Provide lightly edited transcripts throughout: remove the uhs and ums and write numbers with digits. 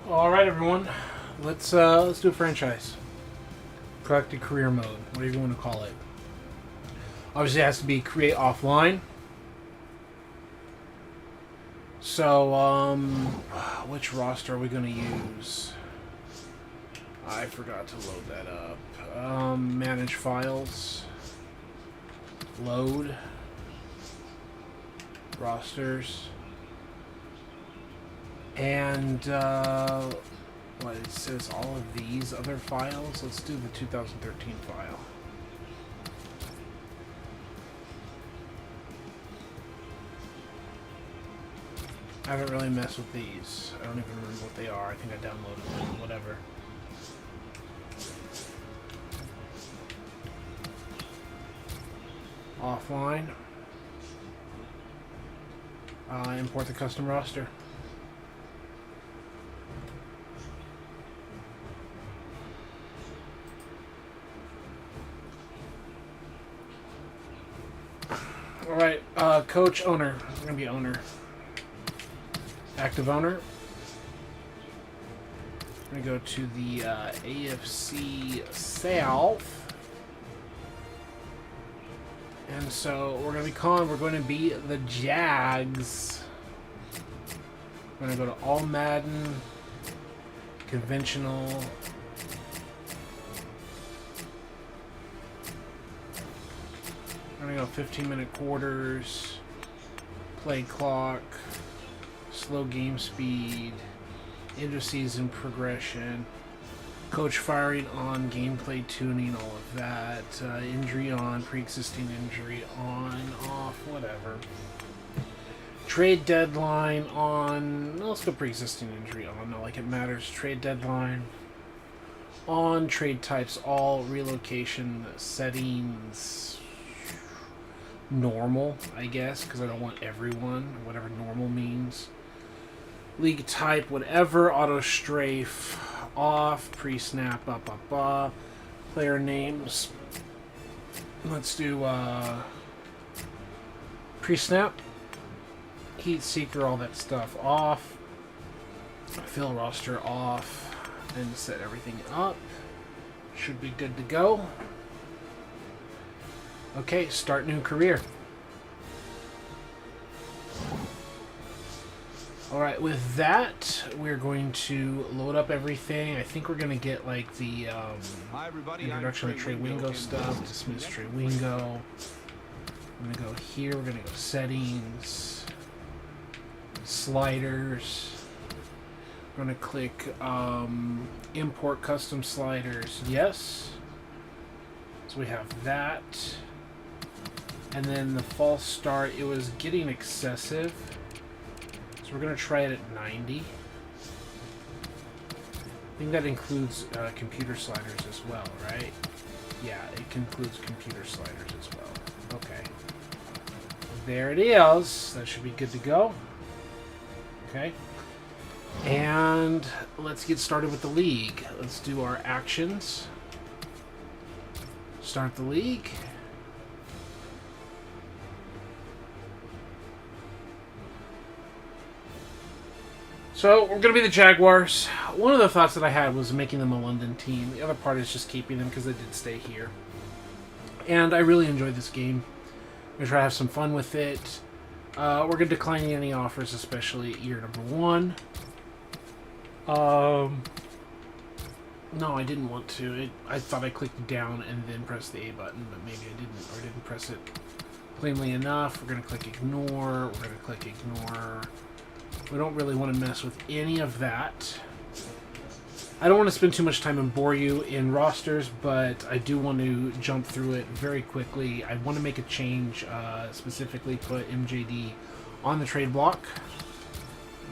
All right, everyone. Let's do a franchise. Collected career mode, whatever you want to call it. Obviously, it has to be create offline. So, which roster are we going to use? I forgot to load that up. Manage files. Load. Rosters. And, what, it says all of these other files? Let's do the 2013 file. I haven't really messed with these. I don't even remember what they are. I think I downloaded them, whatever. Offline. Import the custom roster. Alright, coach, owner. I'm going to be owner. Active owner. I'm going to go to the AFC South. And so we're going to be the Jags. We're going to go to all Madden, conventional. We're going to go 15-minute quarters, play clock, slow game speed, inter-season progression, coach firing on, gameplay tuning, all of that, injury on, pre-existing injury on, off, whatever. Trade deadline on, let's go pre-existing injury on, not like it matters. Trade deadline on, trade types all, relocation settings, normal, I guess, because I don't want everyone, whatever normal means. League type, whatever, auto strafe, off, pre-snap, player names. Let's do pre-snap, heat seeker, all that stuff off, fill roster off, and set everything up. Should be good to go. Okay, start new career. Alright, with that, we're going to load up everything. I think we're going to get like the introduction of Trey Wingo stuff, dismiss Trey Wingo. I'm going to go here, we're going to go settings, sliders. We're going to click import custom sliders, yes. So we have that. And then the false start, it was getting excessive. So we're going to try it at 90. I think that includes computer sliders as well, right? Yeah, it includes computer sliders as well. Okay. There it is. That should be good to go. Okay. And let's get started with the league. Let's do our actions. Start the league. So, we're going to be the Jaguars. One of the thoughts that I had was making them a London team. The other part is just keeping them because they did stay here. And I really enjoyed this game. I'm going to try to have some fun with it. We're going to decline any offers, especially year number 1. No, I didn't want to. I thought I clicked down and then pressed the A button, but maybe I didn't, or didn't press it plainly enough. We're going to click ignore. We're going to click ignore. We don't really want to mess with any of that. I don't want to spend too much time and bore you in rosters, but I do want to jump through it very quickly. I want to make a change, specifically put MJD on the trade block.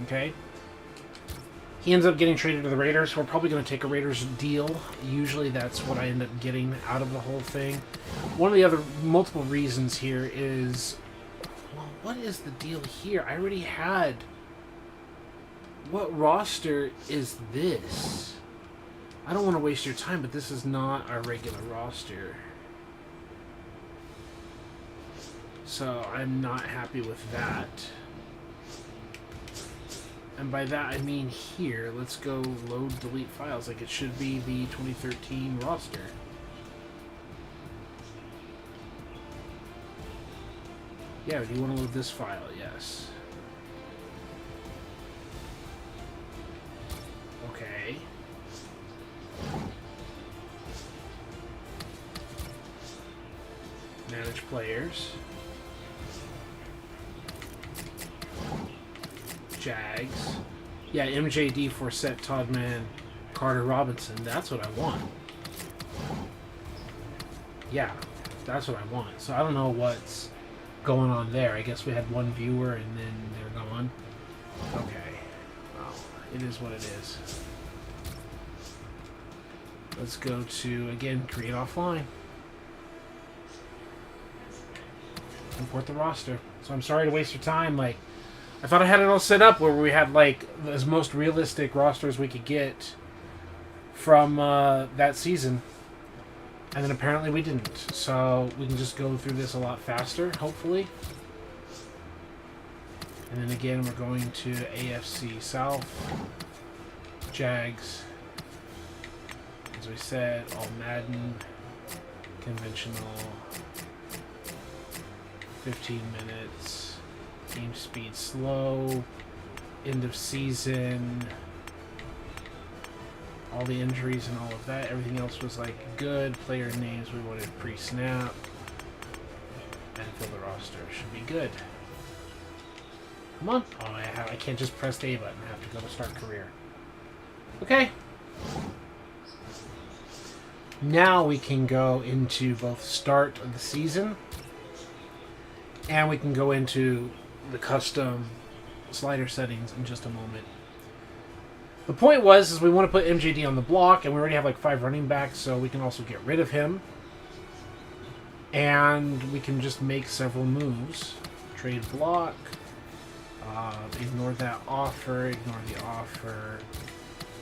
Okay. He ends up getting traded to the Raiders. We're probably going to take a Raiders deal. Usually that's what I end up getting out of the whole thing. One of the other multiple reasons here is, well, what is the deal here? I already had... What roster is this? I don't want to waste your time, but this is not our regular roster. So I'm not happy with that. And by that I mean here. Let's go load delete files. Like it should be the 2013 roster. Yeah, do you want to load this file? Yes. Okay. Manage players. Jags. Yeah, MJD, Forsett, Toddman, Carter Robinson. That's what I want. Yeah, that's what I want. So I don't know what's going on there. I guess we had one viewer and then they're gone. Okay. Well, it is what it is. Let's go to, again, create offline. Import the roster. So I'm sorry to waste your time. Like, I thought I had it all set up where we had, like, as most realistic rosters we could get from that season. And then apparently we didn't. So we can just go through this a lot faster, hopefully. And then again, we're going to AFC South. Jags. As we said, all Madden. Conventional. 15 minutes. Game speed slow. End of season. All the injuries and all of that. Everything else was like good. Player names we wanted pre-snap. And fill the roster. Should be good. Come on. Oh, I can't just press the A button. I have to go to start career. Okay. Now we can go into both start of the season and we can go into the custom slider settings in just a moment. The point was is we want to put MJD on the block, and we already have like 5 running backs, so we can also get rid of him. And we can just make several moves. Trade block. Ignore that offer. Ignore the offer.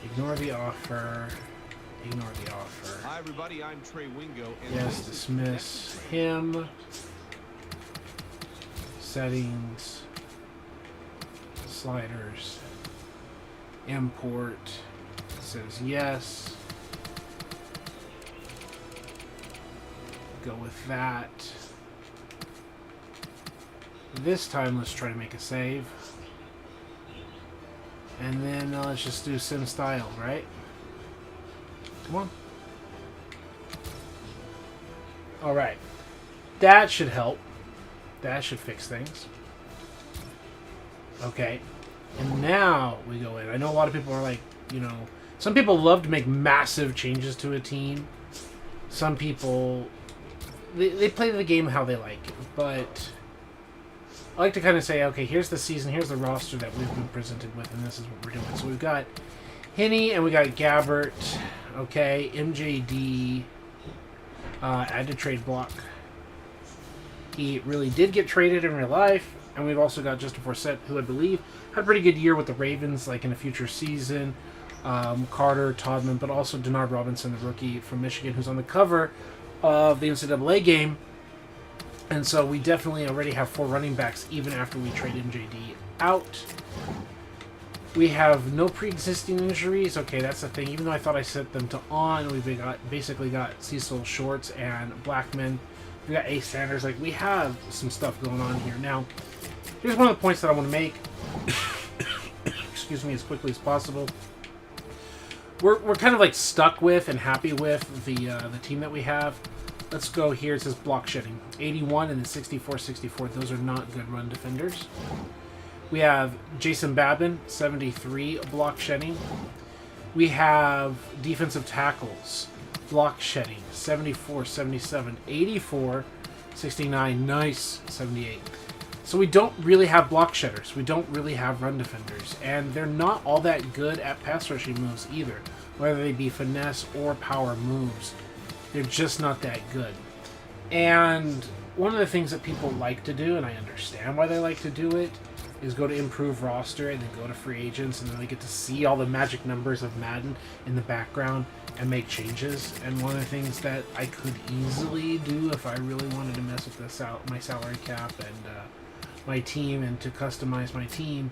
Ignore the offer. Ignore the offer. Hi everybody, I'm Trey Wingo. And yes, dismiss him. Settings. Sliders. Import. Says yes. Go with that. This time let's try to make a save. And then let's just do sim style, right? Come on. Alright. That should help. That should fix things. Okay. And now we go in. I know a lot of people are like, you know, some people love to make massive changes to a team. Some people, they play the game how they like it. But I like to kind of say, okay, here's the season, here's the roster that we've been presented with, and this is what we're doing. So we've got Henney and we got Gabbert. Okay, MJD. Add to trade block. He really did get traded in real life. And we've also got Justin Forsett, who I believe had a pretty good year with the Ravens, like in a future season. Carter, Toddman, but also Denard Robinson, the rookie from Michigan, who's on the cover of the NCAA game. And so we definitely already have 4 running backs, even after we trade MJD out. We have no pre-existing injuries. Okay, that's the thing. Even though I thought I set them to on, we basically got Cecil Shorts and Blackman. We got Ace Sanders. Like, we have some stuff going on here. Now, here's one of the points that I want to make. Excuse me, as quickly as possible. We're kind of like stuck with and happy with the team that we have. Let's go here. It says block shedding. 81 and then 64-64. Those are not good run defenders. We have Jason Babin, 73, block shedding. We have defensive tackles, block shedding, 74, 77, 84, 69, nice, 78. So we don't really have block shedders. We don't really have run defenders. And they're not all that good at pass rushing moves either, whether they be finesse or power moves. They're just not that good. And one of the things that people like to do, and I understand why they like to do it, is go to improve roster and then go to free agents, and then they get to see all the magic numbers of Madden in the background and make changes. And one of the things that I could easily do if I really wanted to mess with my salary cap and my team and to customize my team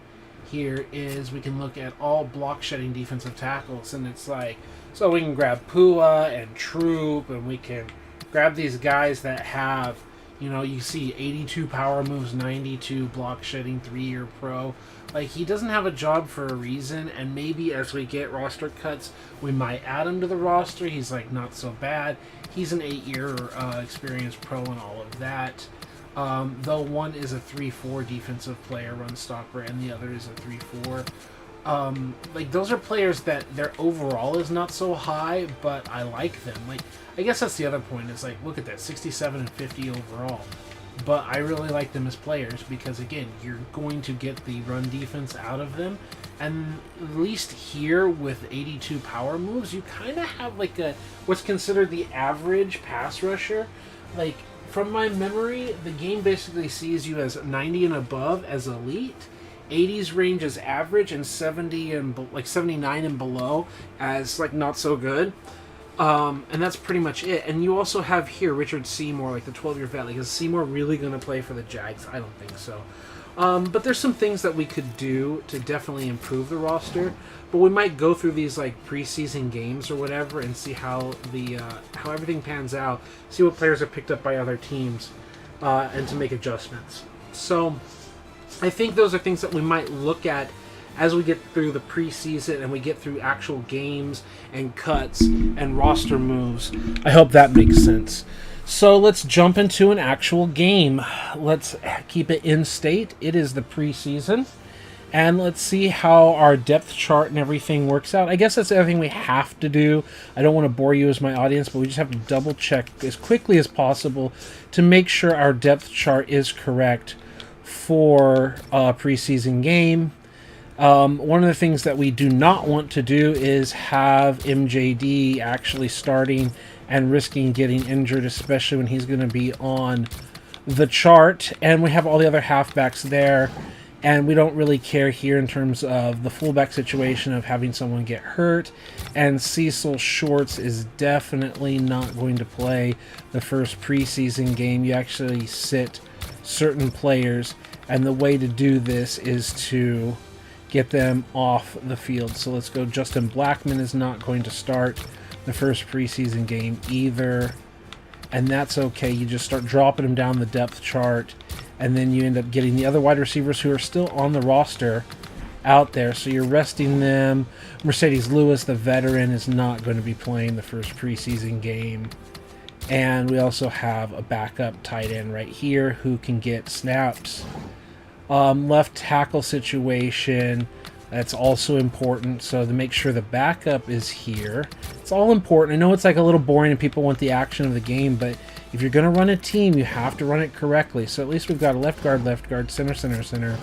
here is we can look at all block shedding defensive tackles, and it's like, so we can grab Pua and Troop, and we can grab these guys that have, you know, you see 82 power moves, 92 block shedding, 3-year pro. Like, he doesn't have a job for a reason, and maybe as we get roster cuts, we might add him to the roster. He's, like, not so bad. He's an 8-year experienced pro and all of that. Though one is a 3-4 defensive player, run stopper, and the other is a 3-4. Like, those are players that their overall is not so high, but I like them. Like, I guess that's the other point, is like, look at that, 67 and 50 overall. But I really like them as players because, again, you're going to get the run defense out of them. And at least here with 82 power moves, you kind of have like a what's considered the average pass rusher. Like, from my memory, the game basically sees you as 90 and above as elite, 80s range as average, and 70 and like 79 and below as like not so good. And that's pretty much it. And you also have here Richard Seymour, like the 12-year vet. Like, is Seymour really going to play for the Jags? I don't think so. But there's some things that we could do to definitely improve the roster. But we might go through these like preseason games or whatever and see how the how everything pans out. See what players are picked up by other teams, and to make adjustments. So I think those are things that we might look at as we get through the preseason and we get through actual games and cuts and roster moves. I hope that makes sense. So let's jump into an actual game. Let's keep it in state. It is the preseason. And let's see how our depth chart and everything works out. I guess that's everything we have to do. I don't want to bore you as my audience, but we just have to double check as quickly as possible to make sure our depth chart is correct for a preseason game. One of the things that we do not want to do is have MJD actually starting and risking getting injured, especially when he's going to be on the chart. And we have all the other halfbacks there, and we don't really care here in terms of the fullback situation of having someone get hurt. And Cecil Shorts is definitely not going to play the first preseason game. You actually sit certain players, and the way to do this is to get them off the field. So let's go. Justin Blackman is not going to start the first preseason game either, and that's okay. You just start dropping them down the depth chart, and then you end up getting the other wide receivers who are still on the roster out there. So you're resting them. Mercedes Lewis, the veteran, is not going to be playing the first preseason game. And we also have a backup tight end right here who can get snaps. Left tackle situation, that's also important, so to make sure the backup is here. It's all important. I know it's like a little boring and people want the action of the game, but if you're going to run a team, you have to run it correctly. So at least we've got a left guard, center,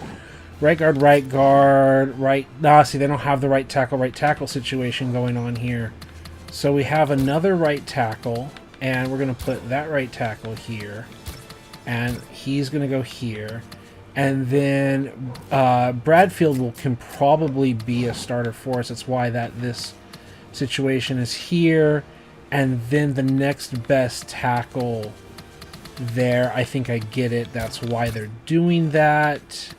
right guard, right... see, they don't have the right tackle situation going on here. So we have another right tackle, and we're going to put that right tackle here, and he's going to go here. And then Bradfield can probably be a starter for us. That's why this situation is here. And then the next best tackle there, I think I get it. That's why they're doing that.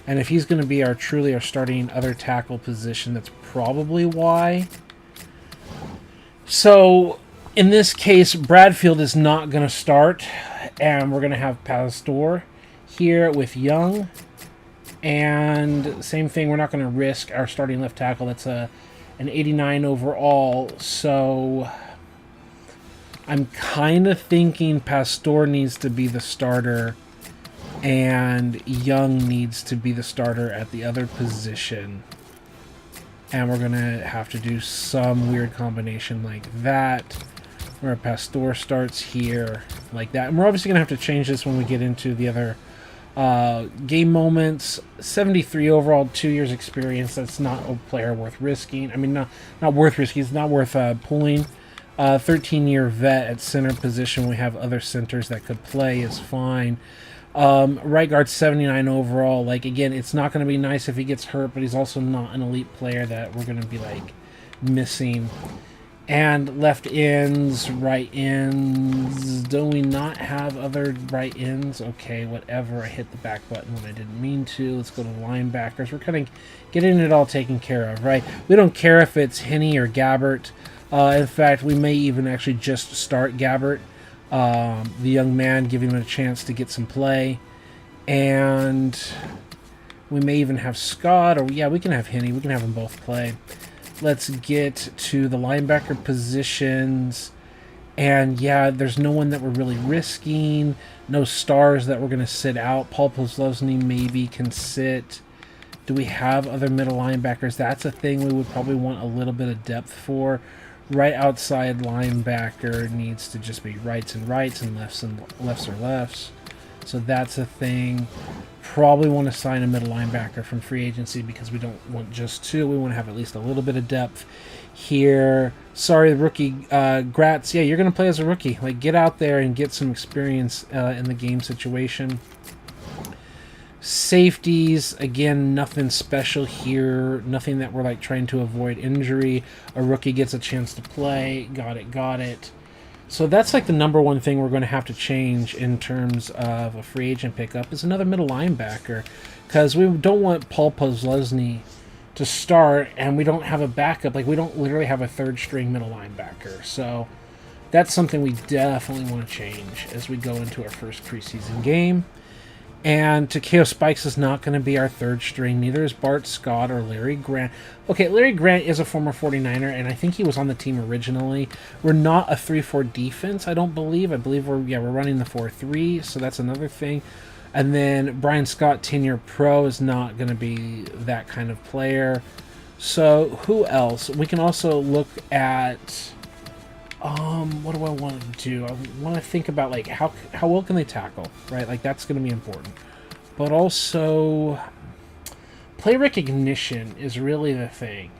And if he's going to be our starting other tackle position, that's probably why. So in this case, Bradfield is not going to start. And we're going to have Pastor here with Young, and same thing, we're not going to risk our starting left tackle. That's an 89 overall, so I'm kind of thinking Pastor needs to be the starter and Young needs to be the starter at the other position, and we're going to have to do some weird combination like that where Pastor starts here like that. And we're obviously going to have to change this when we get into the other game moments. 73 overall, 2 years experience. That's not a player worth risking. I mean, not worth risking. It's not worth pulling. 13-year vet at center position. We have other centers that could play, is fine. Right guard, 79 overall. Like, again, it's not going to be nice if he gets hurt, but he's also not an elite player that we're going to be like missing. And left ends, right ends. Do we not have other right ends? Okay, whatever. I hit the back button when I didn't mean to. Let's go to linebackers. We're kind of getting it all taken care of, right? We don't care if it's Henney or Gabbert. In fact, we may even actually just start Gabbert, the young man, giving him a chance to get some play. And we may even have Scott, or yeah, we can have Henney. We can have them both play. Let's get to the linebacker positions. And yeah, there's no one that we're really risking. No stars that we're going to sit out. Paul Posluszny maybe can sit. Do we have other middle linebackers? That's a thing we would probably want a little bit of depth for. Right outside linebacker needs to just be rights and lefts or lefts. So that's a thing. Probably want to sign a middle linebacker from free agency because we don't want just two. We want to have at least a little bit of depth here. Sorry, rookie Gratz. Yeah, you're going to play as a rookie. Like, get out there and get some experience in the game situation. Safeties, again, nothing special here. Nothing that we're like trying to avoid injury. A rookie gets a chance to play. Got it. So that's like the number one thing we're going to have to change in terms of a free agent pickup is another middle linebacker, because we don't want Paul Posluszny to start and we don't have a backup. Like, we don't literally have a third string middle linebacker. So that's something we definitely want to change as we go into our first preseason game. And Takeo Spikes is not going to be our third string. Neither is Bart Scott or Larry Grant. Okay, Larry Grant is a former 49er, and I think he was on the team originally. We're not a 3-4 defense, I don't believe. I believe we're running the 4-3, so that's another thing. And then Brian Scott, 10-year pro, is not going to be that kind of player. So who else? We can also look at... what do I want to do? I want to think about, like, how well can they tackle, right? Like, that's going to be important. But also, play recognition is really the thing.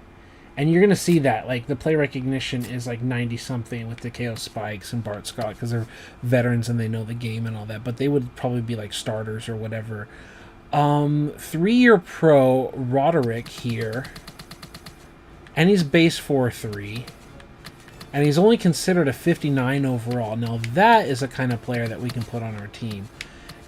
And you're going to see that. Like, the play recognition is, like, 90-something with Takeo Spikes and Bart Scott because they're veterans and they know the game and all that. But they would probably be, like, starters or whatever. 3-year pro Roderick here. And he's base 4-3. And he's only considered a 59 overall. Now, that is a kind of player that we can put on our team.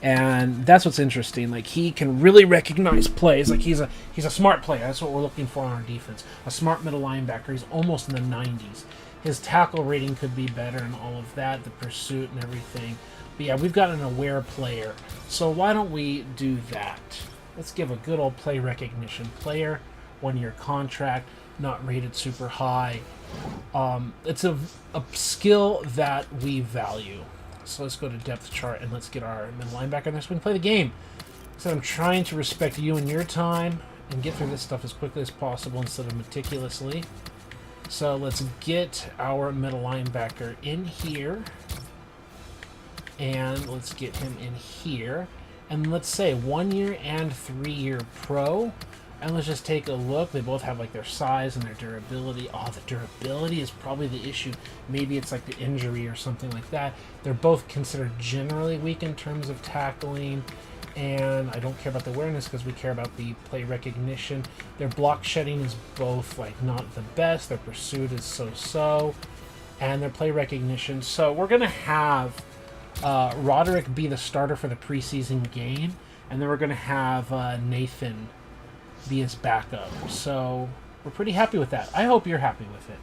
And that's what's interesting. Like, he can really recognize plays. Like, he's a smart player. That's what we're looking for on our defense. A smart middle linebacker. He's almost in the 90s. His tackle rating could be better and all of that, the pursuit and everything. But yeah, we've got an aware player. So why don't we do that? Let's give a good old play recognition player. 1-year contract. Not rated super high. It's a skill that we value. So let's go to depth chart and let's get our middle linebacker in there so we can play the game. So I'm trying to respect you and your time and get through this stuff as quickly as possible instead of meticulously. So let's get our middle linebacker in here. And let's get him in here. And let's say 1-year and 3-year pro. And let's just take a look. They both have, like, their size and their durability. Oh, the durability is probably the issue. Maybe it's like the injury or something like that. They're both considered generally weak in terms of tackling. And I don't care about the awareness because we care about the play recognition. Their block shedding is both, like, not the best. Their pursuit is so-so. And their play recognition. So we're going to have Roderick be the starter for the preseason game. And then we're going to have Nathan be his backup. So we're pretty happy with that. I hope you're happy with it.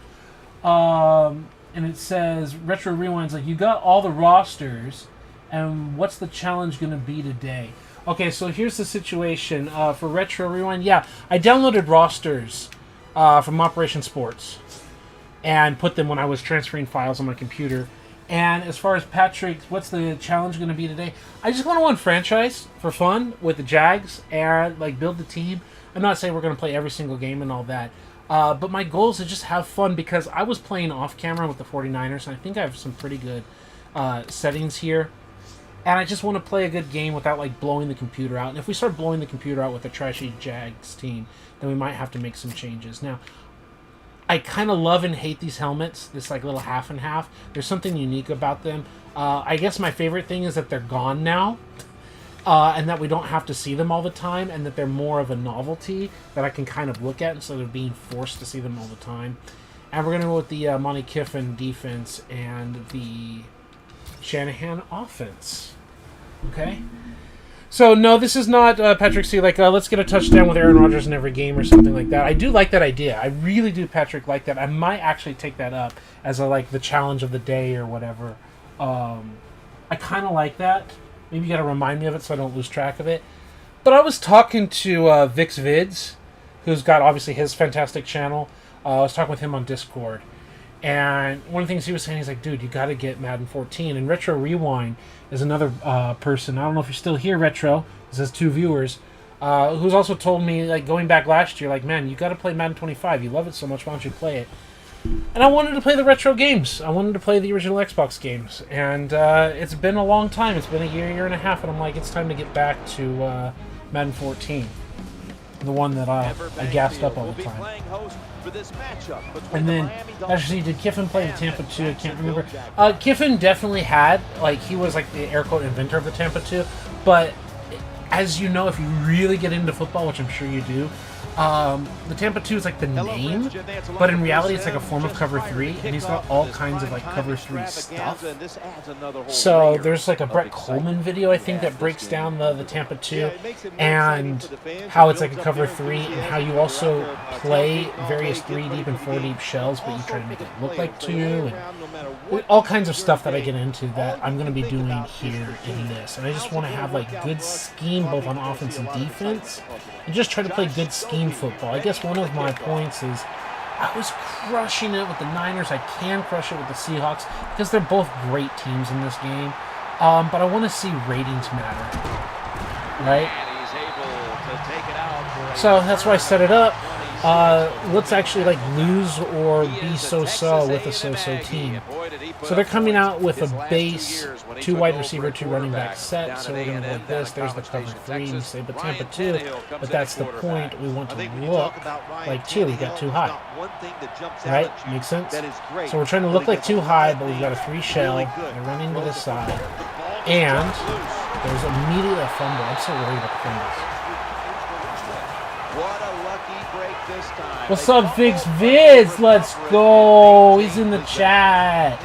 And it says, Retro Rewind's like, you got all the rosters, and what's the challenge going to be today? Okay, so here's the situation. For Retro Rewind, yeah, I downloaded rosters from Operation Sports and put them when I was transferring files on my computer. And as far as Patrick, what's the challenge going to be today? I just want to run franchise for fun with the Jags and, like, build the team. I'm not saying we're going to play every single game and all that. But my goal is to just have fun because I was playing off camera with the 49ers. And I think I have some pretty good settings here. And I just want to play a good game without, like, blowing the computer out. And if we start blowing the computer out with a trashy Jags team, then we might have to make some changes. Now, I kind of love and hate these helmets, this, like, little half and half. There's something unique about them. I guess my favorite thing is that they're gone now. And that we don't have to see them all the time, and that they're more of a novelty that I can kind of look at instead of being forced to see them all the time. And we're going to go with the Monty Kiffin defense and the Shanahan offense. Okay? So, no, this is not Patrick C. Like, let's get a touchdown with Aaron Rodgers in every game or something like that. I do like that idea. I really do, Patrick, like that. I might actually take that up as the challenge of the day or whatever. I kind of like that. Maybe you got to remind me of it so I don't lose track of it. But I was talking to Vix Vids, who's got, obviously, his fantastic channel. I was talking with him on Discord. And one of the things he was saying, he's like, dude, you got to get Madden 14. And Retro Rewind is another person. I don't know if you're still here, Retro. This has 2 viewers. Who's also told me, like, going back last year, like, man, you got to play Madden 25. You love it so much. Why don't you play it? And I wanted to play the retro games. I wanted to play the original Xbox games. And it's been a long time. It's been a year and a half. And I'm like, it's time to get back to Madden 14. The one that I gassed up all the time. And then, actually, did Kiffin play in Tampa 2? I can't remember. Kiffin definitely had, like, he was like the air quote inventor of the Tampa 2. But as you know, if you really get into football, which I'm sure you do, the Tampa 2 is like the name, but in reality it's like a form of cover 3, and he's got all kinds of like cover 3 stuff. So there's like a Brett Coleman video, I think, that breaks down the Tampa 2 and how it's like a cover 3 and how you also play various 3 deep and 4 deep shells, but you try to make it look like 2, and all kinds of stuff that I get into that I'm going to be doing here in this. And I just want to have like good scheme both on offense and defense, and just try to play good scheme football. I guess one of my points is I was crushing it with the Niners. I can crush it with the Seahawks because they're both great teams in this game. But I want to see ratings matter, right? So that's why I set it up. Let's actually like lose or be so-so with a so-so team. So they're coming out with a base 2 wide receiver, 2 running back set. So we're going to go like this. There's the cover 3. And you say, but Tampa 2. But that's the point. We want to look like 2. We got too high. Right? Makes sense? So we're trying to look like 2 high, but we've got a 3 shell. They're running to the side. And there's immediately a fumble. I'm so worried about the fumbles. What's up, Vix Vids? Let's go. He's in the chat.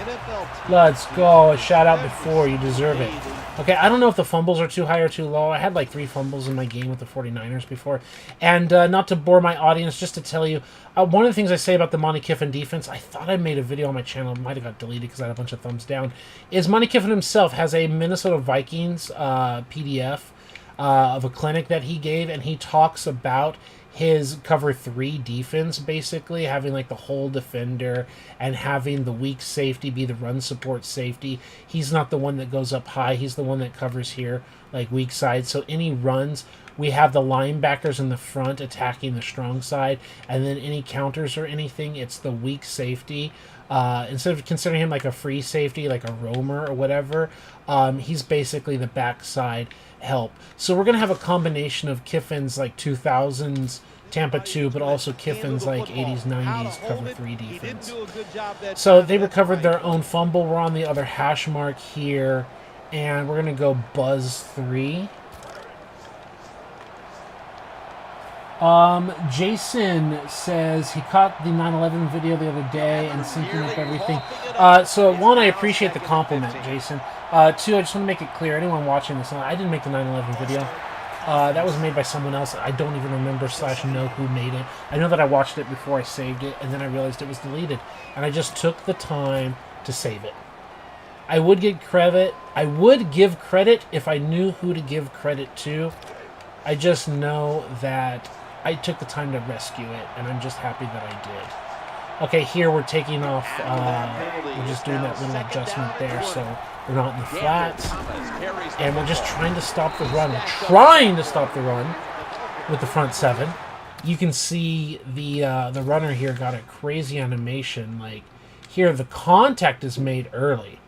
Let's go. A shout out before. You deserve it. Okay, I don't know if the fumbles are too high or too low. I had like 3 fumbles in my game with the 49ers before. And not to bore my audience, just to tell you, one of the things I say about the Monty Kiffin defense, I thought I made a video on my channel. It might have got deleted because I had a bunch of thumbs down, is Monty Kiffin himself has a Minnesota Vikings PDF of a clinic that he gave, and he talks about his cover 3 defense, basically having like the whole defender and having the weak safety be the run support safety. He's not the one that goes up high. He's the one that covers here, like weak side. So any runs, we have the linebackers in the front attacking the strong side, and then any counters or anything, it's the weak safety. Instead of considering him like a free safety, like a roamer or whatever, he's basically the backside help. So we're going to have a combination of Kiffin's like 2000s Tampa 2, but also Kiffin's like 80s, 90s cover 3 defense. So they recovered their own fumble. We're on the other hash mark here, and we're going to go Buzz 3. Jason says he caught the 9/11 video the other day and syncing up everything. So one, I appreciate the compliment, Jason. 2, I just want to make it clear, anyone watching this, I didn't make the 9/11 video. That was made by someone else. I don't even remember / know who made it. I know that I watched it before I saved it, and then I realized it was deleted. And I just took the time to save it. I would give credit if I knew who to give credit to. I just know that I took the time to rescue it, and I'm just happy that I did. Okay, here we're taking off, we're just doing that little adjustment there, so we're not in the flats, and we're just trying to stop the run. We're trying to stop the run with the front 7. You can see the runner here got a crazy animation. Like, here the contact is made early,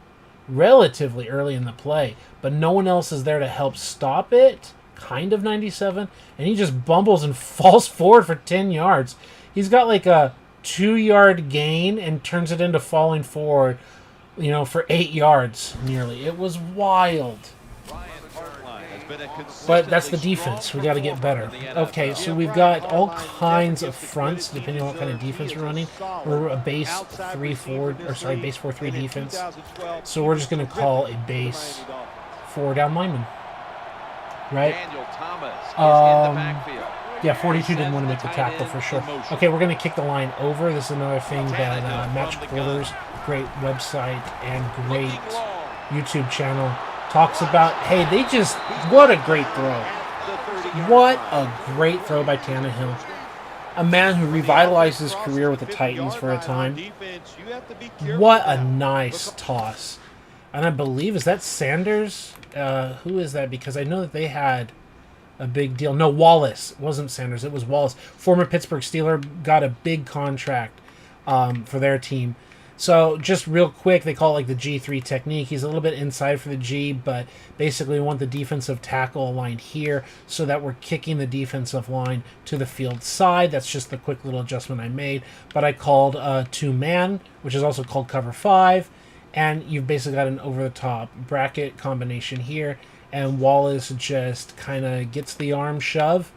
relatively early in the play, but no one else is there to help stop it. Kind of 97, and he just bumbles and falls forward for 10 yards. He's got like a 2-yard gain and turns it into falling forward, for 8 yards nearly. It was wild. But that's the defense. We got to get better. Okay, so we've got all kinds of fronts depending on what kind of defense we're running. We're a base 3-4, or sorry, base 4-3 defense. So we're just going to call a base 4-down lineman, right? Yeah, 42 didn't want to make the tackle for sure. Okay, we're going to kick the line over. This is another thing that Match Quarters, great website and great YouTube channel, talks about. Hey, they just, what a great throw. What a great throw by Tannehill. A man who revitalized his career with the Titans for a time. What a nice toss. And I believe, is that Sanders? Who is that? Because I know that they had a big deal. No, Wallace. It wasn't Sanders. It was Wallace. Former Pittsburgh Steeler, got a big contract for their team. So just real quick, they call it like the G3 technique. He's a little bit inside for the G, but basically we want the defensive tackle aligned here so that we're kicking the defensive line to the field side. That's just the quick little adjustment I made. But I called two-man, which is also called cover 5, and you've basically got an over-the-top bracket combination here, and Wallace just kind of gets the arm shove,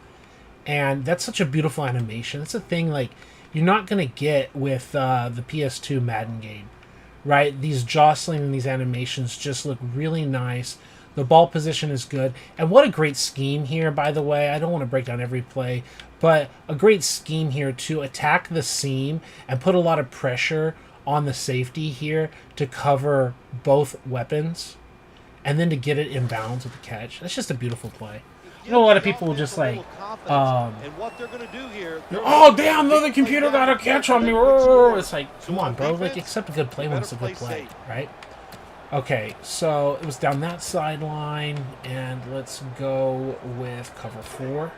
and that's such a beautiful animation. That's a thing, like, you're not going to get with the PS2 Madden game, right? These jostling and these animations just look really nice. The ball position is good. And what a great scheme here, by the way. I don't want to break down every play, but a great scheme here to attack the seam and put a lot of pressure on the safety here to cover both weapons and then to get it in bounds with the catch. That's just a beautiful play. You know, a lot of people will just like, oh damn, the computer got a catch on me. It's like, come on, bro. Like, accept a good play when it's a good play, right? Okay, so it was down that sideline, and let's go with cover 4.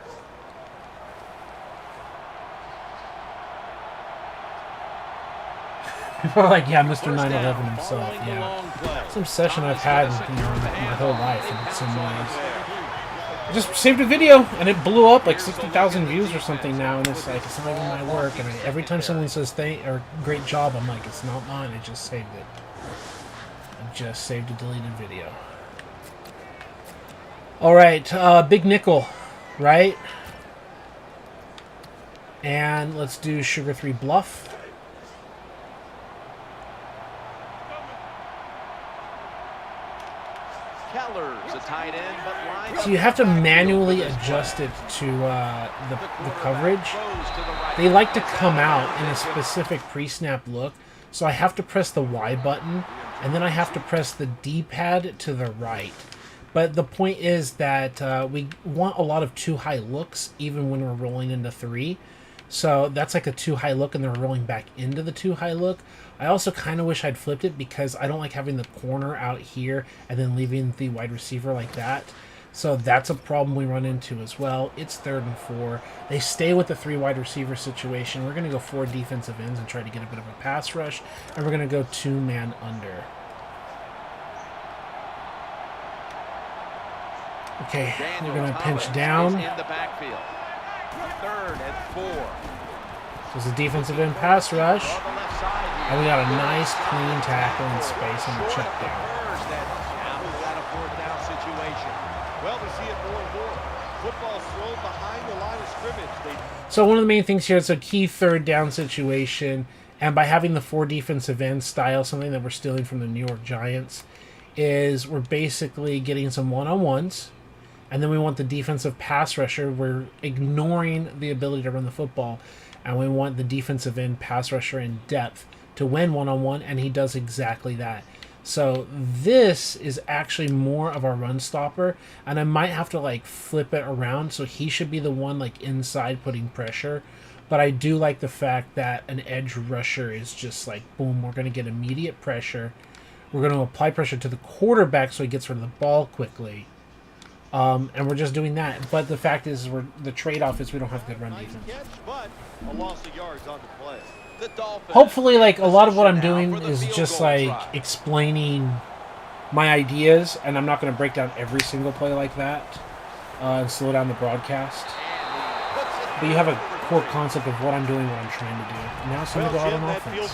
People are like, yeah, Mr. 9/11 himself. Yeah, some session I've had, my whole life in some ways. I just saved a video, and it blew up like 60,000 views or something now, and it's like, it's not even my work, and every time someone says thank or great job, I'm like, it's not mine, I just saved it. I just saved a deleted video. Alright, big nickel, right? And let's do Sugar 3 Bluff. So you have to manually adjust it to the coverage. They like to come out in a specific pre-snap look, so I have to press the Y button, and then I have to press the D-pad to the right. But the point is that we want a lot of too high looks, even when we're rolling into 3. So that's like a too high look, and then we're rolling back into the too high look. I also kind of wish I'd flipped it because I don't like having the corner out here and then leaving the wide receiver like that. So that's a problem we run into as well. It's 3rd and 4. They stay with the 3 wide receiver situation. We're going to go 4 defensive ends and try to get a bit of a pass rush. And we're going to go 2-man under. Okay, we're going to pinch down. 3rd and 4. There's a defensive end pass rush. And we got a nice clean tackle in space on the check down. So one of the main things here is a key 3rd down situation, and by having the 4 defensive end style, something that we're stealing from the New York Giants, is we're basically getting some one-on-ones, and then we want the defensive pass rusher. We're ignoring the ability to run the football, and we want the defensive end pass rusher in depth to win one-on-one, and he does exactly that. So this is actually more of our run stopper, and I might have to like flip it around, so he should be the one like inside putting pressure. But I do like the fact that an edge rusher is just like, boom, we're going to get immediate pressure. We're going to apply pressure to the quarterback so he gets rid of the ball quickly. And we're just doing that. But the fact is, the trade-off is we don't have good run defense. Hopefully, like, a lot of what I'm doing is just, like, explaining my ideas, and I'm not going to break down every single play like that and slow down the broadcast. But you have a core concept of what I'm doing, what I'm trying to do. Now it's time to go out on offense.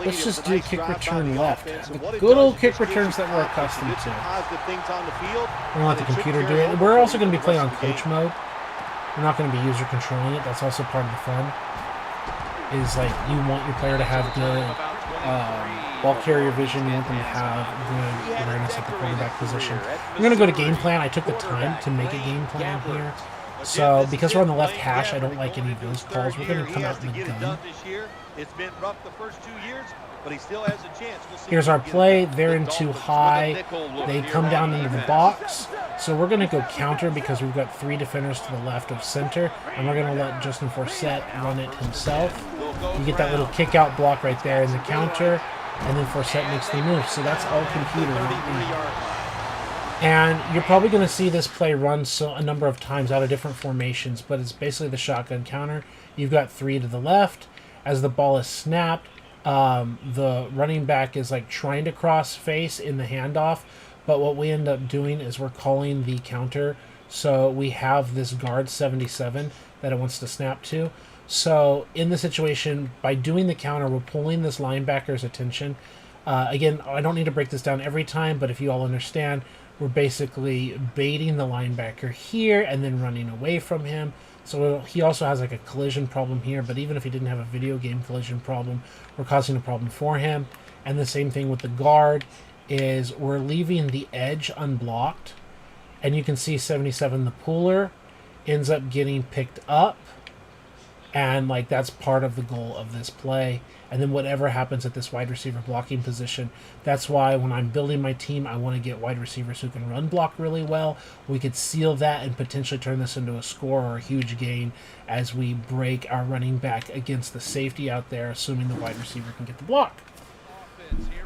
Let's just do kick return left. The good old kick returns that we're accustomed to. We're going to let the computer do it. We're also going to be playing on coach mode. We're not going to be user controlling it. That's also part of the fun. Is like you want your player to have good ball carrier vision. You want them to have good awareness at the quarterback position. We're going to go to game plan. I took the time to make a game plan here. So because we're on the left hash, I don't like any of those calls. We're going to come out in the gun. Here's our play. They're in too high. They come down into the box. So we're going to go counter because we've got 3 defenders to the left of center. And we're going to let Justin Forsett run it himself. You get that little kick out block right there in the counter. And then Forsett makes the move. So that's all computer. And you're probably going to see this play run a number of times out of different formations. But it's basically the shotgun counter. You've got 3 to the left. As the ball is snapped, the running back is like trying to cross face in the handoff, but what we end up doing is we're calling the counter. So we have this guard 77 that it wants to snap to. So in the situation, by doing the counter, we're pulling this linebacker's attention. Again, I don't need to break this down every time, but if you all understand, we're basically baiting the linebacker here and then running away from him. So he also has like a collision problem here, but even if he didn't have a video game collision problem, we're causing a problem for him. And the same thing with the guard is we're leaving the edge unblocked. And you can see 77, the pooler, ends up getting picked up. And like that's part of the goal of this play. And then whatever happens at this wide receiver blocking position, that's why when I'm building my team, I want to get wide receivers who can run block really well. We could seal that and potentially turn this into a score or a huge gain as we break our running back against the safety out there, assuming the wide receiver can get the block.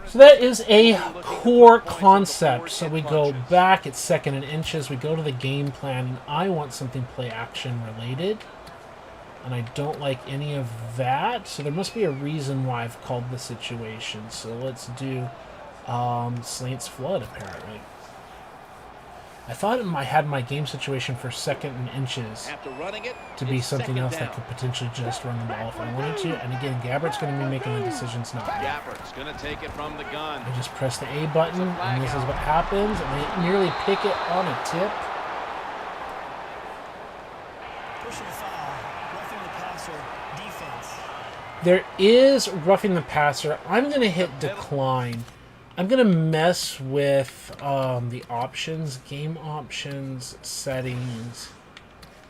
So that is a core concept. So we go back, it's 2nd and inches, we go to the game plan, and I want something play action related. And I don't like any of that. So there must be a reason why I've called the situation. So let's do Slant's Flood, apparently. I thought I had my game situation for 2nd and inches to be something else that could potentially just run the ball if I wanted to. And again, Gabbert's going to be making the decisions, not me. I just press the A button, and this is what happens. And I nearly pick it on a tip. There is roughing the passer. I'm going to hit decline. I'm going to mess with the options, game options, settings,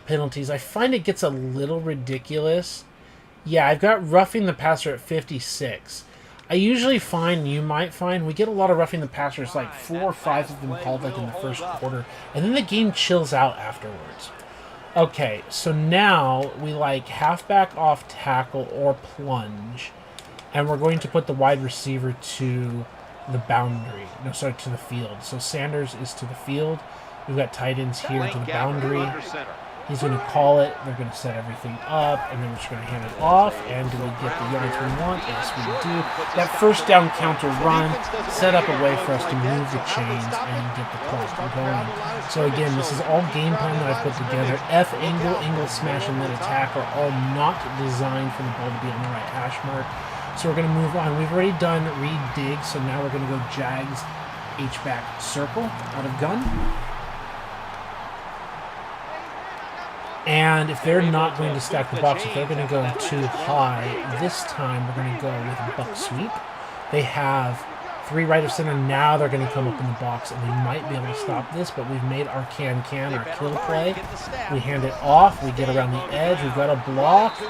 penalties. I find it gets a little ridiculous. Yeah, I've got roughing the passer at 56. I usually find, you might find, we get a lot of roughing the passers, like 4 or 5 of them called like in the first quarter, and then the game chills out afterwards. Okay, so now we like halfback off tackle or plunge, and we're going to put the wide receiver to the boundary. No, sorry, to the field. So Sanders is to the field. We've got tight ends here to the boundary. He's going to call it. They're going to set everything up, and then we're just going to hand it off. And do we get the yards we want? Yes, we do. That first down counter run set up a way for us to move the chains and get the clock going. So again, this is all game plan that I put together. F angle, angle smash, and then attack are all not designed for the ball to be on the right hash mark. So we're going to move on. We've already done read dig, so now we're going to go Jags H-back circle out of gun. And if they're not going to stack the box, if they're going to go too high, this time we're going to go with a buck sweep. They have 3 right of center. Now they're going to come up in the box, and they might be able to stop this, but we've made our can, our kill play. We hand it off. We get around the edge. We've got a block.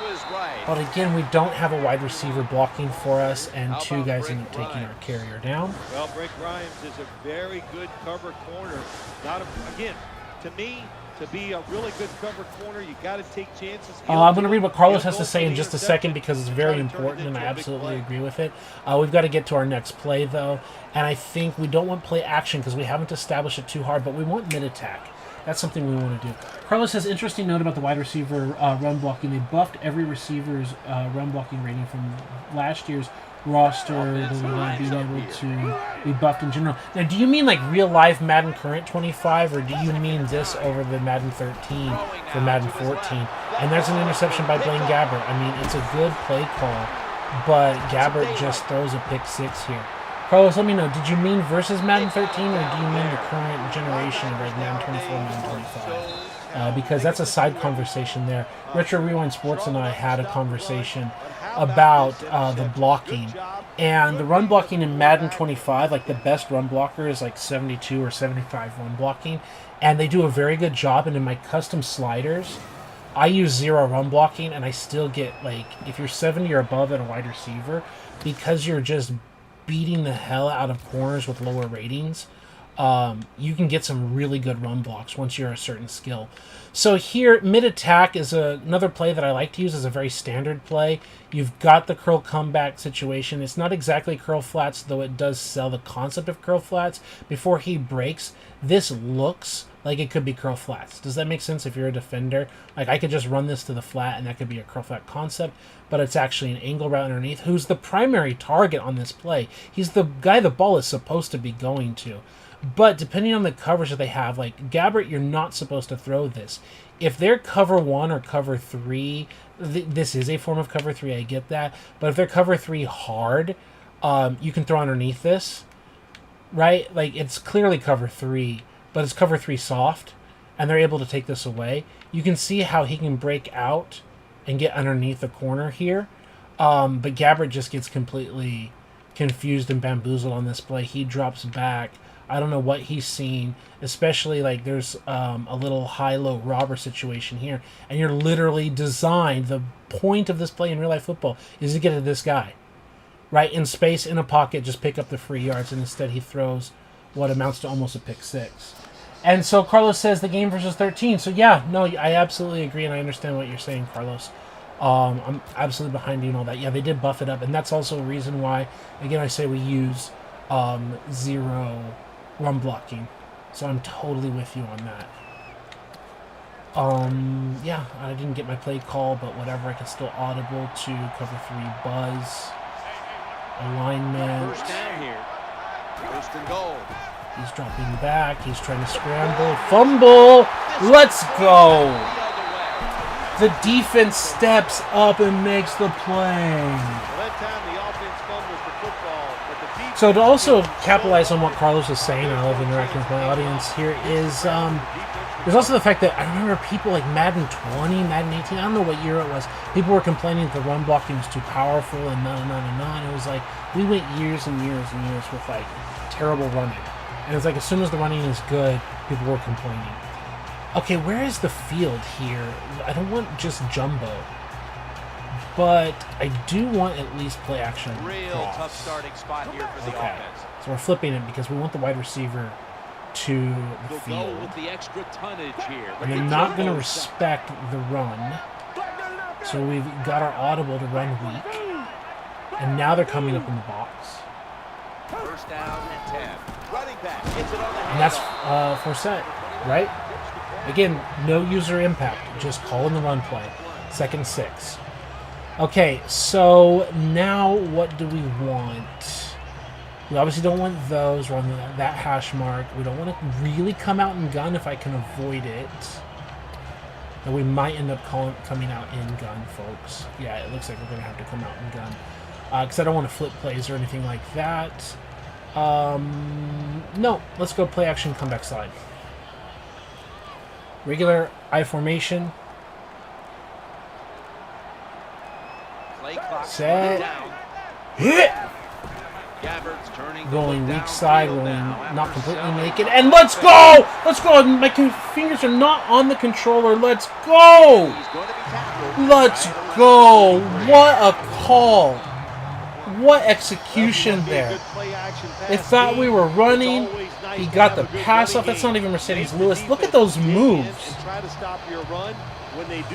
But again, we don't have a wide receiver blocking for us, and 2 guys end up taking our carrier down. Well, Brick Grimes is a very good cover corner. Again, to me, to be a really good cover corner, you got to take chances. I'm going to read what Carlos has to say in just a second because it's very important, and I absolutely agree with it. We've got to get to our next play, though, and I think we don't want play action because we haven't established it too hard, but we want mid-attack. That's something we want to do. Carlos says, interesting note about the wide receiver run blocking. They buffed every receiver's run blocking rating from last year's roster. Being able to be buffed in general. Now, do you mean like real life Madden Current 25, or do you mean this over the Madden 13 for Madden 14? And there's an interception by Blaine Gabbert. I mean, it's a good play call, but Gabbert just throws a pick 6 here. Carlos, let me know, did you mean versus Madden 13, or do you mean the current generation, like Madden 24, Madden 25? Because that's a side conversation there. Retro Rewind Sports and I had a conversation about the blocking. And the run blocking in Madden 25, like the best run blocker is like 72 or 75 run blocking. And they do a very good job. And in my custom sliders, I use 0 run blocking, and I still get, like, if you're 70 or above at a wide receiver, because you're just beating the hell out of corners with lower ratings, you can get some really good run blocks once you're a certain skill. So here, mid-attack is another play that I like to use as a very standard play. You've got the curl comeback situation. It's not exactly curl flats, though it does sell the concept of curl flats. Before he breaks, this looks like it could be curl flats. Does that make sense if you're a defender? Like, I could just run this to the flat, and that could be a curl flat concept, but it's actually an angle route underneath. Who's the primary target on this play? He's the guy the ball is supposed to be going to. But depending on the coverage that they have, like Gabbert, you're not supposed to throw this. If they're cover 1 or cover 3, this is a form of cover 3, I get that. But if they're cover 3 hard, you can throw underneath this, right? Like, it's clearly cover 3, but it's cover 3 soft, and they're able to take this away. You can see how he can break out and get underneath the corner here. But Gabbert just gets completely confused and bamboozled on this play. He drops back. I don't know what he's seen, especially like there's a little high-low robber situation here, and you're literally designed, the point of this play in real-life football is to get to this guy, right, in space, in a pocket, just pick up the free yards, and instead he throws what amounts to almost a pick 6. And so Carlos says the game versus 13. So yeah, no, I absolutely agree, and I understand what you're saying, Carlos. I'm absolutely behind you and all that. Yeah, they did buff it up, and that's also a reason why, again, I say we use 0 run blocking. So I'm totally with you on that. Yeah, I didn't get my play call, but whatever, I can still audible to cover 3 buzz. Alignment. First down here. First and goal. He's dropping back. He's trying to scramble. Fumble. Let's go. The defense steps up and makes the play. So to also capitalize on what Carlos is saying, I love interacting with my audience here, is there's also the fact that I remember people like Madden 20, Madden 18, I don't know what year it was, people were complaining that the run blocking was too powerful and and it was like, we went years and years and years with like terrible running. And it's like as soon as the running is good, people were complaining. Okay, where is the field here? I don't want just jumbo. But I do want at least play action. Real cross. tough starting spot here for the offense. So we're flipping it because we want the wide receiver to the field. Go with the extra tonnage here. And they're not going to respect the run. So we've got our audible to run weak. And now they're coming up in the box. First down and 10. Running back gets it on the And that's for set, right? Again, no user impact. Just call in the run play. 2nd 6. Okay, so now what do we want? We obviously don't want those. We're on that hash mark. We don't want to really come out in gun if I can avoid it. And we might end up coming out in gun, folks. Yeah, it looks like we're going to have to come out in gun. Because I don't want to flip plays or anything like that. No, let's go play action comeback slide. Regular I formation. Set. Hit. Going weak side, rolling not completely naked, and let's go! Let's go! My fingers are not on the controller. Let's go! Let's go! What a call! What execution there! They thought we were running. He got the pass off. That's not even Mercedes Lewis. Look at those moves.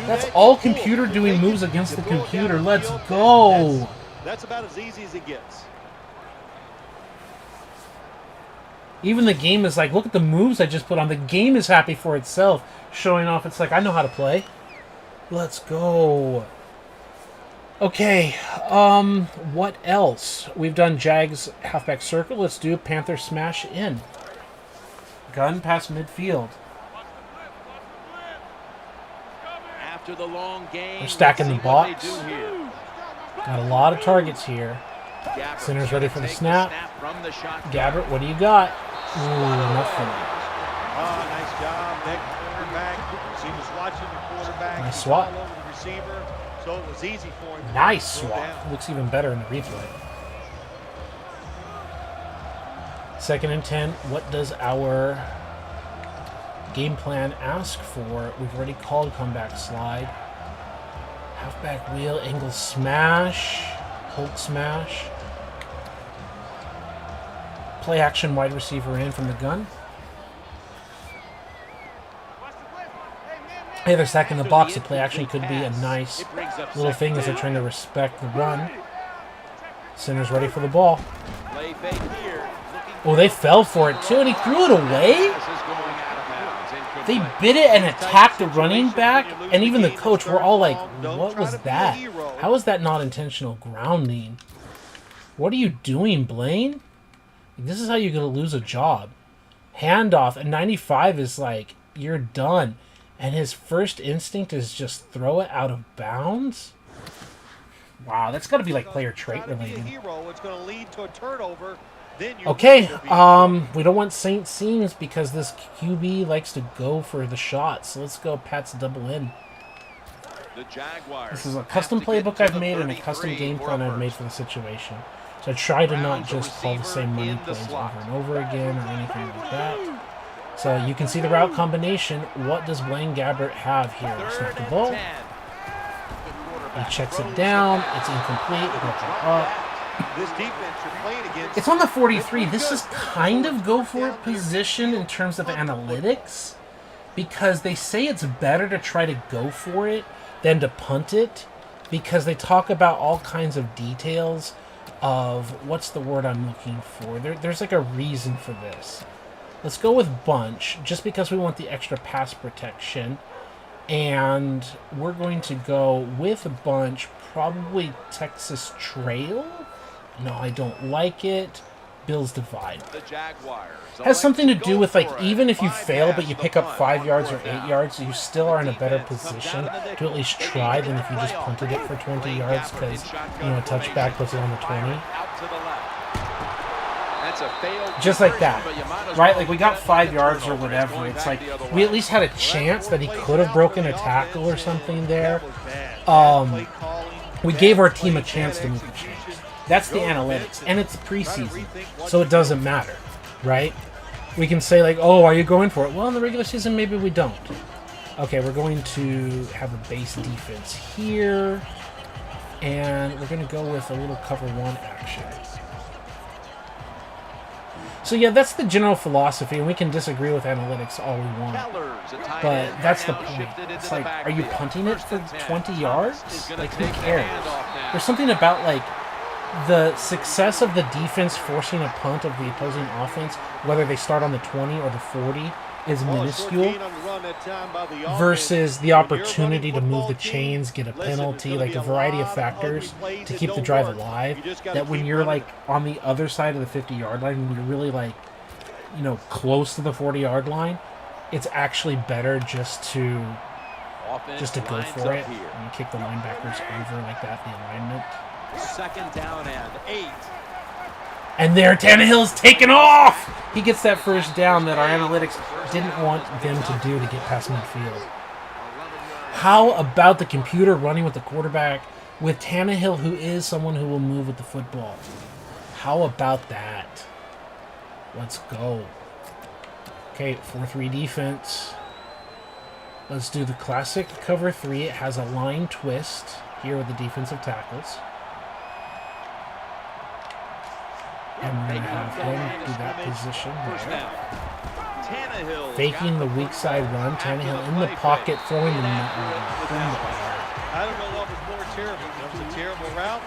That's all computer doing moves against the computer. Let's go. That's about as easy as it gets. Even the game is like, look at the moves I just put on. The game is happy for itself, showing off. It's like, I know how to play. Let's go. Okay, what else? We've done Jags halfback circle. Let's do Panther smash in. Gun past midfield. After the long game, We're stacking the box. Got a lot of targets here. Center's ready for the snap. Gabbert, what do you got? Ooh, nothing. Oh, nice job. That cornerback. He was watching the quarterback. Nice swat. All over the receiver, so it was easy for him. Nice swat. Looks even better in the replay. 2nd and 10. What does our game plan ask for? We've already called comeback slide. Halfback wheel, angle smash, Hulk smash. Play action wide receiver in from the gun. Hey, they're stacking the box. The play action could be a nice little thing as they're trying to respect the run. Center's ready for the ball. Oh, they fell for it too, and he threw it away? They bit it and attacked the running back, and even the coach were all like, what was that? How is that not intentional grounding? What are you doing, Blaine? This is how you're going to lose a job. Handoff, and 95 is like, you're done. And his first instinct is just throw it out of bounds? Wow, that's got to be like player trait related. Okay, we don't want Saint Seams because this QB likes to go for the shots. So let's go Pat's double in. This is a custom playbook I've made and a custom game plan I've made for the situation. So I try to not just call the same money plays over and over again or anything like that. So you can see the route combination. What does Blaine Gabbert have here? Snap the ball. He checks it down. It's incomplete. Up. This defense you're playing against. It's on the 43. This is kind of go for it position in terms of analytics because they say it's better to try to go for it than to punt it because they talk about all kinds of details of what's the word I'm looking for. There's like a reason for this. Let's go with bunch just because we want the extra pass protection. And we're going to go with a bunch, probably Texas Trail. No, I don't like it. Bills divide. Has something to do with, like, even if you fail but you pick up 5 yards or 8 yards, you still are in a better position to at least try than if you just punted it for 20 yards because, you know, a touchback puts it on the 20. Just like that, right? Like, we got 5 yards or whatever. It's like we at least had a chance that he could have broken a tackle or something there. We gave our team a chance to move the chains. That's the analytics, and it's preseason, so it doesn't matter, right? We can say, like, oh, are you going for it? Well, in the regular season, maybe we don't. Okay, we're going to have a base defense here, and we're going to go with a little cover one action. So, yeah, that's the general philosophy, and we can disagree with analytics all we want. But that's the point. It's like, are you punting it for 20 yards? Like, who cares? There's something about, like, the success of the defense forcing a punt of the opposing offense, whether they start on the 20 or the 40, is minuscule versus the opportunity to move the chains, get a penalty, like a variety of factors to keep the drive alive, that when you're like on the other side of the 50-yard line, when you're really like, you know, close to the 40-yard line, it's actually better just to go for it and kick the linebackers over like that, the alignment. 2nd down and 8. And there, Tannehill's taken off! He gets that first down that our analytics didn't want them to do to get past midfield. How about the computer running with the quarterback with Tannehill, who is someone who will move with the football? How about that? Let's go. Okay, 4-3 defense. Let's do the classic cover 3. It has a line twist here with the defensive tackles. And we're going to have him do that position there. Faking the weak side run. Tannehill in the pocket, throwing the I don't know what was more terrible. That was a terrible route.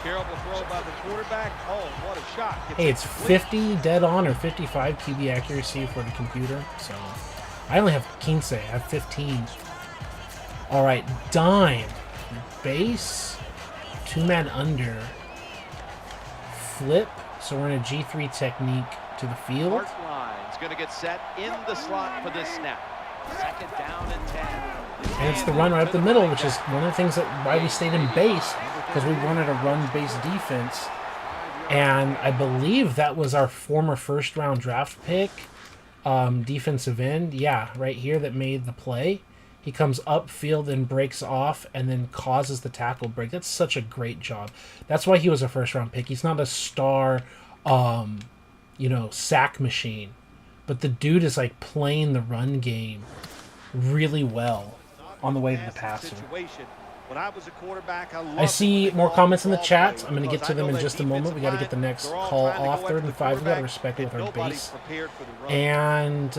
Terrible throw by the quarterback. Oh, what a shot. Hey, it's 50 dead on or 55 QB accuracy for the computer. So I only have 15. I have 15. All right, dime, base, 2-man under, flip. So we're in a G3 technique to the field. Line's going to get set in the slot for this snap. Second down and 10. And it's the run right up the middle, which is one of the things that why we stayed in base, because we wanted a run-based defense. And I believe that was our former first-round draft pick, defensive end. Yeah, right here that made the play. He comes upfield and breaks off and then causes the tackle break. That's such a great job. That's why he was a first-round pick. He's not a star, sack machine. But the dude is, like, playing the run game really well on the way to the passer. When I was a quarterback, I see more comments in the chat. I'm going to get to them in just a moment. We got to get the next call off. 3rd and 5. We got to respect it with our base. And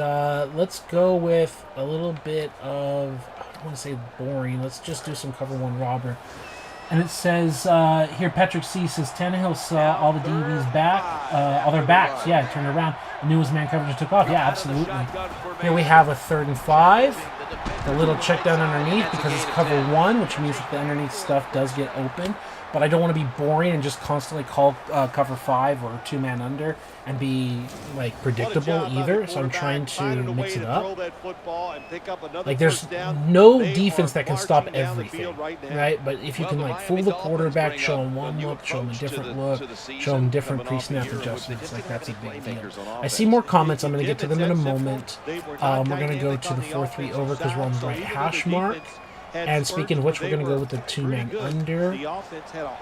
let's go with a little bit of, I don't want to say boring. Let's just do some cover one robber. And it says here, Patrick C says Tannehill saw all the DBs back, all their backs. Yeah, turned around. Knew his man coverage took off. Yeah, absolutely. Here we have a 3rd and 5. A little check down underneath because it's cover one, which means that the underneath stuff does get open. But I don't want to be boring and just constantly call cover 5 or 2-man under and be like predictable either. So I'm trying to mix it up. Like there's no defense that can stop everything, right? But if you can like fool the quarterback, show him one look, show him a different look, show him different pre-snap adjustments, like that's a big deal. I see more comments. I'm going to get to them in a moment. We're going to go to the 4-3 over because we're on the right hash mark. And speaking of which, we're going to go with the 2-man under.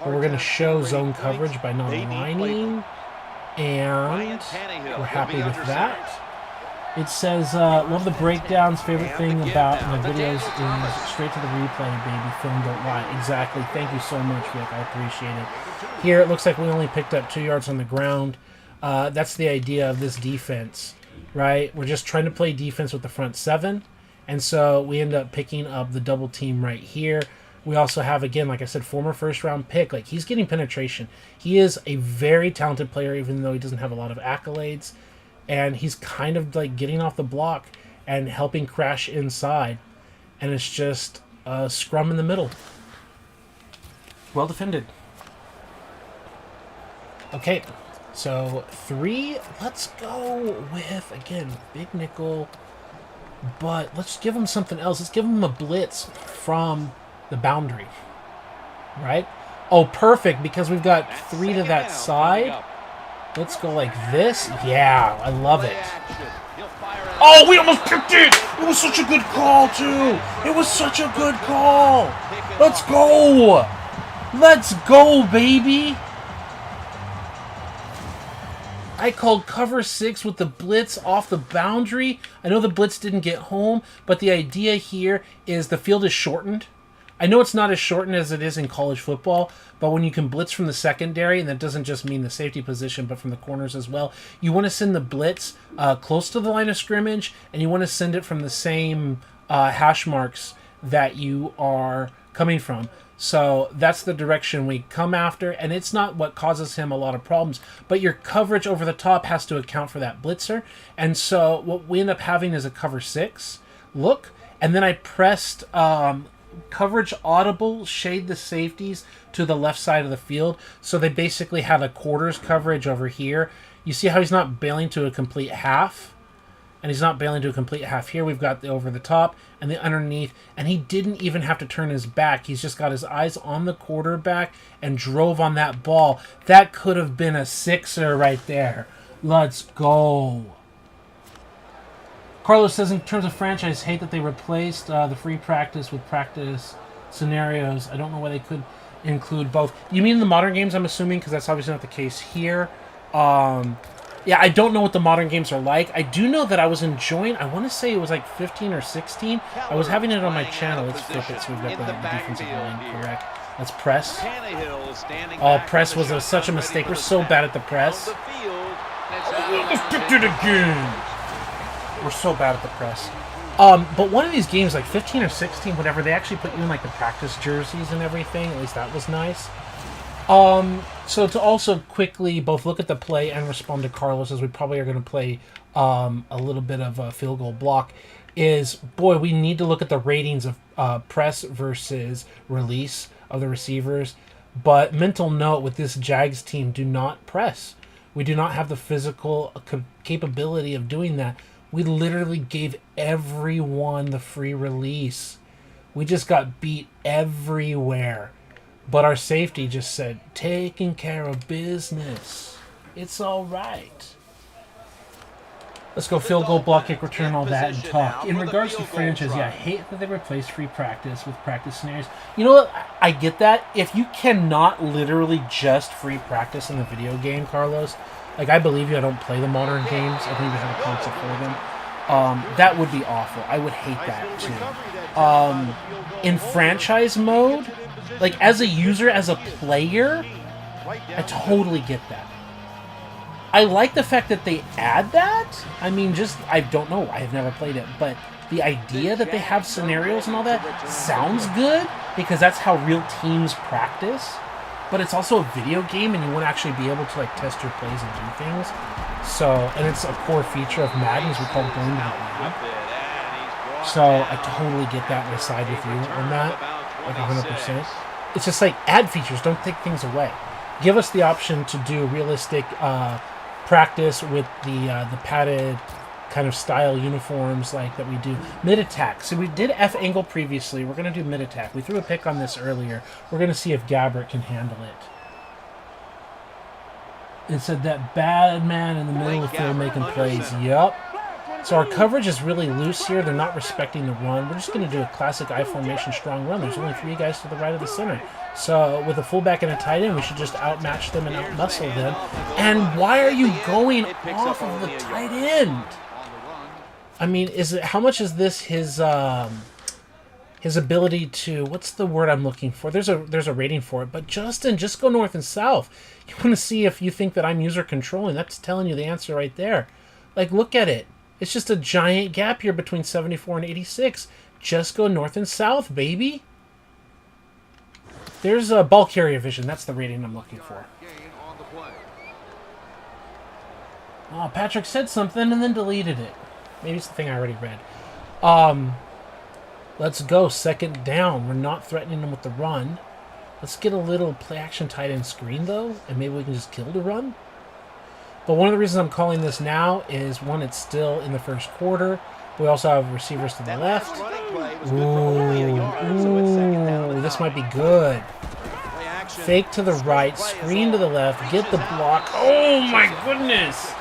We're going to show zone coverage by non-lining. And we're happy with that. It says, love the breakdowns. Favorite thing about my videos is straight to the replay, baby. Film don't lie. Exactly. Thank you so much, Rick. I appreciate it. Here, it looks like we only picked up 2 yards on the ground. That's the idea of this defense, right? We're just trying to play defense with the front 7. And so we end up picking up the double team right here. We also have, again, like I said, former first-round pick. Like, he's getting penetration. He is a very talented player, even though he doesn't have a lot of accolades. And he's kind of, like, getting off the block and helping crash inside. And it's just a scrum in the middle. Well defended. Okay, so 3. Let's go with, again, big nickel. But let's give him something else. Let's give him a blitz from the boundary. Right? Oh, perfect, because we've got 3 to that side. Let's go like this. Yeah, I love it. Oh, we almost picked it! It was such a good call, too. It was such a good call. Let's go. Let's go, baby. I called cover 6 with the blitz off the boundary. I know the blitz didn't get home, but the idea here is the field is shortened. I know it's not as shortened as it is in college football, but when you can blitz from the secondary, and that doesn't just mean the safety position, but from the corners as well, you want to send the blitz close to the line of scrimmage, and you want to send it from the same hash marks that you are coming from. So that's the direction we come after, and it's not what causes him a lot of problems, but your coverage over the top has to account for that blitzer. And so what we end up having is a cover 6 look, and then I pressed coverage audible, shade the safeties to the left side of the field, so they basically have a quarters coverage over here. You see how he's not bailing to a complete half? And he's not bailing to a complete half here. We've got the over the top and the underneath. And he didn't even have to turn his back. He's just got his eyes on the quarterback and drove on that ball. That could have been a 6er right there. Let's go. Carlos says, in terms of franchise, hate that they replaced the free practice with practice scenarios. I don't know why they could include both. You mean the modern games, I'm assuming, because that's obviously not the case here. Yeah, I don't know what the modern games are like. I do know that I was enjoying, I want to say it was like 15 or 16. I was having it on my channel. Let's flip it so we've got the defensive line correct. Let's press. Oh, press was such a mistake. We're so bad at the press. Let's do it again. We're so bad at the press. But one of these games, like 15 or 16, whatever, they actually put you in like the practice jerseys and everything. At least that was nice. So to also quickly both look at the play and respond to Carlos, as we probably are going to play a little bit of a field goal block, is, boy, we need to look at the ratings of press versus release of the receivers. But mental note with this Jags team, do not press. We do not have the physical capability of doing that. We literally gave everyone the free release. We just got beat everywhere. But our safety just said, taking care of business. It's all right. Let's go field goal, block, kick, return, all that, and talk. In regards to franchise, yeah, I hate that they replaced free practice with practice scenarios. You know what? I get that. If you cannot literally just free practice in the video game, Carlos, like, I believe you, I don't play the modern games. I think you have a console for them. That would be awful. I would hate that, too. In franchise mode, like, as a user, as a player, I totally get that. I like the fact that they add that. I mean, just, I don't know. I have never played it. But the idea that they have scenarios and all that sounds good, because that's how real teams practice. But it's also a video game, and you want to actually be able to, like, test your plays and do things. So, and it's a core feature of Madden, as we call going out loud. So I totally get that, and I side with you on that, like 100%. It's just like, add features, don't take things away. Give us the option to do realistic practice with the padded kind of style uniforms like that we do. Mid-attack. So we did F-angle previously. We're going to do mid-attack. We threw a pick on this earlier. We're going to see if Gabbert can handle it. It said that bad man in the middle of the field making plays. Yep. So our coverage is really loose here. They're not respecting the run. We're just going to do a classic I formation strong run. There's only 3 guys to the right of the center. So with a fullback and a tight end, we should just outmatch them and outmuscle them. And why are you going off of the tight end? I mean, how much is this his ability to, what's the word I'm looking for? There's a rating for it. But Justin, just go north and south. You want to see if you think that I'm user controlling. That's telling you the answer right there. Like, look at it. It's just a giant gap here between 74 and 86. Just go north and south, baby. There's a ball carrier vision. That's the rating I'm looking for. Oh, Patrick said something and then deleted it. Maybe it's the thing I already read. Let's go. Second down. We're not threatening them with the run. Let's get a little play action tight end screen, though, and maybe we can just kill the run. But one of the reasons I'm calling this now is, one, it's still in the first quarter. We also have receivers to the left. Ooh, this might be good. Fake to the right, screen to the left, get the block. Oh, my goodness.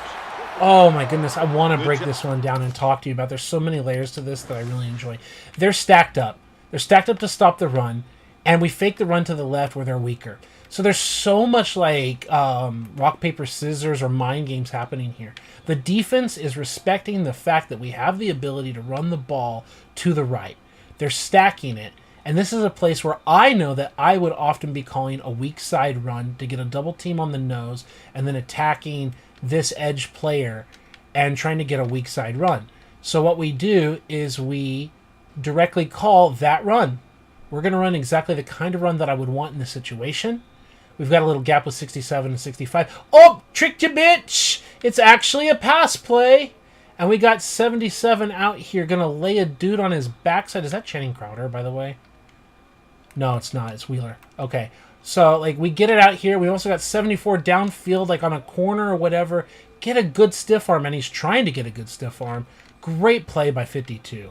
Oh, my goodness. I want to break this one down and talk to you about. There's so many layers to this that I really enjoy. They're stacked up. They're stacked up to stop the run, and we fake the run to the left where they're weaker. So there's so much like rock, paper, scissors or mind games happening here. The defense is respecting the fact that we have the ability to run the ball to the right. They're stacking it. And this is a place where I know that I would often be calling a weak side run to get a double team on the nose and then attacking this edge player and trying to get a weak side run. So what we do is we directly call that run. We're going to run exactly the kind of run that I would want in this situation. We've got a little gap with 67 and 65. Oh, tricked you, bitch! It's actually a pass play. And we got 77 out here, going to lay a dude on his backside. Is that Channing Crowder, by the way? No, it's not. It's Wheeler. Okay. So, like, we get it out here. We also got 74 downfield, like on a corner or whatever. Get a good stiff arm, and he's trying to get a good stiff arm. Great play by 52.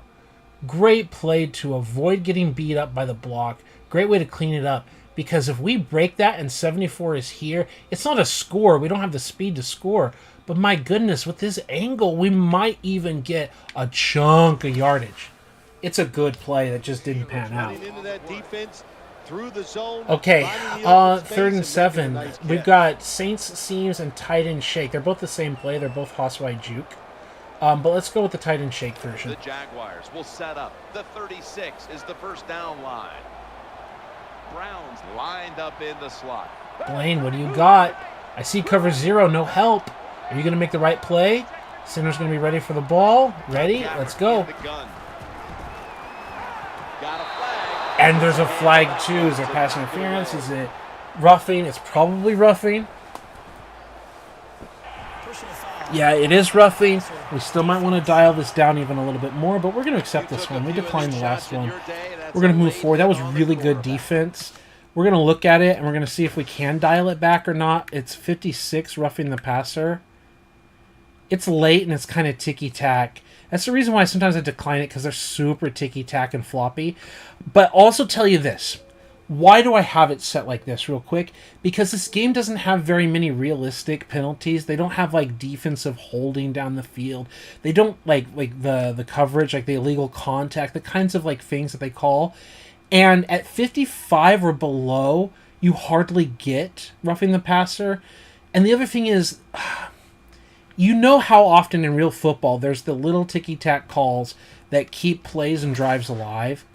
Great play to avoid getting beat up by the block. Great way to clean it up. Because if we break that and 74 is here, it's not a score. We don't have the speed to score. But my goodness, with this angle, we might even get a chunk of yardage. It's a good play that just didn't pan out. Okay, 3rd and 7. We've got Saints, seams, and tight end shake. They're both the same play. They're both Hoswai juke. But let's go with the tight end shake version. The Jaguars will set up. The 36 is the first down line. Browns lined up in the slot. Blaine, what do you got? I see cover 0, no help. Are you going to make the right play? Center's going to be ready for the ball. Ready? Let's go. Got a flag. And there's a flag too. Is there pass interference? Is it roughing. It's probably roughing. Yeah, it is roughing. We still might want to dial this down even a little bit more, but we're going to accept this one. We declined the last one. We're going to move forward. That was really good defense. We're going to look at it, and we're going to see if we can dial it back or not. It's 56, roughing the passer. It's late, and it's kind of ticky-tack. That's the reason why sometimes I decline it, because they're super ticky-tack and floppy. But I'll also tell you this. Why do I have it set like this real quick? Because this game doesn't have very many realistic penalties. They don't have like defensive holding down the field. They don't like the coverage, like the illegal contact, the kinds of like things that they call. And at 55 or below, you hardly get roughing the passer. And the other thing is, you know how often in real football there's the little ticky-tack calls that keep plays and drives alive.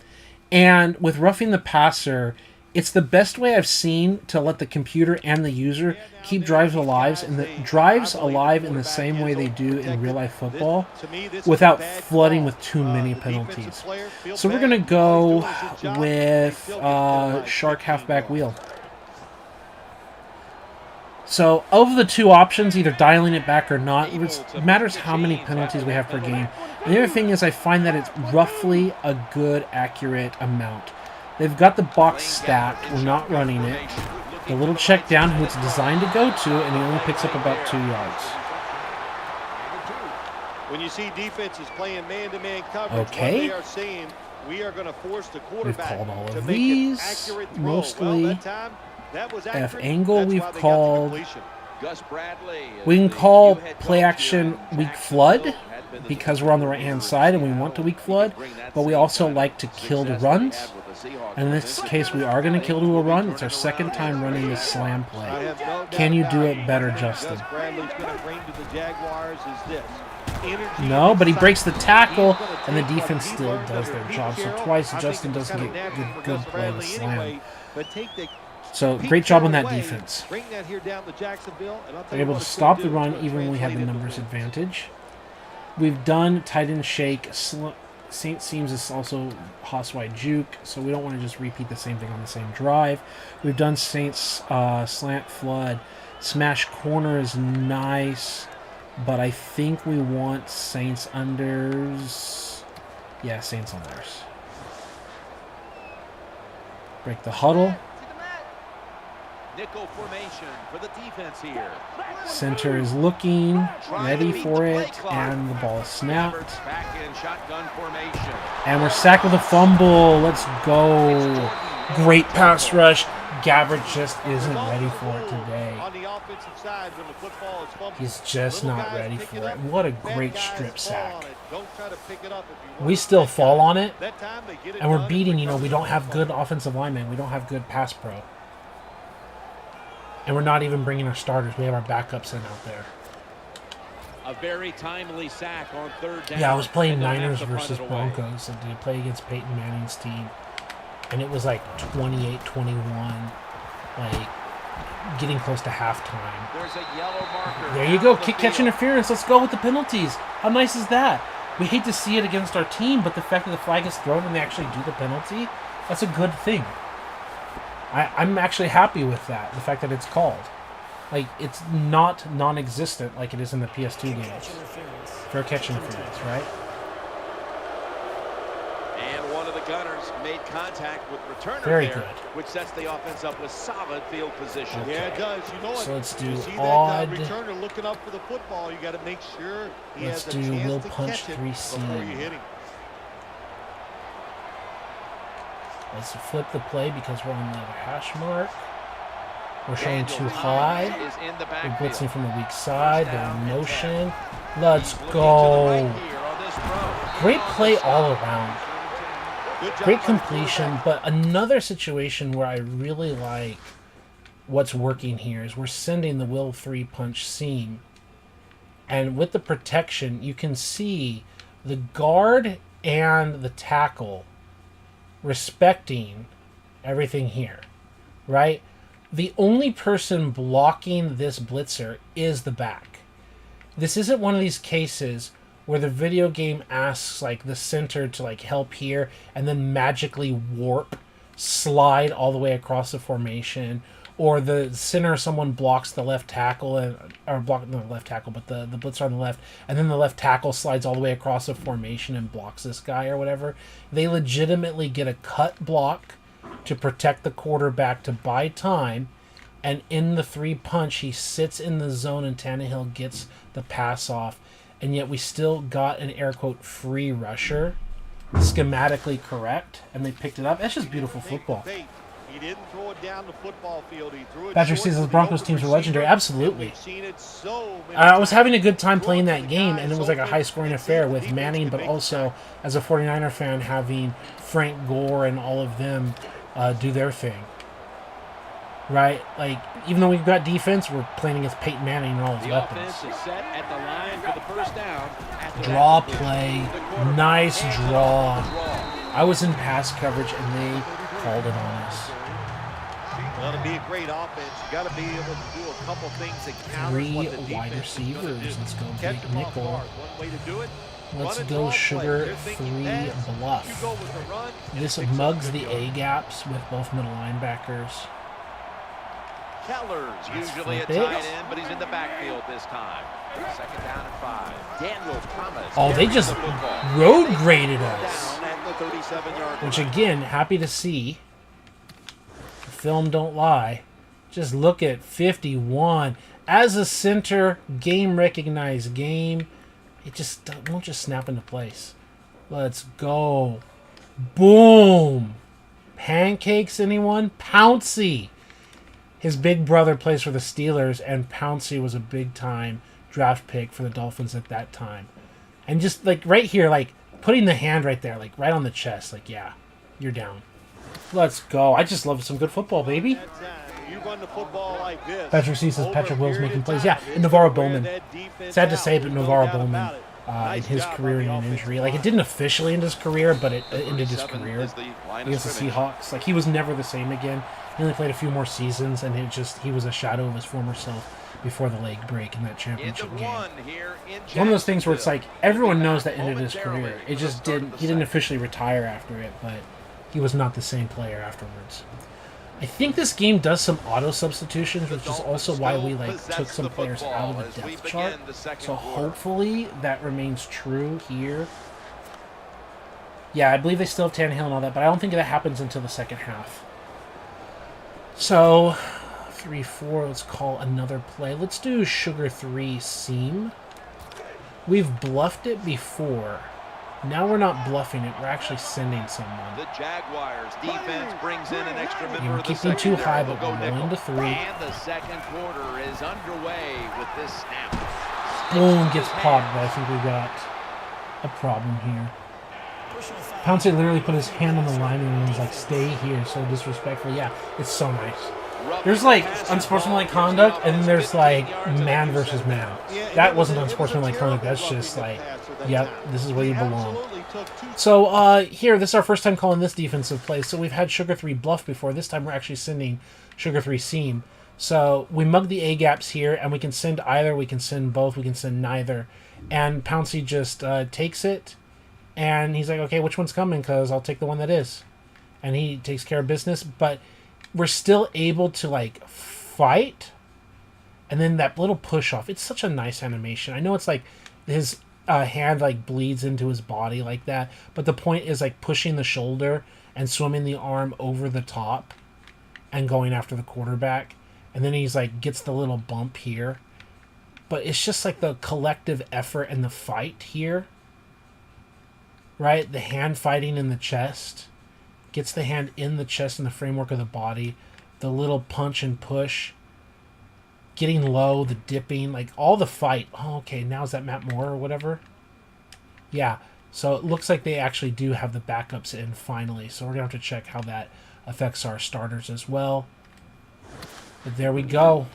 And with roughing the passer, it's the best way I've seen to let the computer and the user keep drives alive in the same way they do in real life football without flooding with too many penalties. So we're going to go with shark halfback wheel. So of the two options, either dialing it back or not, it matters how many penalties we have per game. And the other thing is I find that it's roughly a good, accurate amount. They've got the box stacked. We're not running it. The little check down who it's designed to go to, and he only picks up about 2 yards. When you see defenses playing man-to-man coverage, okay. they are saying we are going to force the We've quarterback called all to of make these. an accurate throw. Mostly Well, that time, that was F accurate. angle. That's We've why they got the called. completion. Gus Bradley, We can call play action weak flood because we're on the right hand side and we want to weak flood, but we also like to kill the runs. And in this case, we are going to kill to a run. It's our second time running this slam play. Can you do it better, Justin? No, but he breaks the tackle, and the defense still does their job. So twice, Justin doesn't get good play with slam. So great job on that defense. They're able to stop the run even when we have the numbers advantage. We've done tight end shake. Saint seems is also Haas wide juke, so we don't want to just repeat the same thing on the same drive. We've done Saints slant flood. Smash corner is nice, but I think we want Saints unders. Yeah, Saints unders. Break the huddle. Nickel formation for the defense here. Center is looking, ready for it, and the ball is snapped. Back in shotgun formation. And we're sacked with a fumble. Let's go. Great pass rush. Gabbard just isn't ready for it today. He's just not ready for it. What a great strip sack. We still fall on it, and we're beating, we don't have good offensive linemen. We don't have good pass pro. And we're not even bringing our starters. We have our backups in out there. A very timely sack on third down. Yeah, I was playing Niners versus Broncos. And they play against Peyton Manning's team. And it was like 28-21. Like, getting close to halftime. There's a yellow marker. There you go. Kick-catch interference. Let's go with the penalties. How nice is that? We hate to see it against our team, but the fact that the flag is thrown and they actually do the penalty, that's a good thing. I'm actually happy with that, the fact that it's called. Like, it's not non-existent like it is in the PS2 games. Fair catch interference, right? And one of the gunners made contact with returner Very there, good. which sets the offense up with solid field position. Okay. Yeah, it does. So let's do odd. odd. Returner looking up for the football. You got to make sure he Let's has a do chance will to punch catch it 3C. before you hit him. Let's flip the play because we're on the hash mark. We're showing too high. We're blitzing from the weak side. They're in motion. Let's go. Great play all around. Great completion, but another situation where I really like what's working here is we're sending the will 3 punch seam. And with the protection, you can see the guard and the tackle respecting everything here, right? The only person blocking this blitzer is the back. This isn't one of these cases where the video game asks like the center to like help here and then magically slide all the way across the formation, or the center, someone blocks the left tackle, or block not the left tackle, but the blitzer on the left, and then the left tackle slides all the way across the formation and blocks this guy or whatever. They legitimately get a cut block to protect the quarterback to buy time, and in the 3-punch, he sits in the zone and Tannehill gets the pass off, and yet we still got an air quote free rusher, schematically correct, and they picked it up. That's just beautiful football. He didn't throw it down the football field. He threw it Patrick says the Broncos teams are legendary. Absolutely. I was having a good time playing that game, and it was like a high-scoring affair with Manning, but also, as a 49er fan, having Frank Gore and all of them do their thing. Right? Like, even though we've got defense, we're playing against Peyton Manning and all his weapons. Offense is set at the line for the first down. Draw play. Nice draw. I was in pass coverage, and they called it on us. Well, to be a great offense, you got to be able to do a couple things that counter 3 what the wide defense is gonna receivers. do. Let's go Catch big them off nickel. guard. One way to do it. Let's Run a go draw sugar play. They're 3 thinking pass. You bluff. go with the run, and This fix up mugs a the good yard. A-gaps with both middle linebackers. Keller's usually a flip it. tight end, but he's in the backfield this time. 2nd down and 5. Daniel Thomas. Oh, they just carries the football. road graded us. Down at the 37-yard Which, again, happy to see. The film don't lie. Just look at 51. As a center, game recognized game. It just won't just snap into place. Let's go. Boom. Pancakes, anyone? Pouncey. His big brother plays for the Steelers, and Pouncey was a big-time draft pick for the Dolphins at that time. And just, like, right here, like, putting the hand right there, like, right on the chest, like, yeah, you're down. Let's go. I just love some good football, baby. You run the football like this. Patrick C says Patrick Wills making plays. Yeah, and Navarro Bowman. Sad to say, but Navarro Bowman, in his career in an injury. Like, it didn't officially end his career, but it ended his career against the Seahawks. Like, he was never the same again. He only played a few more seasons, and he was a shadow of his former self before the leg break in that championship game. One of those things where it's like, everyone knows that ended his career. It just didn't, he didn't officially retire after it, but he was not the same player afterwards. I think this game does some auto substitutions, which is also why we took some players out of the depth chart. So hopefully that remains true here. Yeah, I believe they still have Tannehill and all that, but I don't think that happens until the second half. So 3-4, let's call another play. Let's do Sugar 3 seam. We've bluffed it before. Now we're not bluffing it, we're actually sending someone. The Jaguars defense brings in an extra member We're of the keeping too secondary. high, but They'll we're go going to 3. And the second quarter is underway with this snap. Boom, gets popped, but I think we got a problem here. Pouncey literally put his hand on the line and was like, stay here, so disrespectful. Yeah, it's so nice. There's like unsportsmanlike conduct, and then there's like man versus man. That wasn't unsportsmanlike conduct, that's just like, yep, this is where you belong. So here, this is our first time calling this defensive play. So we've had Sugar 3 bluff before. This time we're actually sending Sugar 3 seam. So we mug the A-gaps here, and we can send either, we can send both, we can send neither. And Pouncey just takes it, and he's like, okay, which one's coming? Because I'll take the one that is. And he takes care of business, but we're still able to, like, fight. And then that little push-off, it's such a nice animation. I know it's like his hand, like, bleeds into his body like that, but the point is, like, pushing the shoulder and swimming the arm over the top and going after the quarterback. And then he's, like, gets the little bump here. But it's just, like, the collective effort and the fight here. Right? The hand fighting in the chest. Gets the hand in the chest and the framework of the body. The little punch and push. Getting low, the dipping, like all the fight. Oh, okay, now is that Matt Moore or whatever? Yeah, so it looks like they actually do have the backups in finally. So we're going to have to check how that affects our starters as well. But there we go.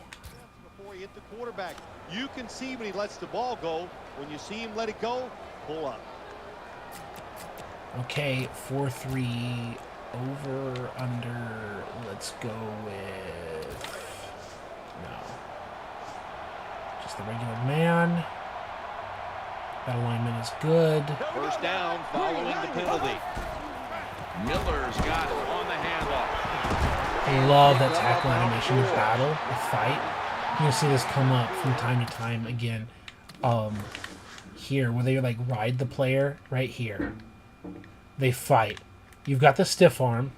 Before you hit the quarterback, you can see when he lets the ball go. When you see him let it go, pull up. Okay, 4-3 over, under. Let's go with... No. Just the regular man. That alignment is good. First down following the penalty. Miller's got it on the handoff. Okay, love that tackle animation, the battle, the fight. You're going to see this come up from time to time again. Here, where they like ride the player, right here. They fight. You've got the stiff arm,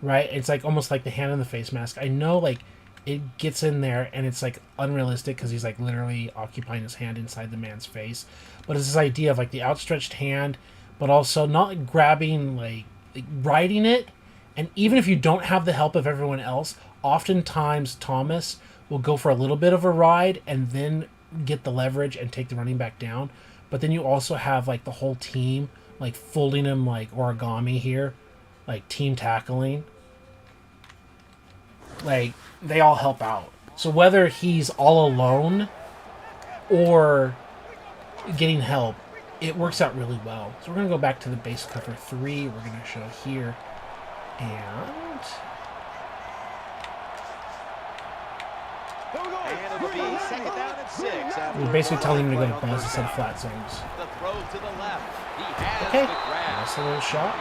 right? It's like almost like the hand in the face mask. I know, like, it gets in there and it's like unrealistic because he's like literally occupying his hand inside the man's face. But it's this idea of like the outstretched hand, but also not like grabbing, like riding it. And even if you don't have the help of everyone else, oftentimes Thomas will go for a little bit of a ride and then get the leverage and take the running back down. But then you also have like the whole team like folding him like origami here, like team tackling. Like they all help out. So whether he's all alone or getting help, it works out really well. So we're going to go back to the base cover 3. We're going to show here. And it'll be second down and 6. we're basically telling him to go to buzz instead of flat zones. The throw to the left. He has Okay, the grab. that's a little shot.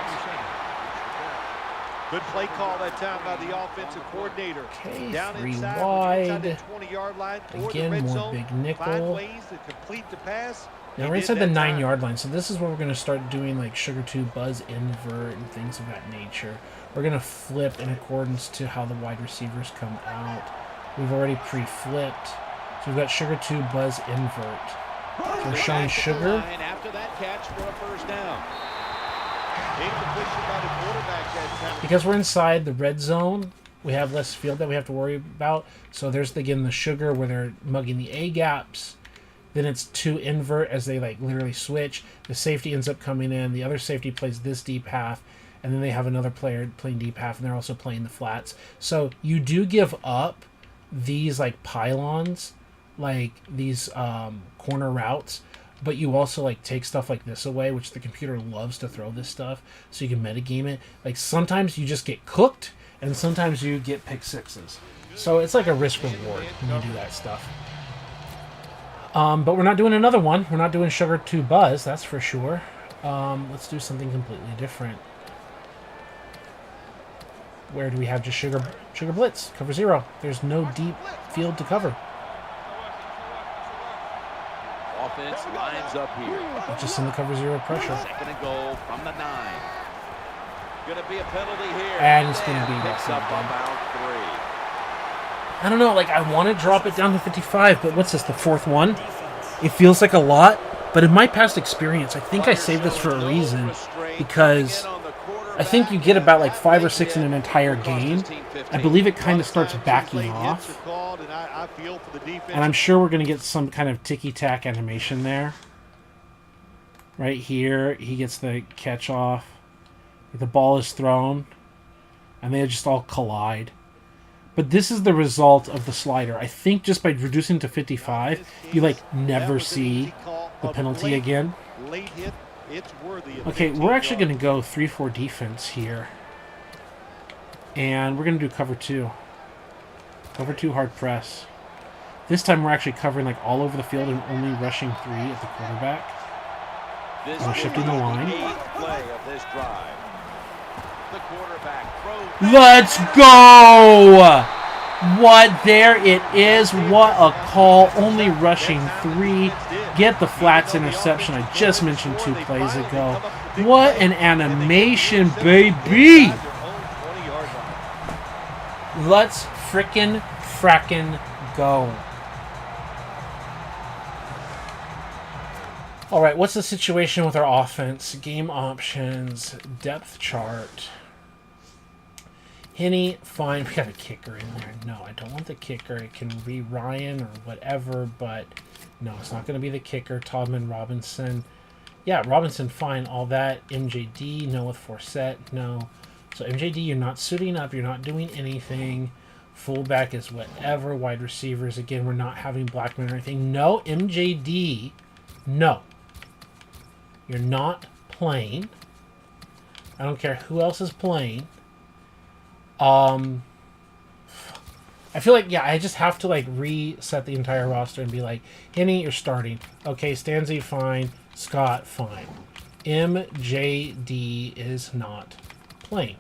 Good play call that time by the offensive coordinator. Okay, Down 3 inside, wide. the 20-yard line or Again, the red more zone. big Find nickel. ways to complete the pass. Now They we're did inside the that time. 9-yard line, so this is where we're going to start doing like sugar tube, buzz, invert, and things of that nature. We're going to flip in accordance to how the wide receivers come out. We've already pre-flipped, so we've got sugar tube, buzz, invert. So we're showing sugar. And after that catch for a first down. Incompletion by the quarterback that time. Because we're inside the red zone, we have less field that we have to worry about. So there's again the sugar where they're mugging the A gaps. Then it's 2 invert as they like literally switch. The safety ends up coming in. The other safety plays this deep half. And then they have another player playing deep half, and they're also playing the flats. So you do give up these like pylons, like these corner routes, but you also like take stuff like this away, which the computer loves to throw this stuff, so you can metagame it. Like sometimes you just get cooked, and sometimes you get pick sixes. So it's like a risk reward when you do that stuff. But we're not doing another one. We're not doing sugar to buzz, that's for sure. Let's do something completely different. Where do we have just sugar blitz, cover 0. There's no deep field to cover. Offense lines up here. Just in the cover 0 pressure. Second and goal from the 9. Going to be a penalty here. And it's going to be picks up about 3. I don't know, like I want to drop it down to 55, but what's this, the 4th one? It feels like a lot, but in my past experience, I think I saved this for a reason, because I think you get about like 5 or 6 in an entire game. I believe it kind of starts backing off. And I'm sure we're going to get some kind of ticky-tack animation there. Right here, he gets the catch off. The ball is thrown. And they just all collide. But this is the result of the slider. I think just by reducing to 55, you like never see the penalty again. Okay, we're actually going to go 3-4 defense here. And we're going to do cover 2. Cover 2 hard press. This time we're actually covering like all over the field and only rushing 3 at the quarterback. We're shifting the line. Let's go! What? There it is. What a call. Only rushing 3. Get the flats interception. I just mentioned 2 plays ago. What an animation, baby! Let's frickin' go. All right, what's the situation with our offense? Game options, depth chart. Henny, fine. We got a kicker in there. No, I don't want the kicker. It can be Ryan or whatever, but no, it's not going to be the kicker. Todman, Robinson. Yeah, Robinson, fine. All that. MJD, no with Forsett, no. So MJD, you're not suiting up. You're not doing anything. Fullback is whatever. Wide receivers, again, we're not having Blackman or anything. No, MJD, no. You're not playing. I don't care who else is playing. I feel like, yeah, I just have to, like, reset the entire roster and be like, Henny, you're starting. Okay, Stanzi, fine. Scott, fine. MJD is not playing.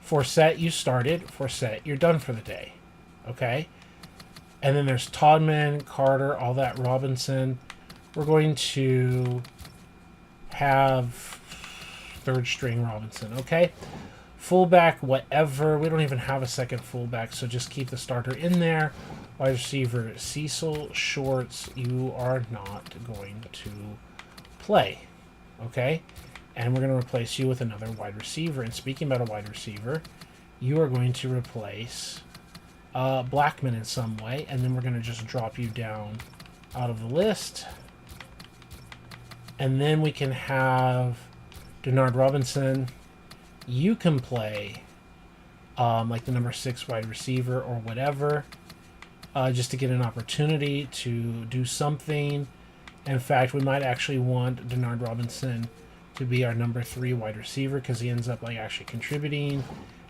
Forsett, you started. Forsett, you're done for the day. Okay? And then there's Todman, Carter, all that, Robinson. We're going to have third string Robinson. Okay? Fullback, whatever. We don't even have a second fullback, so just keep the starter in there. Wide receiver, Cecil Shorts, you are not going to play. Okay? And we're going to replace you with another wide receiver. And speaking about a wide receiver, you are going to replace Blackman in some way. And then we're going to just drop you down out of the list. And then we can have Denard Robinson. You can play like the number 6 wide receiver or whatever, just to get an opportunity to do something. In fact, we might actually want Denard Robinson to be our number 3 wide receiver because he ends up like actually contributing.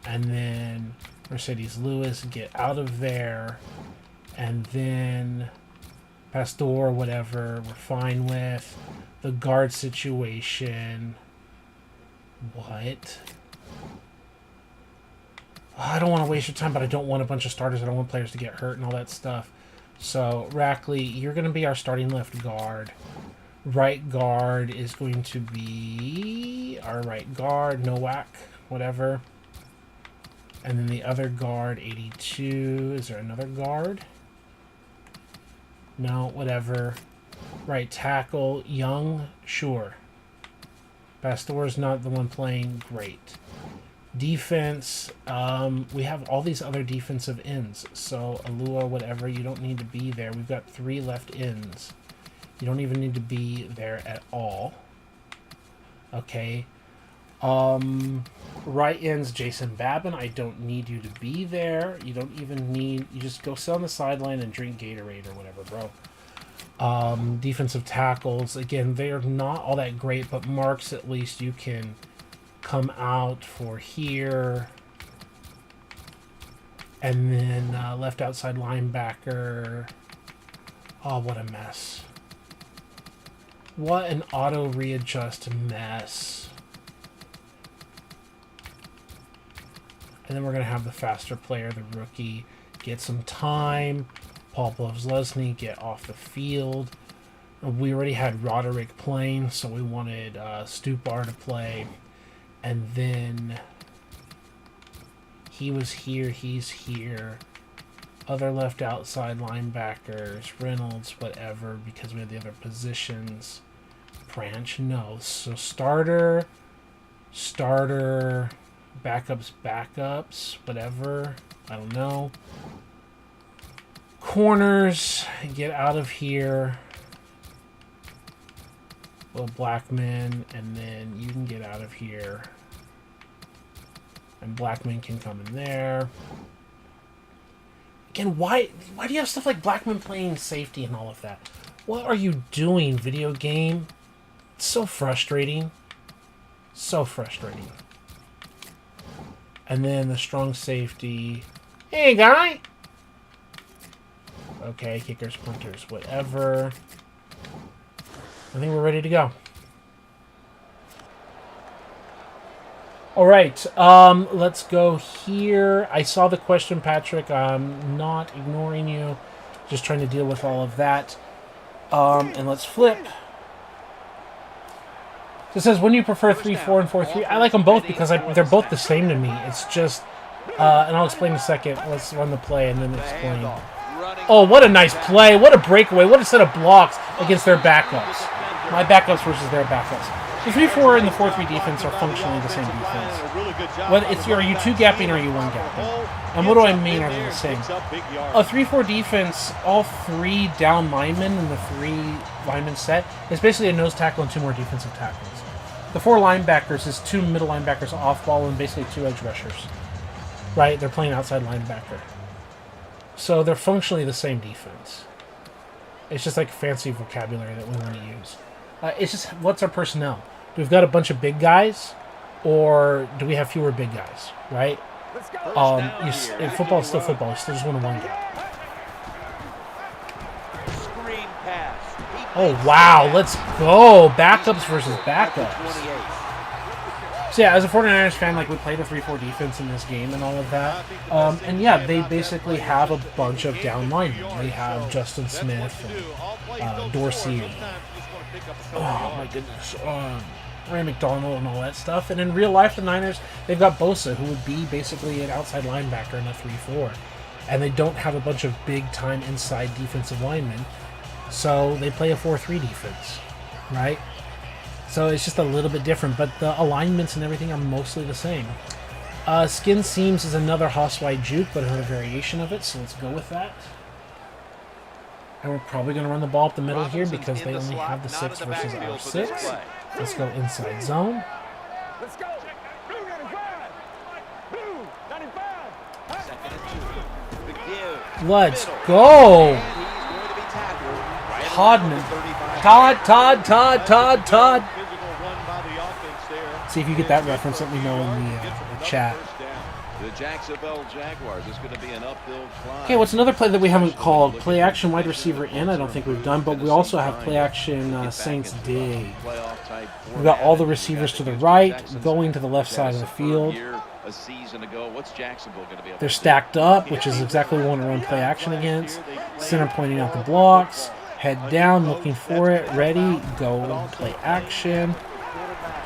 And then Mercedes Lewis, get out of there. And then Pastor, whatever, we're fine with. The guard situation. What? I don't want to waste your time, but I don't want a bunch of starters. I don't want players to get hurt and all that stuff. So, Rackley, you're going to be our starting left guard. Right guard is going to be our right guard, Nowak, whatever. And then the other guard, 82. Is there another guard? No, whatever. Right tackle, Young, sure. Pastor's not the one playing, great. Defense, we have all these other defensive ends. So, Alua, whatever, you don't need to be there. We've got 3 left ends. You don't even need to be there at all. Okay. Right ends, Jason Babin. I don't need you to be there. You don't even need... You just go sit on the sideline and drink Gatorade or whatever, bro. Defensive tackles. Again, they are not all that great, but marks, at least you can come out for here. And then left outside linebacker. Oh, what a mess. What an auto readjust mess. And then we're going to have the faster player, the rookie, get some time. Paul Blovslesny, get off the field. We already had Roderick playing, so we wanted Stupar to play. And then he was here, he's here. Other left outside linebackers, Reynolds, whatever, because we had the other positions. Branch, no. So starter, backups, whatever. I don't know. Corners, get out of here. Will Blackman, and then you can get out of here. And Blackman can come in there. Again, why do you have stuff like Blackman playing safety and all of that? What are you doing, video game? It's so frustrating. So frustrating. And then the strong safety. Hey, guy! Okay, kickers, punters, whatever. I think we're ready to go. All right, let's go here. I saw the question, Patrick. I'm not ignoring you. Just trying to deal with all of that. And let's flip. So it says, when do you prefer 3-4 and 4-3? I like them both because they're both the same to me. It's just, and I'll explain in a second. Let's run the play and then explain. Oh, what a nice play. What a breakaway. What a set of blocks against their backups. My backups versus their backups. The 3-4 and the 4-3 defense are functionally the same defense. Whether it's, are you 2-gapping or are you 1-gapping? And what do I mean are they the same? A 3-4 defense, all 3 down linemen in the 3 lineman set is basically a nose tackle and 2 more defensive tackles. The 4 linebackers is 2 middle linebackers off ball and basically 2 edge rushers. Right? They're playing outside linebacker. So they're functionally the same defense. It's just like fancy vocabulary that we want to use. It's just, what's our personnel? Do we've got a bunch of big guys, or do we have fewer big guys, right? Football is still football. You still just want to 1-gap. Oh, wow. Let's go. Backups versus backups. So yeah, as a 49ers fan, like we played a 3-4 defense in this game and all of that. And yeah, they basically have a bunch of down linemen. They have Justin Smith, and, Dorsey, and, oh my goodness, Ray McDonald and all that stuff. And in real life, the Niners, they've got Bosa, who would be basically an outside linebacker in a 3-4. And they don't have a bunch of big-time inside defensive linemen. So they play a 4-3 defense, right? So it's just a little bit different, but the alignments and everything are mostly the same. Skin seams is another Hoss-wide juke, but another variation of it, so let's go with that. And we're probably going to run the ball up the middle here because they only have the 6 versus our 6. Let's go inside zone. Let's go. Blue 95. Blue 95. Let's go. Todd. See if you get that reference. Let me know in the chat. The Jacksonville Jaguars is going to be an uphill climb. Okay, what's another play that we haven't called? Play action wide receiver in. I don't think we've done, but we also have play action Saints dig. We've got all the receivers to the right, going to the left side of the field. A season ago, what's Jacksonville going to be able They're to do? stacked up, which is exactly what we want to run play action against. Center pointing out the blocks. Head down, looking for it. Ready, go, play action.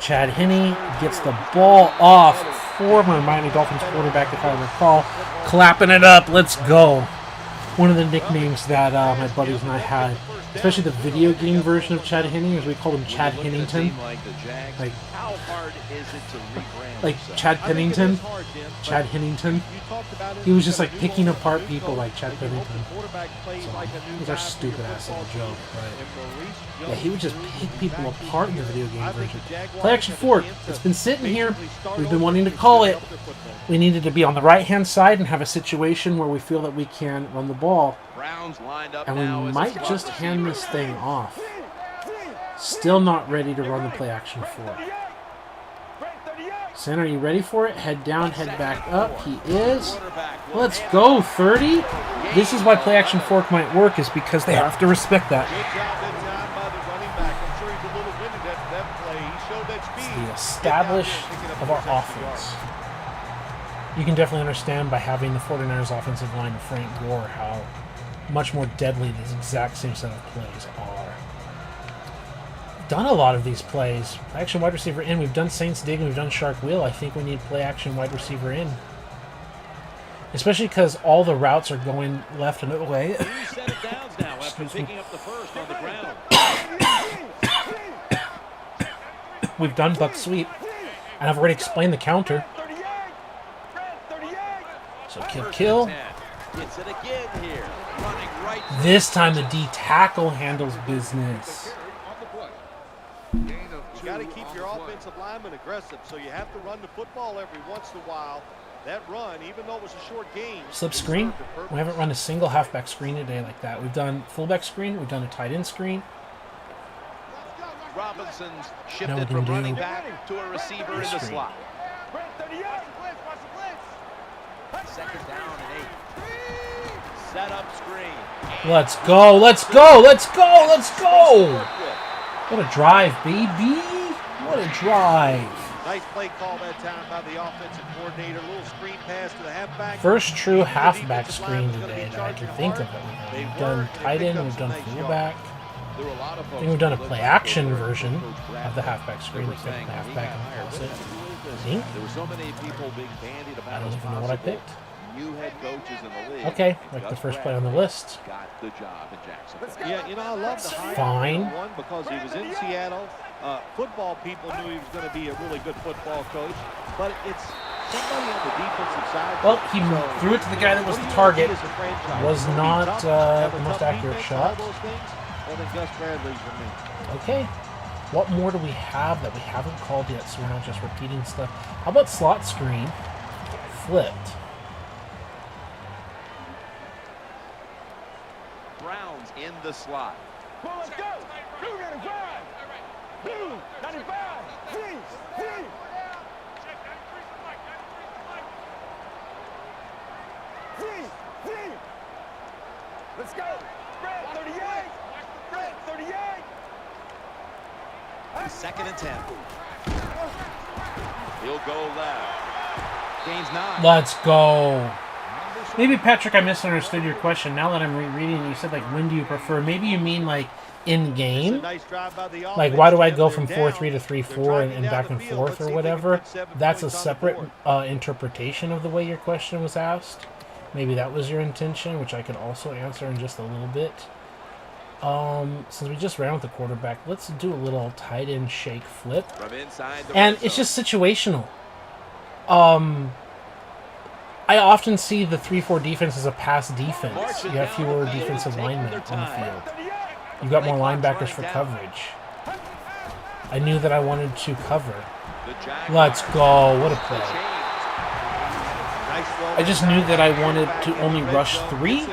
Chad Henne gets the ball off. Former Miami Dolphins quarterback, if I recall. Clapping it up. Let's go. One of the nicknames that my buddies and I had, especially the video game version of Chad Henne, as we called him Chad Hennington. Like Chad Pennington. Chad Hennington. He was just like picking apart people like Chad Pennington. So, it was our stupid ass little joke, but yeah, he would just pick people apart in the video game version. Play action fork. It's been sitting here. We've been wanting to call it. We needed to be on the right hand side and have a situation where we feel that we can run the ball. And we might just hand this thing off. Still not ready to run the play action fork. Center, are you ready for it? Head down, head back up. He is. Let's go, 30. This is why play action fork might work, is because they have to respect that. It's the establish of our offense. You can definitely understand by having the 49ers offensive line of Frank Gore how much more deadly these exact same set of plays are. Done a lot of these plays. Play action wide receiver in. We've done Saints dig and we've done Shark Wheel. I think we need play action wide receiver in. Especially because all the routes are going left and away. We've done buck sweep. And I've already explained the counter. So kill. This time the D tackle handles business. You got to keep your offensive lineman aggressive, so you have to run the football every once in a while. That run, even though it was a short game. Slip screen. We haven't run a single halfback screen today like that. We've done fullback screen. We've done a tight end screen. Robinson's shifted from running back to a receiver in the slot. Second down and 8. Set up screen. Let's go. Let's go. Let's go. Let's go. What a drive, baby. What a drive. Nice play call that time by the offensive coordinator. A little screen pass to the halfback. First true halfback screen today that I can think of. We've done tight end, we've done fullback. I think we've done a play action version of the halfback screen. Like the halfback and pass it. I think. I don't even know what I picked. Okay, like the first play on the list. Yeah, you know, I love the fine one because he was in Seattle. Football people knew he was going to be a really good football coach, but it's somebody on the defensive side. Well, he threw it to the guy that was the target. Was not the most accurate shot. Okay. What more do we have that we haven't called yet, so we're not just repeating stuff? How about slot screen flipped? Browns in the slot. Well, let's go. Blue 95. Blue 95. Please. Let's go. Red 38. Red 38. Second and 10. He'll go left. Gains 9. Let's go. Maybe, Patrick, I misunderstood your question. Now that I'm rereading it, you said, like, when do you prefer? Maybe you mean, like, in-game? Like, why do I go from 4-3 to 3-4 and back and forth or whatever? That's a separate interpretation of the way your question was asked. Maybe that was your intention, which I could also answer in just a little bit. Since we just ran with the quarterback, let's do a little tight end shake flip. And it's just situational. I often see the 3-4 defense as a pass defense. You have fewer defensive linemen on the field. You've got more linebackers for coverage. I knew that I wanted to cover. Let's go. What a play. I just knew that I wanted to only rush 3.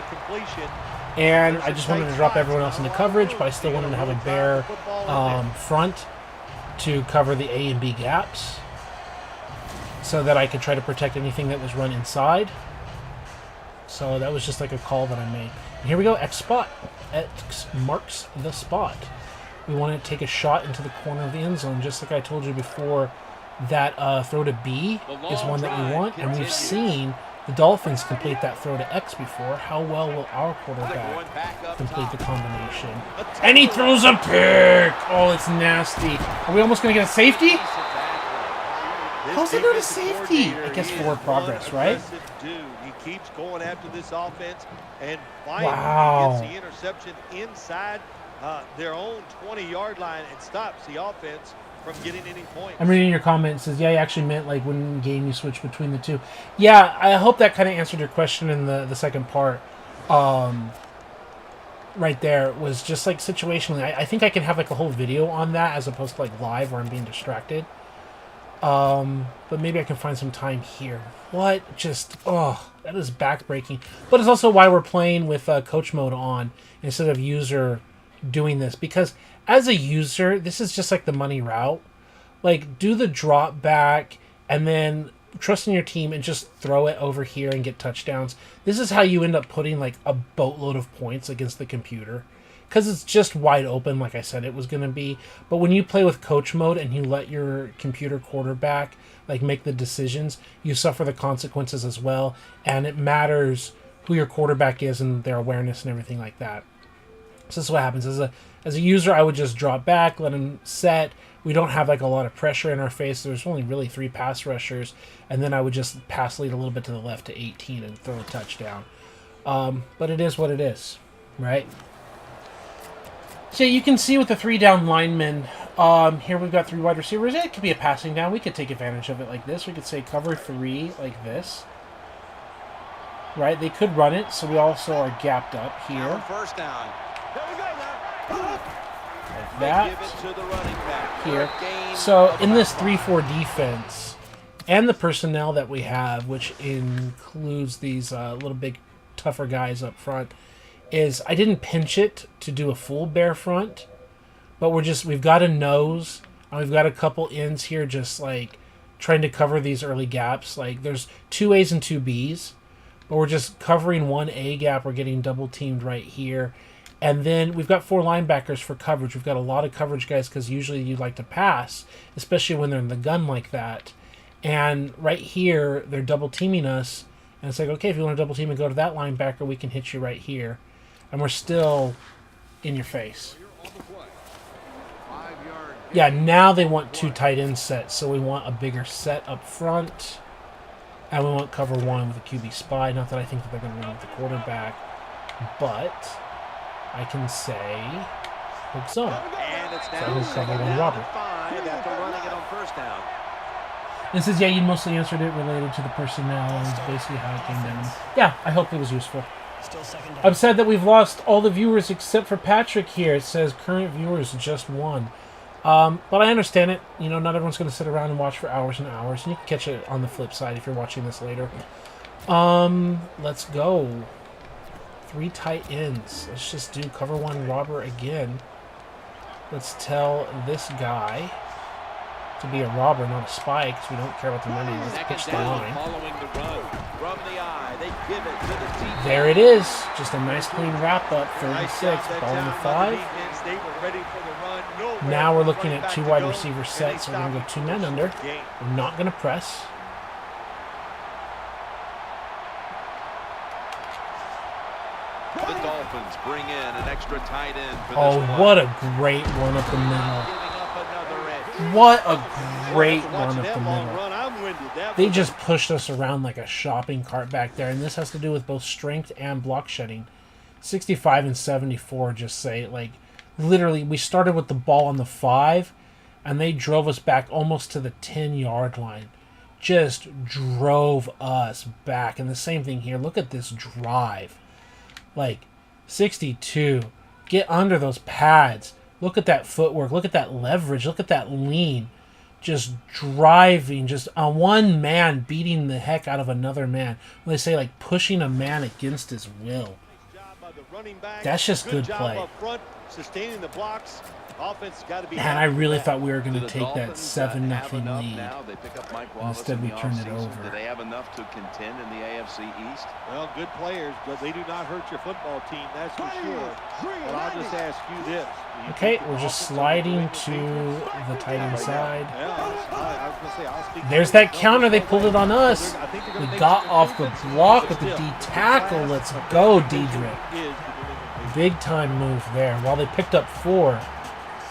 And I just wanted to drop everyone else into coverage, but I still wanted to have a bare front to cover the A and B gaps, so that I could try to protect anything that was run inside. So that was just like a call that I made. And here we go, X spot. X marks the spot. We want to take a shot into the corner of the end zone, just like I told you before. That throw to B is one that we want, and we've seen the Dolphins complete that throw to X before. How well will our quarterback complete the combination? And he throws a pick! Oh, it's nasty. Are we almost going to get a safety? How's it not a safety? I guess forward progress, right? He keeps going after this offense, and finally wow. he gets the interception inside their own 20-yard line and stops the offense from getting any points. I'm reading your comment. It says, yeah, you actually meant like when game you switch between the two. Yeah, I hope that kind of answered your question in the second part. Right there was just like situationally. I think I can have like a whole video on that as opposed to like live where I'm being distracted. But maybe I can find some time here. What? Just, oh, that is backbreaking. But it's also why we're playing with coach mode on instead of user doing this. Because as a user, this is just like the money route. Like, do the drop back and then trust in your team and just throw it over here and get touchdowns. This is how you end up putting like a boatload of points against the computer. Because it's just wide open, like I said it was going to be. But when you play with coach mode and you let your computer quarterback like make the decisions, you suffer the consequences as well. And it matters who your quarterback is and their awareness and everything like that. So this is what happens. As a user, I would just drop back, let him set. We don't have like a lot of pressure in our face. There's only really 3 pass rushers. And then I would just pass lead a little bit to the left to 18 and throw a touchdown. But it is what it is, right? So you can see with the 3 down linemen, here we've got 3 wide receivers. It could be a passing down. We could take advantage of it like this. We could say cover 3 like this. Right? They could run it, so we also are gapped up here. First down. Like that. Here. So in this 3-4 defense, and the personnel that we have, which includes these little big tougher guys up front, is I didn't pinch it to do a full bare front, but we've got a nose, and we've got a couple ends here just like trying to cover these early gaps. Like there's 2 A's and 2 B's, but we're just covering 1 A gap. We're getting double teamed right here. And then we've got 4 linebackers for coverage. We've got a lot of coverage guys because usually you like to pass, especially when they're in the gun like that. And right here, they're double teaming us. And it's like, okay, if you want to double team and go to that linebacker, we can hit you right here. And we're still in your face. Yeah, now they want 2 tight end sets. So we want a bigger set up front. And we want cover 1 with a QB spy. Not that I think that they're going to run with the quarterback. But I can say hook zone. And it's so I will cover 1 Robert. After running it on first down. And it says, yeah, you mostly answered it related to the personnel and basically how it came down. Yeah, I hope it was useful. I'm sad that we've lost all the viewers except for Patrick here. It says current viewers just 1. But I understand it. You know, not everyone's going to sit around and watch for hours and hours. And you can catch it on the flip side if you're watching this later. Let's go. 3 tight ends. Let's just do cover 1 Robert again. Let's tell this guy to be a robber, not a spy, because we don't care about the money. Let's pitch the line. Following the run from the eye, they give it to the team. There it is. Just a nice clean wrap up. 36, ball in the 5. Now we're looking at 2 wide receiver sets. So we're going to go 2 men under. We're not going to press. The Dolphins bring in an extra tight end for this Oh, what a great run up the middle. What a great run up the middle. They just pushed us around like a shopping cart back there, and this has to do with both strength and block shedding. 65 and 74 just say, like, literally, we started with the ball on the 5, and they drove us back almost to the 10-yard line. Just drove us back. And the same thing here. Look at this drive. Like, 62. Get under those pads. Look at that footwork. Look at that leverage. Look at that lean. Just driving. Just one man beating the heck out of another man. When they say, like, pushing a man against his will. That's just good play. Sustaining the blocks. Offense got to be. And I really thought we were going to take that 7-0 lead. They pick up Mike Instead, we turned it over. Do they have enough to contend in the AFC East? Well, good players, but they do not hurt your football team, that's for sure. But I'll just ask you this. Okay, we're just sliding to the tight end side. I was gonna say, I'll speak. There's that counter. They pulled it on us. We got off the block with the D tackle. Let's go, Dedrick. Big time move there. While they picked up 4,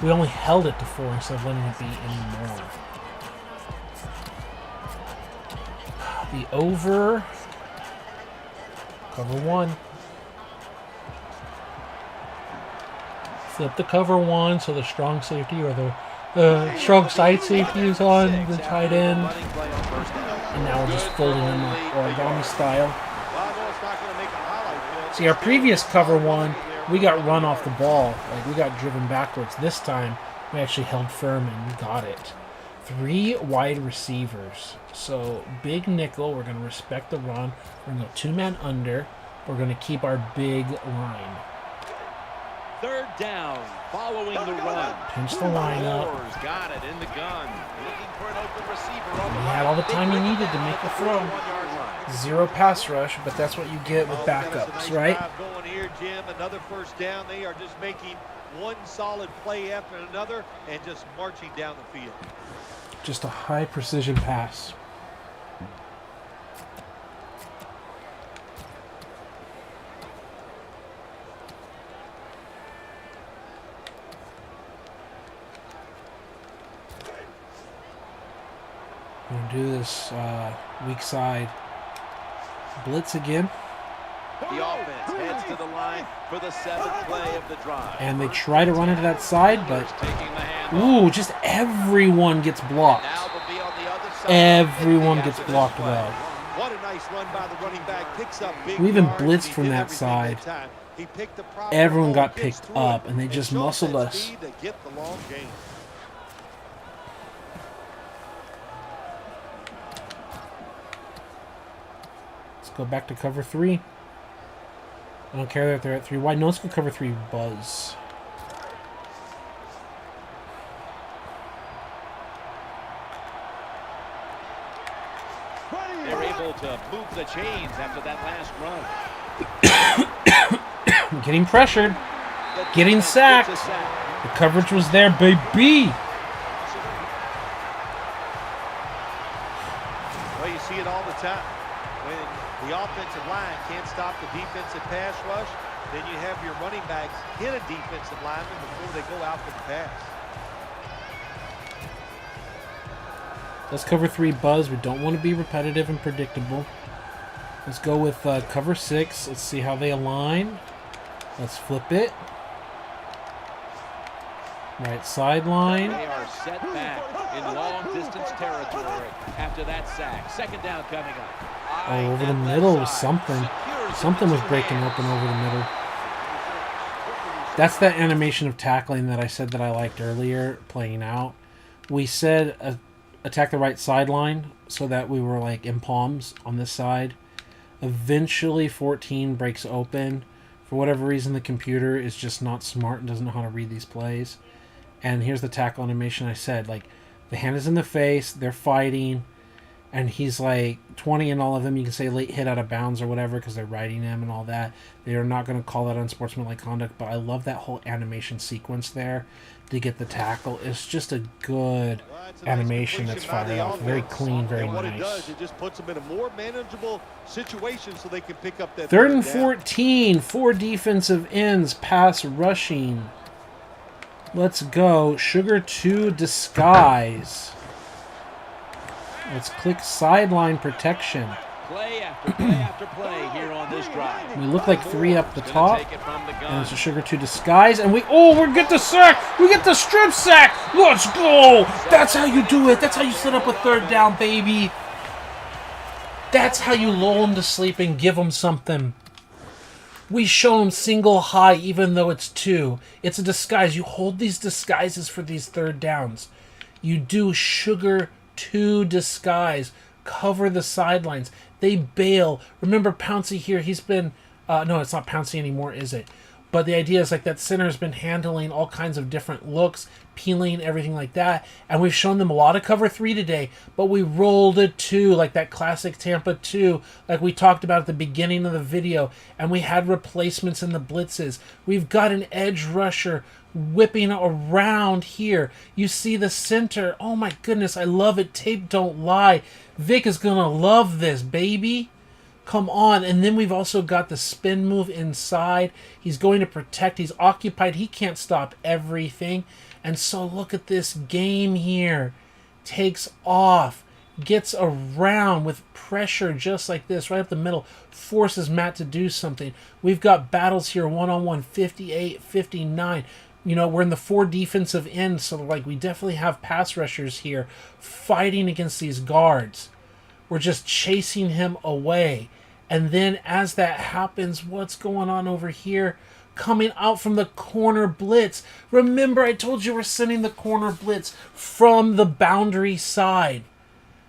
we only held it to 4 instead of letting it be any more. The over. Cover 1. Flip the cover 1 so the strong safety or the strong side safety is on the tight end. And now we're just folding them origami style. See, our previous cover 1, we got run off the ball. Like, we got driven backwards. This time, we actually held firm and we got it. 3 wide receivers. So, big nickel. We're going to respect the run. We're going to go 2-man under. We're going to keep our big line. 3rd down, following the run. Pinch the line up. Got it in the gun. Looking for an open receiver. He had all the time he needed to make the throw. 0 pass rush, but that's what you get with backups, right? Going here, Jim. Another 1st down. They are just making one solid play after another and just marching down the field. Just a high precision pass. We're going to do this weak side blitz again. The offense heads to the line for the 7th play of the drive. And they try to run into that side, but ooh, just everyone gets blocked. Everyone gets blocked well. What a nice run by the running back. Picks up big We even yards. blitzed He from did that everything side. that time. He picked the proper Everyone hole, got gets picked through up, it, and they just shows muscled that us. speed to get the long gain. Let's go back to cover 3. I don't care that they're at 3 wide. No, let's go cover 3 buzz. They're able to move the chains after that last run. Getting pressured. Getting sacked. The coverage was there, baby. Well, you see it all the time. When the offensive line can't stop the defensive pass rush, then you have your running backs hit a defensive lineman before they go out for the pass. Let's cover 3 buzz. We don't want to be repetitive and predictable. Let's go with cover 6. Let's see how they align. Let's flip it. Right sideline. They are set back in long distance territory after that sack. 2nd down coming up. Oh, over the middle was something. Something was breaking open over the middle. That's that animation of tackling that I said that I liked earlier playing out. We said attack the right sideline so that we were like in palms on this side. Eventually 14 breaks open. For whatever reason, the computer is just not smart and doesn't know how to read these plays. And here's the tackle animation I said. Like, The hand is in the face. They're fighting. And he's like 20 in all of them. You can say late hit out of bounds or whatever because they're riding him and all that. They are not going to call that unsportsmanlike conduct. But I love that whole animation sequence there to get the tackle. It's just a good animation that's fired off. Very clean, very and what nice. it does, it just puts them in a more manageable situation so they can pick up that 3rd and down. 14. 4 defensive ends. Pass rushing. Let's go. Sugar to disguise. Let's click sideline protection. Play after play after play here on this drive. We look like 3 up the Gonna top. take it from the gun. And it's a Sugar to disguise. And we get the sack. We get the strip sack. Let's go. That's how you do it. That's how you set up a 3rd down, baby. That's how you lull them to sleep and give them something. We show them single high even though it's 2. It's a disguise. You hold these disguises for these 3rd downs. You do Sugar to disguise. Cover the sidelines. They bail. Remember Pouncey here. He's been... no, it's not Pouncey anymore, is it? But the idea is like that center has been handling all kinds of different looks, peeling, everything like that. And we've shown them a lot of cover 3 today, but we rolled a 2, like that classic Tampa 2, like we talked about at the beginning of the video. And we had replacements in the blitzes. We've got an edge rusher whipping around here. You see the center. Oh my goodness, I love it. Tape don't lie. Vic is going to love this, baby. Come on. And then we've also got the spin move inside. He's going to protect. He's occupied. He can't stop everything. And so look at this game here. Takes off. Gets around with pressure just like this. Right up the middle. Forces Matt to do something. We've got battles here. 1-on-1. 58, 59. You know, we're in the 4 defensive ends. So like we definitely have pass rushers here fighting against these guards. We're just chasing him away. And then as that happens, what's going on over here? Coming out from the corner blitz. Remember, I told you we're sending the corner blitz from the boundary side.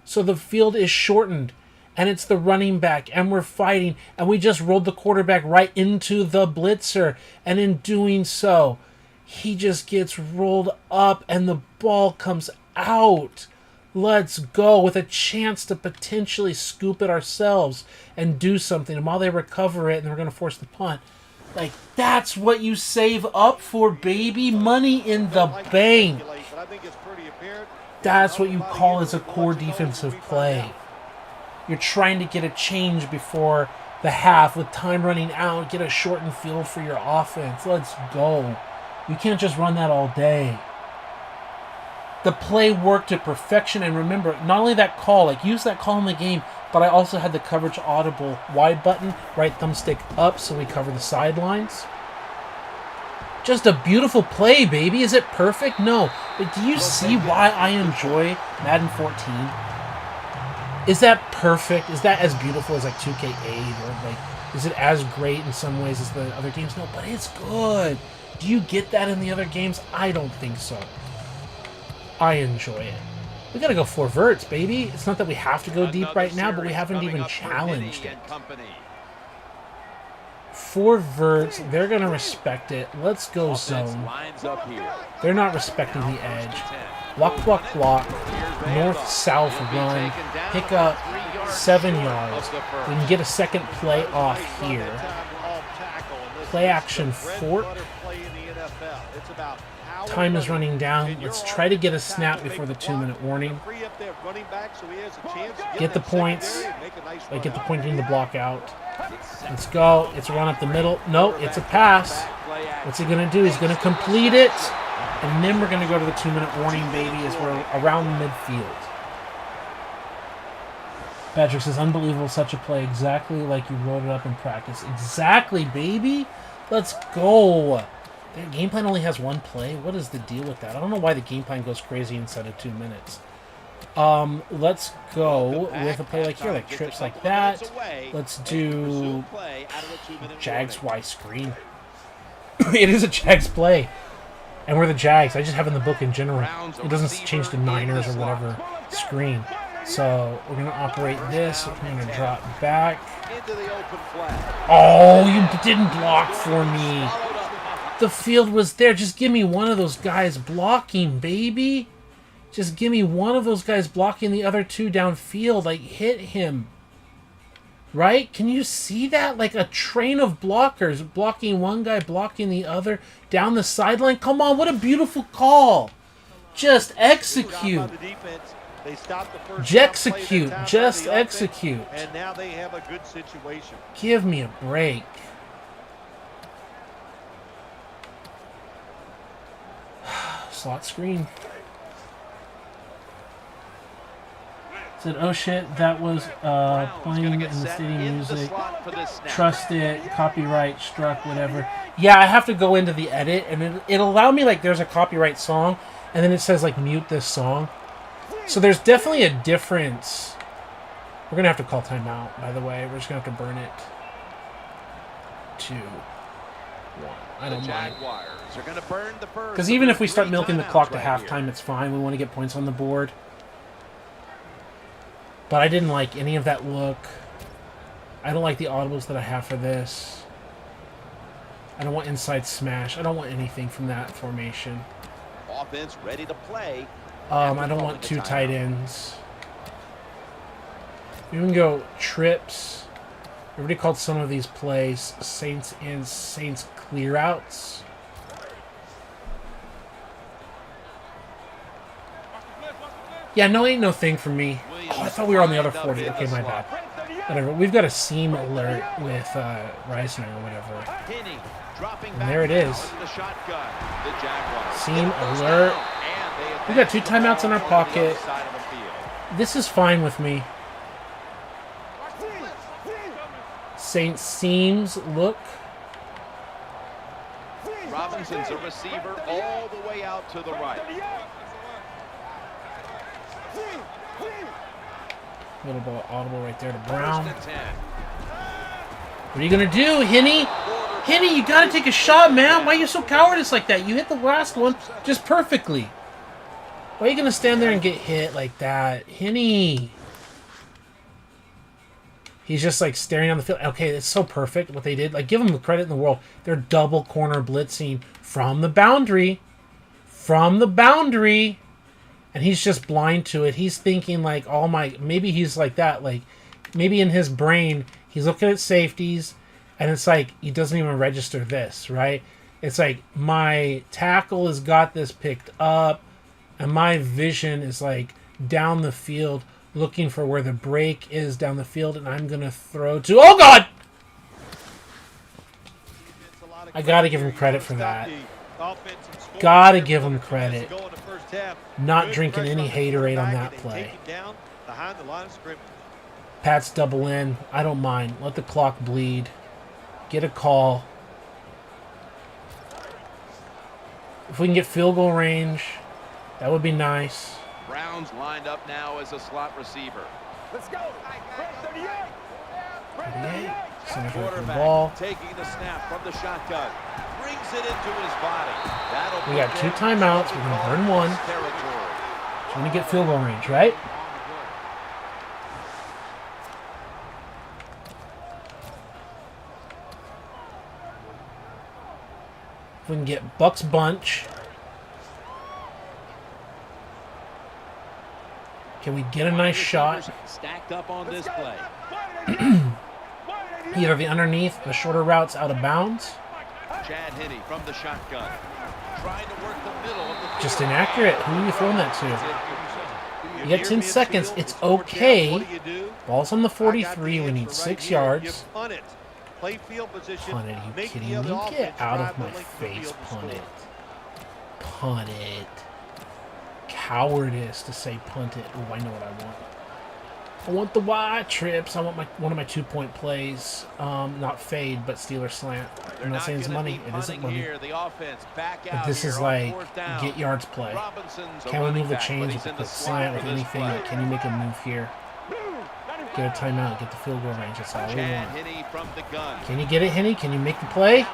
So the field is shortened. And it's the running back. And we're fighting. And we just rolled the quarterback right into the blitzer. And in doing so, he just gets rolled up and the ball comes out. Let's go, with a chance to potentially scoop it ourselves and do something. And while they recover it, and they're going to force the punt. Like, that's what you save up for, baby. Money in the bank. That's what you call as a core defensive play. You're trying to get a change before the half with time running out. Get a shortened field for your offense. Let's go. You can't just run that all day. The play worked to perfection, and remember, not only that call, like use that call in the game, but I also had the coverage audible wide button, right thumbstick up so we cover the sidelines. Just a beautiful play, baby. Is it perfect? No. But do you see why I enjoy Madden 14? Is that perfect? Is that as beautiful as like 2K8? Or like, is it as great in some ways as the other games? No, but it's good. Do you get that in the other games? I don't think so. I enjoy it. We gotta go 4 verts, baby. It's not that we have to go deep right now, but we haven't even challenged it. 4 verts. They're gonna respect it. Let's go zone. They're not respecting the edge. Block, block, block. North-south run. Pick up 7 yards. We can get a second play off here. Play action fork. Time is running down. Let's try to get a snap before the 2-minute warning. Get the points. Get the point in the block out. Let's go. It's a run up the middle. No, it's a pass. What's he going to do? He's going to complete it. And then we're going to go to the 2-minute warning, baby, as we're around midfield. Patrick says, unbelievable, such a play. Exactly like you wrote it up in practice. Exactly, baby. Let's go. Their game plan only has 1 play. What is the deal with that? I don't know why the game plan goes crazy inside of 2 minutes. Let's go with a play like here, like trips like that. Let's do Jags Y screen. It is a Jags play. And we're the Jags. I just have in the book in general. It doesn't change to Niners or whatever screen. So we're going to operate this. We're going to drop back. Oh, you didn't block for me. The field was there. Just give me one of those guys blocking, baby. Just give me one of those guys blocking the other two downfield. Like, hit him. Right? Can you see that? Like a train of blockers blocking one guy, blocking the other down the sideline. Come on, what a beautiful call. Just execute. Jexecute. Just execute. And now they have a good situation. Give me a break. Slot screen. Said, oh shit, that was playing in the stadium music. Trust it, copyright struck, whatever. Yeah, I have to go into the edit, and it'll allow me, like, there's a copyright song, and then it says, like, mute this song. So there's definitely a difference. We're going to have to call timeout, by the way. We're just going to have to burn it. 2, 1. I don't mind. Because even if we start milking the clock to halftime, it's fine. We want to get points on the board. But I didn't like any of that look. I don't like the audibles that I have for this. I don't want inside smash. I don't want anything from that formation. Offense ready to play. I don't want 2 tight ends. We can go trips. Everybody called some of these plays Saints and Saints clear outs. Yeah, no, ain't no thing for me. Oh, I thought we were on the other 40. Okay, my bad. Whatever. We've got a seam alert with Reisner or whatever. And there it is. Seam alert. We got 2 timeouts in our pocket. This is fine with me. Saints seams look. Robinson's a receiver all the way out to the right. Little ball audible right there to Brown. What are you going to do, Henny? Henny, you got to take a shot, man. Why are you so cowardice like that? You hit the last one just perfectly. Why are you going to stand there and get hit like that? Henny. He's just like staring on the field. Okay, it's so perfect what they did. Like, give them the credit in the world. They're double corner blitzing from the boundary. From the boundary. And he's just blind to it. He's thinking like, oh my, maybe he's like that. Like, maybe in his brain, he's looking at safeties, and it's like, he doesn't even register this, right? It's like, my tackle has got this picked up, and my vision is like down the field, looking for where the break is down the field, and I'm going to throw to, oh God! I got to give him credit for that. Got to give him credit. Not drinking any haterade on that play. Pats double in. I don't mind. Let the clock bleed. Get a call. If we can get field goal range, that would be nice. Brown's lined up now as a slot receiver. Let's go. 38. 38. Center for the ball. Taking the snap from the shotgun. Brings it into his body. We got 2 timeouts. We're going to burn 1. Trying to get field goal range, right? If we can get Bucks bunch. Can we get a nice shot? Stacked up on this play. Either the underneath, the shorter routes out of bounds. Chad Henne from the shotgun. Trying to work the middle of the field. Just inaccurate. Who are you throwing that to? You got 10 seconds. It's okay. Ball's on the 43. We need 6 yards. Punt it. Are you kidding me? Get out of my face. Punt it. Punt it. Cowardice to say punt it. Oh, I know what I want. I want the wide trips. I want one of my 2-point plays. Not fade, but Steeler slant. I'm not saying it's money. It isn't money. But this is like get yards play. Can we move the chains with the slant, with anything? Like, can you make a move here? Get a timeout. Get the field goal range. That's all we want. Can you get it, Henny? Can you make the play?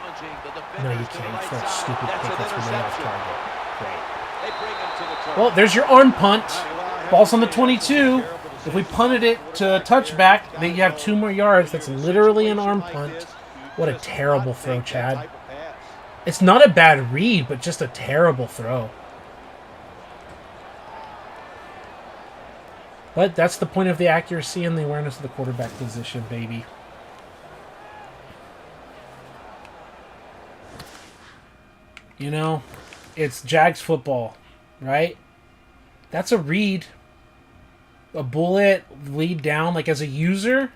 No, you can't. You throw a stupid pick that's way off target. Great. Well, there's your arm punt. Ball's on the 22. If we punted it to a touchback, then you have 2 more yards. That's literally an arm punt. What a terrible throw, Chad. It's not a bad read, but just a terrible throw. But that's the point of the accuracy and the awareness of the quarterback position, baby. You know, it's Jags football, right? That's a read. A bullet, lead down, like as a user,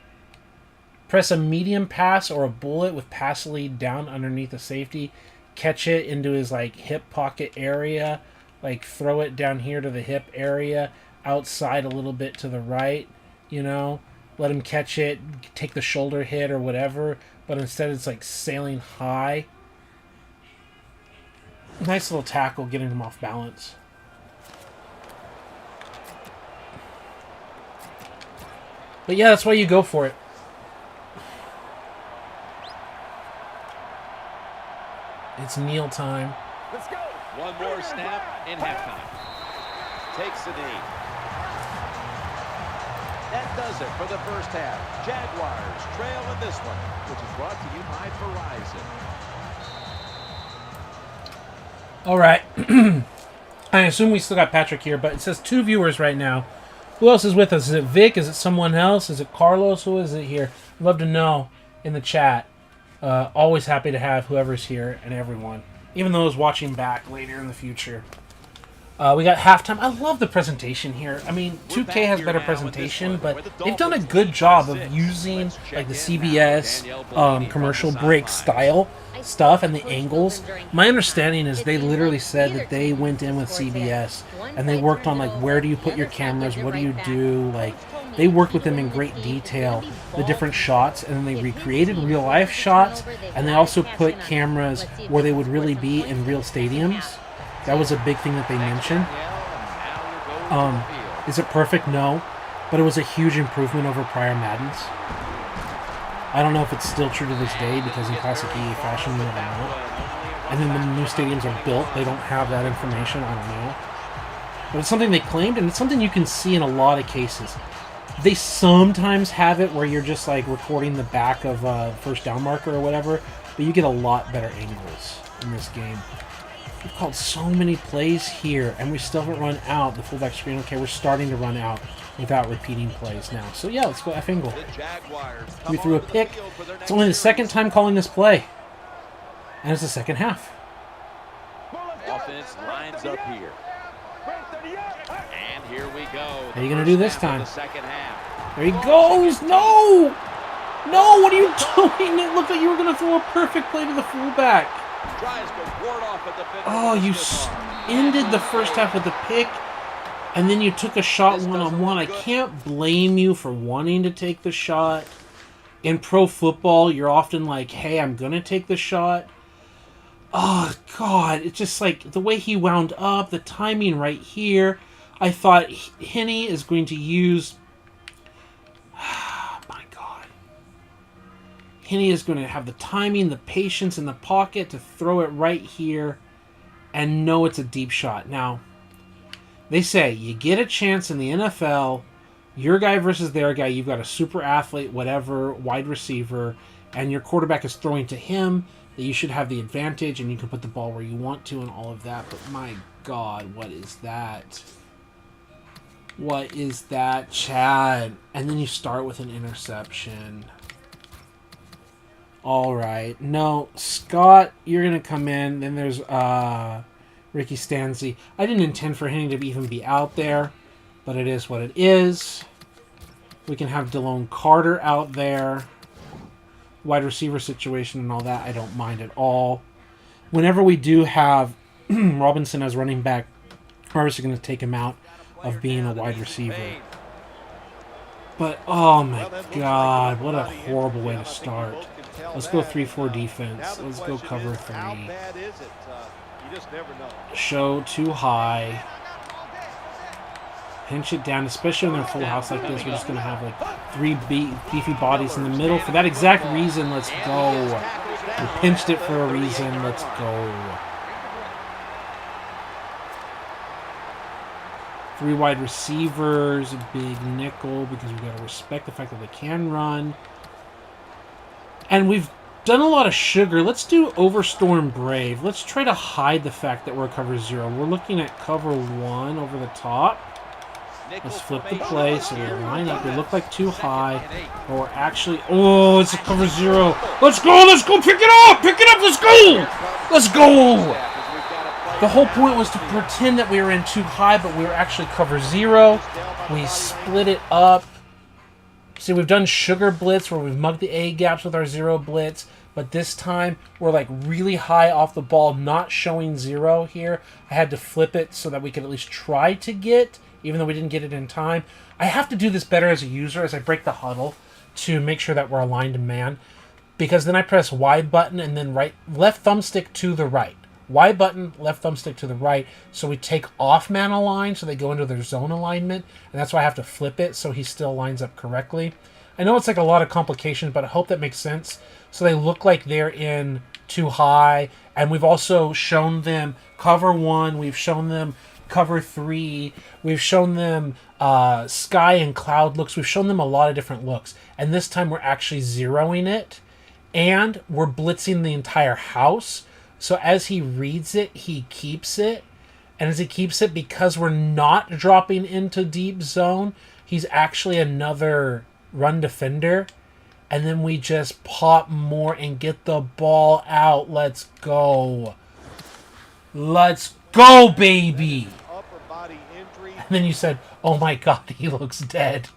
press a medium pass or a bullet with pass lead down underneath the safety, catch it into his like hip pocket area, like throw it down here to the hip area, outside a little bit to the right, you know, let him catch it, take the shoulder hit or whatever, but instead it's like sailing high. Nice little tackle, getting him off balance. But yeah, that's why you go for it. It's kneel time. Let's go. One more snap in halftime. Takes a knee. That does it for the first half. Jaguars trail in this one, which is brought to you by Verizon. All right. I assume we still got Patrick here, but it says 2 viewers right now. Who else is with us? Is it Vic? Is it someone else? Is it Carlos? Who is it here? I'd love to know in the chat. Always happy to have whoever's here and everyone, even those watching back later in the future. We got halftime. I love the presentation here. I mean, 2K has better presentation, but they've done a good job of using like the CBS commercial break style stuff and the angles. My understanding is they literally said that they went in with CBS and they worked on like where do you put your cameras, what do you do, like they worked with them in great detail, the different shots, and then they recreated real life shots, and they also put cameras where they would really be in real stadiums. That was a big thing that they mentioned. Is it perfect? No, but it was a huge improvement over prior Maddens. I don't know if it's still true to this day because in classic EA fashion they don't know. And then when new stadiums are built, they don't have that information. I don't know. But it's something they claimed, and it's something you can see in a lot of cases. They sometimes have it where you're just like recording the back of a first down marker or whatever, but you get a lot better angles in this game. We've called so many plays here, and we still haven't run out the fullback screen. Okay, we're starting to run out without repeating plays now. So yeah, let's go F angle. We threw a pick. It's only the second time calling this play, and it's the second half. Offense lines up here. And here we go. How are you going to do this time? The second half. There he goes. No! No, what are you doing? It looked like you were going to throw a perfect play to the fullback. Tries to ward off a defender. Oh, you ended the first half with a pick, and then you took a shot one-on-one. I can't blame you for wanting to take the shot. In pro football, you're often like, hey, I'm going to take the shot. Oh, God. It's just like the way he wound up, the timing right here. I thought Henney is going to use... my God. Henney is going to have the timing, the patience in the pocket to throw it right here and know it's a deep shot. Now, they say you get a chance in the NFL, your guy versus their guy, you've got a super athlete, whatever, wide receiver, and your quarterback is throwing to him, that you should have the advantage and you can put the ball where you want to and all of that. But my God, what is that? What is that, Chad? And then you start with an interception. All right. No, Scott, you're going to come in. Then there's Ricky Stanzi. I didn't intend for him to even be out there, but it is what it is. We can have Delone Carter out there. Wide receiver situation and all that, I don't mind at all. Whenever we do have Robinson as running back, we're obviously going to take him out of being a wide receiver. But, oh my God, what a horrible way to start. Let's go 3-4 defense. Let's go cover 3. Show too high. Pinch it down, especially when they're full house like this. We're just going to have like 3 beefy bodies in the middle. For that exact reason, let's go. We pinched it for a reason. Let's go. 3 wide receivers, a big nickel, because we've got to respect the fact that they can run. And we've done a lot of sugar. Let's do Overstorm Brave. Let's try to hide the fact that we're cover 0. We're looking at cover 1 over the top. Let's flip the play so we line up. We look like too high, but we're actually... Oh, it's a cover 0. Let's go! Let's go! Pick it up! Pick it up! Let's go! Let's go! The whole point was to pretend that we were in too high, but we were actually cover 0. We split it up. See, we've done sugar blitz where we've mugged the A gaps with our 0 blitz, but this time we're like really high off the ball, not showing 0 here. I had to flip it so that we could at least try to get, even though we didn't get it in time. I have to do this better as a user as I break the huddle to make sure that we're aligned to man, because then I press Y button and then left thumbstick to the right. Y button, left thumbstick to the right, so we take off man align so they go into their zone alignment, and that's why I have to flip it so he still lines up correctly. I know it's like a lot of complications, but I hope that makes sense. So they look like they're in too high, and we've also shown them cover 1, we've shown them cover 3, we've shown them sky and cloud looks, we've shown them a lot of different looks, and this time we're actually zeroing it, and we're blitzing the entire house. So as he reads it, he keeps it. And as he keeps it, because we're not dropping into deep zone, he's actually another run defender. And then we just pop more and get the ball out. Let's go. Let's go, baby. And then you said, oh my God, he looks dead.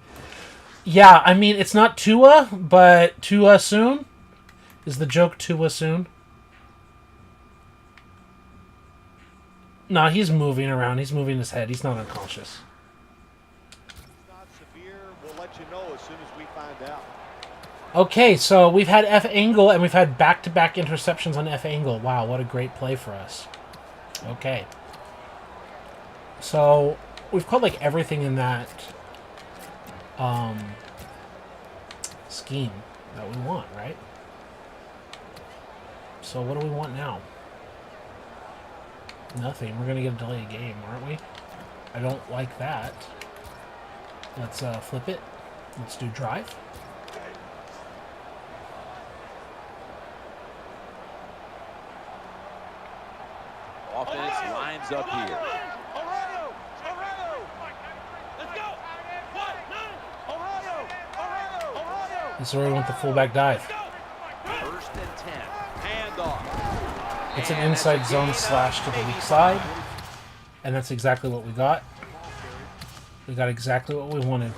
Yeah, I mean, it's not Tua, but Tua soon? Is the joke Tua soon? No, he's moving around. He's moving his head. He's not unconscious. Not severe. We'll let you know as soon as we find out. Okay, so we've had F angle, and we've had back-to-back interceptions on F angle. Wow, what a great play for us. Okay. So we've called like everything in that scheme that we want, right? So what do we want now? Nothing. We're going to get a delayed game, aren't we? I don't like that. Let's flip it. Let's do drive. Offense lines up here. This is where we want the fullback dive. First and 10. Handoff. It's an inside zone slash to the weak side. And that's exactly what we got. We got exactly what we wanted.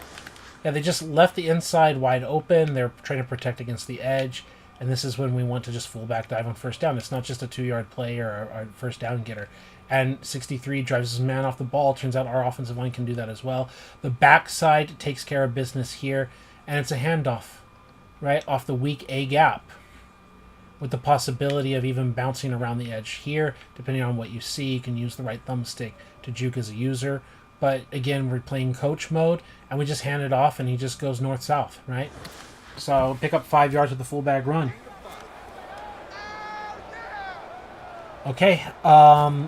Yeah, they just left the inside wide open. They're trying to protect against the edge. And this is when we want to just fullback dive on first down. It's not just a 2-yard play or a first down getter. And 63 drives his man off the ball. Turns out our offensive line can do that as well. The backside takes care of business here. And it's a handoff, right, off the weak A gap, with the possibility of even bouncing around the edge here. Depending on what you see, you can use the right thumbstick to juke as a user. But again, we're playing coach mode, and we just hand it off, and he just goes north-south, right? So pick up 5 yards with the fullback run. Okay,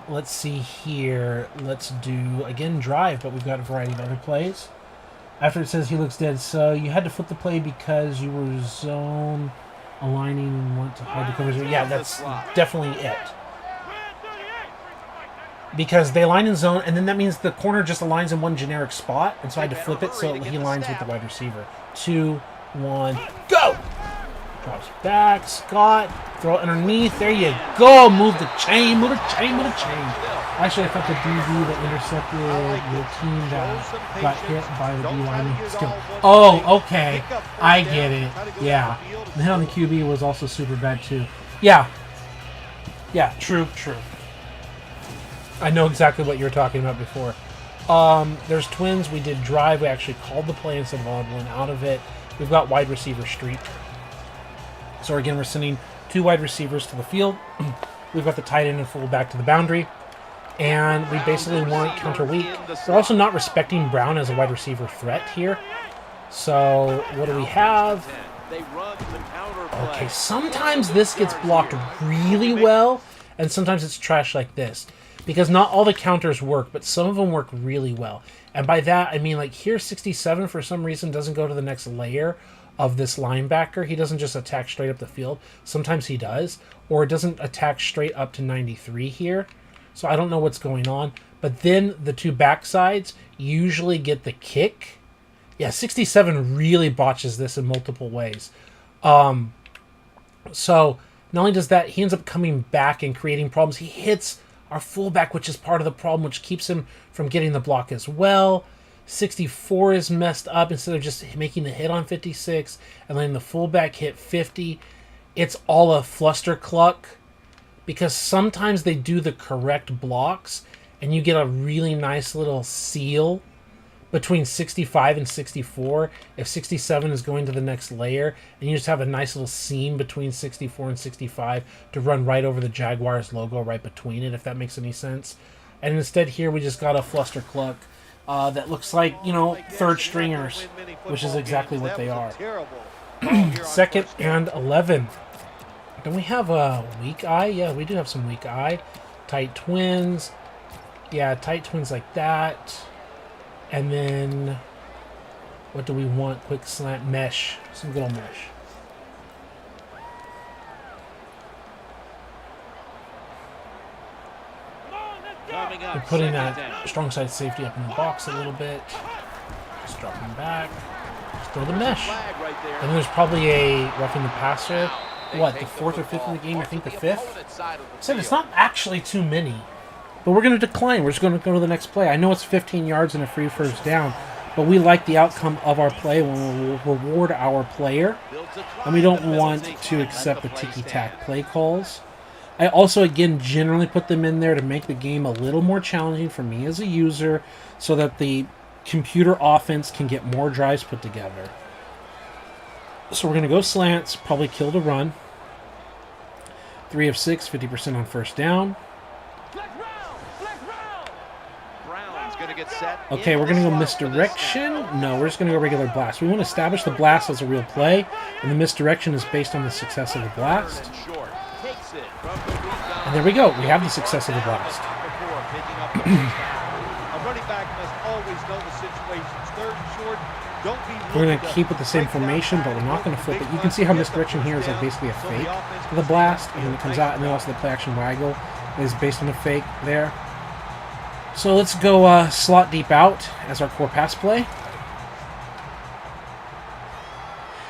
let's see here. Let's do, again, drive, but we've got a variety of other plays. After it says he looks dead, so you had to flip the play because you were zone aligning and want to hide the coverage. Yeah, that's definitely it. Because they align in zone, and then that means the corner just aligns in one generic spot, and so I had to flip it so he aligns with the wide receiver. 2, 1, go! Drops back, Scott, throw it underneath, there you go, move the chain, move the chain, move the chain. Actually, I thought the DB that intercepted your team that got hit by the D-line still. Oh, okay, I get it, yeah. The hit on the QB was also super bad too. Yeah, true. I know exactly what you were talking about before. There's twins, we did drive, we actually called the play instead of audible out of it. We've got wide receiver streak. So again, we're sending 2 wide receivers to the field. We've got the tight end and fullback to the boundary. And we basically want counter weak. We're also not respecting Brown as a wide receiver threat here. So what do we have? Okay, sometimes this gets blocked really well, and sometimes it's trash like this. Because not all the counters work, but some of them work really well. And by that, I mean, like, here 67 for some reason doesn't go to the next layer of this linebacker. He doesn't just attack straight up the field. Sometimes he does. Or it doesn't attack straight up to 93 here. so I don't know what's going on. But then the two backsides usually get the kick. Yeah, 67 really botches this in multiple ways. So not only does that, he ends up coming back and creating problems. He hits our fullback, which is part of the problem, which keeps him from getting the block as well. 64 is messed up. Instead of just making the hit on 56 and letting the fullback hit 50, it's all a fluster cluck, because sometimes they do the correct blocks and you get a really nice little seal between 65 and 64 if 67 is going to the next layer, and you just have a nice little seam between 64 and 65 to run right over the Jaguars logo right between it, if that makes any sense. And instead here we just got a fluster cluck that looks like, you know, third stringers, which is exactly what they are. 2nd and 11. Don't we have a weak eye? Yeah, we do have some weak eye. Tight twins. Yeah, tight twins like that. And then, what do we want? Quick slant, mesh. Some good old mesh. We're putting that strong side safety up in the box a little bit. Just drop him back. Just throw the mesh. And then there's probably a roughing the passer. What, the 4th or 5th in the game? I think the 5th. Said it's not actually too many. But we're going to decline. We're just going to go to the next play. I know it's 15 yards and a free first down, but we like the outcome of our play when we reward our player, and we don't want to accept the ticky-tack play calls. I also, again, generally put them in there to make the game a little more challenging for me as a user so that the computer offense can get more drives put together. So we're going to go slants, probably kill the run. 3 of 6, 50% on first down. Okay, we're going to go misdirection. No, we're just going to go regular blast. We want to establish the blast as a real play, and the misdirection is based on the success of the blast. And there we go. We have the success of the blast. We're going to keep with the same formation, but we're not going to flip it. You can see how misdirection here is like basically a fake of the blast, and then it comes out, and then also the play action waggle is based on a fake there. So let's go slot deep out as our core pass play.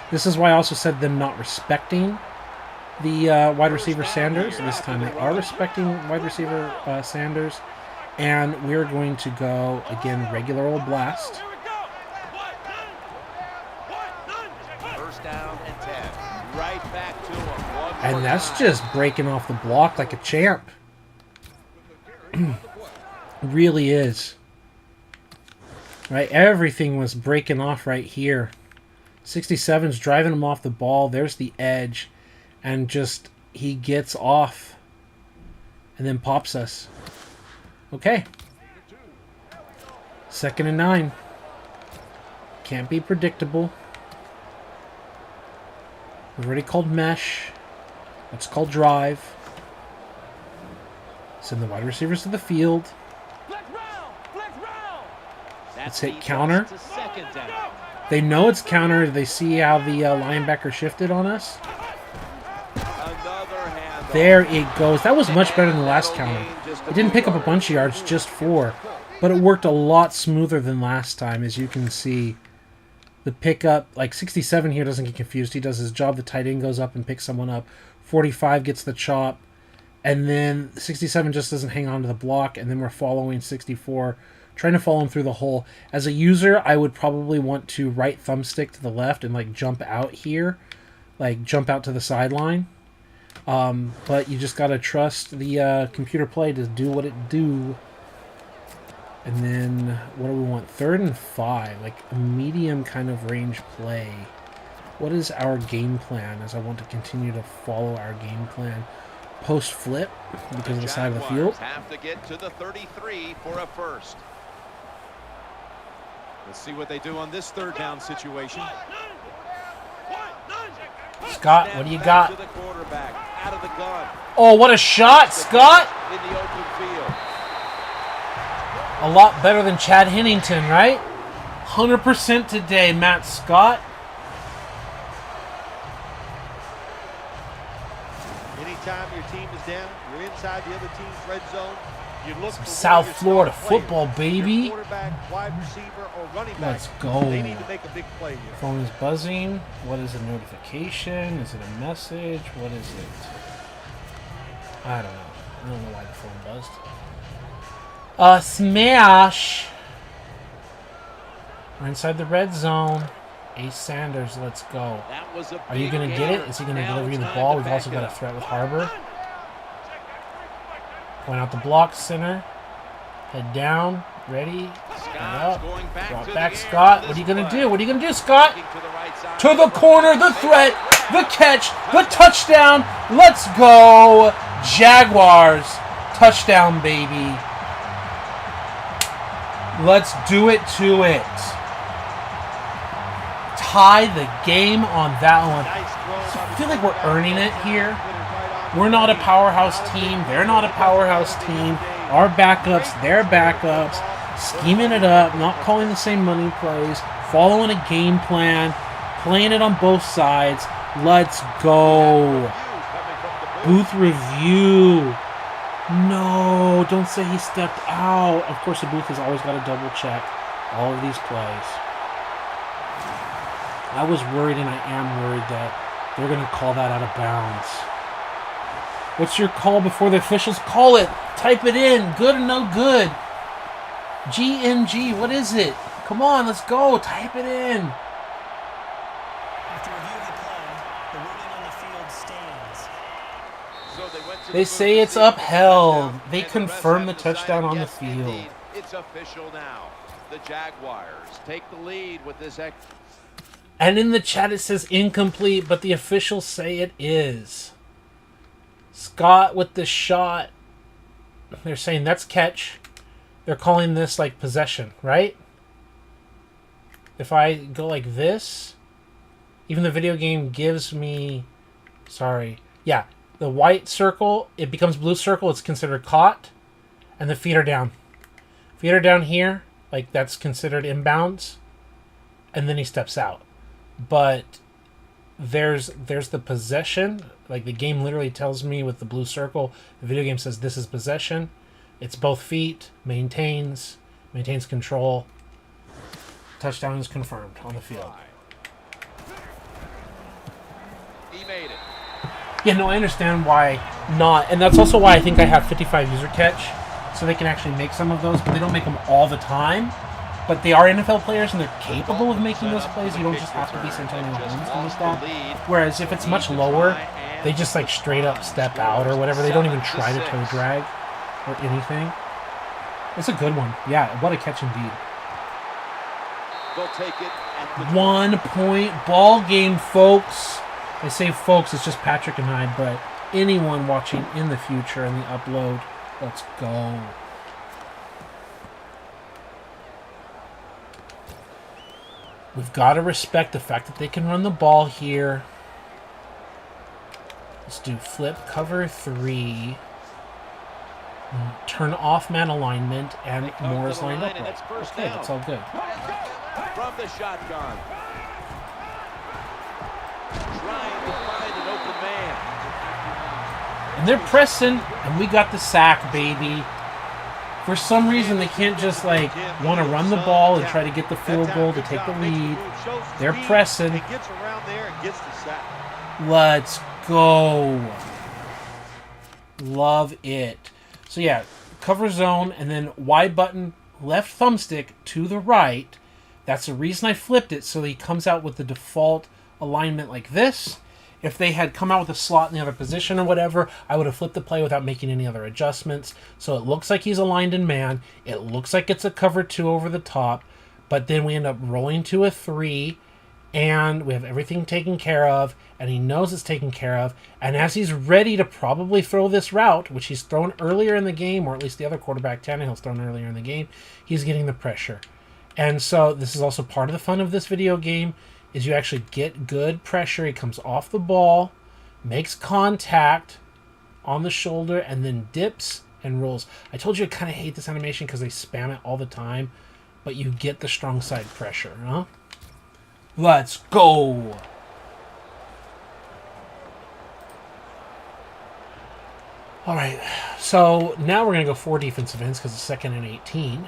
This is why I also said them not respecting the wide receiver Sanders. This time they are respecting wide receiver Sanders. And we're going to go, again, regular old blast. First down and 10. Right back to him. And that's just breaking off the block like a champ. Really is. Right, everything was breaking off right here. 67's driving him off the ball. There's the edge. And just, he gets off. And then pops us. Okay. 2nd and 9. Can't be predictable. We've already called mesh. Let's call drive. Send the wide receivers to the field. Let's hit counter. They know it's counter. They see how the linebacker shifted on us. There it goes. That was much better than the last counter. It didn't pick up a bunch of yards, just 4. But it worked a lot smoother than last time, as you can see. The pickup, like 67 here doesn't get confused. He does his job. The tight end goes up and picks someone up. 45 gets the chop. And then 67 just doesn't hang on to the block. And then we're following 64, trying to follow him through the hole. As a user, I would probably want to right thumbstick to the left and like jump out here. Like jump out to the sideline. But you just got to trust the computer play to do what it do. And then, what do we want? 3rd and 5, like a medium kind of range play. What is our game plan, as I want to continue to follow our game plan? Post flip, because of the side of the field. Have to get to the 33 for a first. Let's see what they do on this 3rd down situation. Scott, what do you got? To the quarterback, out of the gun. Oh, what a shot, Scott! In the open field. A lot better than Chad Hennington, right? 100% today, Matt Scott. Anytime your team is down, you're inside the other team's red zone, You look Some for South one of your Florida star players, football, your baby. quarterback, wide receiver, or running back. Let's go. They need to make a big play here. Phone is buzzing. What is a notification? Is it a message? What is it? I don't know. I don't know why the phone buzzed. Smash! We're inside the red zone. Ace Sanders, let's go. That was a Are you going to get it? Is he going to deliver you the ball? We've also got a threat with Harbor. Point out the block, center. Head down. Ready. Head up. Drop back, Scott. What are you going to do? What are you going to do, Scott? To the corner, the threat, the catch, the touchdown. Let's go. Jaguars. Touchdown, baby. Let's do it to it. Tie the game on that one. I feel like we're earning it here. We're not a powerhouse team. They're not a powerhouse team. Our backups, their backups, scheming it up, not calling the same money plays, following a game plan, playing it on both sides. Let's go. Booth review. No, don't say he stepped out. Of course, the booth has always got to double check all of these plays. I was worried, and I am worried that they're going to call that out of bounds. What's your call before the officials call it? Type it in. Good or no good? GNG. What is it? Come on, let's go. Type it in. After reviewing the play, the ruling on the field stands. They say it's upheld. They confirm the touchdown on the field. Indeed. It's official now. The Jaguars take the lead with this. And in the chat it says incomplete, but the officials say it is. Scott with the shot. They're saying that's catch. They're calling this like possession, right? If I go like this, even the video game gives me... Sorry. Yeah, the white circle, it becomes blue circle. It's considered caught. And the feet are down. Feet are down here. Like that's considered inbounds. And then he steps out. But there's the possession. Like the game literally tells me with the blue circle, the video game says this is possession. It's both feet, maintains control. Touchdown is confirmed on the field. He made it. Yeah, no, I understand why not. And that's also why I think I have 55 user catch. So they can actually make some of those, but they don't make them all the time. But they are NFL players, and they're capable of making those plays. You don't just have to be Santonio Holmes to make that. Whereas if it's much lower, they just like straight up step out or whatever. They don't even try to toe drag or anything. It's a good one. Yeah, what a catch indeed. They'll take it. 1 point ball game, folks. I say folks, it's just Patrick and I, but anyone watching in the future in the upload, let's go. We've got to respect the fact that they can run the ball here. Let's do flip cover 3. Turn off man alignment, and more is lined up. Okay, that's all good. From the shotgun. Trying to find an open man. And they're pressing, and we got the sack, baby. For some reason, they can't just like want to run the ball and try to get the field goal to take the lead. They're pressing. Let's go. Love it. So yeah, cover zone and then Y button, left thumbstick to the right. That's the reason I flipped it, so he comes out with the default alignment like this. If they had come out with a slot in the other position or whatever, I would have flipped the play without making any other adjustments. So it looks like he's aligned in man. It looks like it's a cover 2 over the top. But then we end up rolling to a 3. And we have everything taken care of. And he knows it's taken care of. And as he's ready to probably throw this route, which he's thrown earlier in the game, or at least the other quarterback, Tannehill's thrown earlier in the game, he's getting the pressure. And so this is also part of the fun of this video game, is you actually get good pressure. He comes off the ball, makes contact on the shoulder, and then dips and rolls. I told you I kind of hate this animation because they spam it all the time, but you get the strong side pressure, huh? Let's go! All right, so now we're going to go 4 defensive ends because it's 2nd and 18.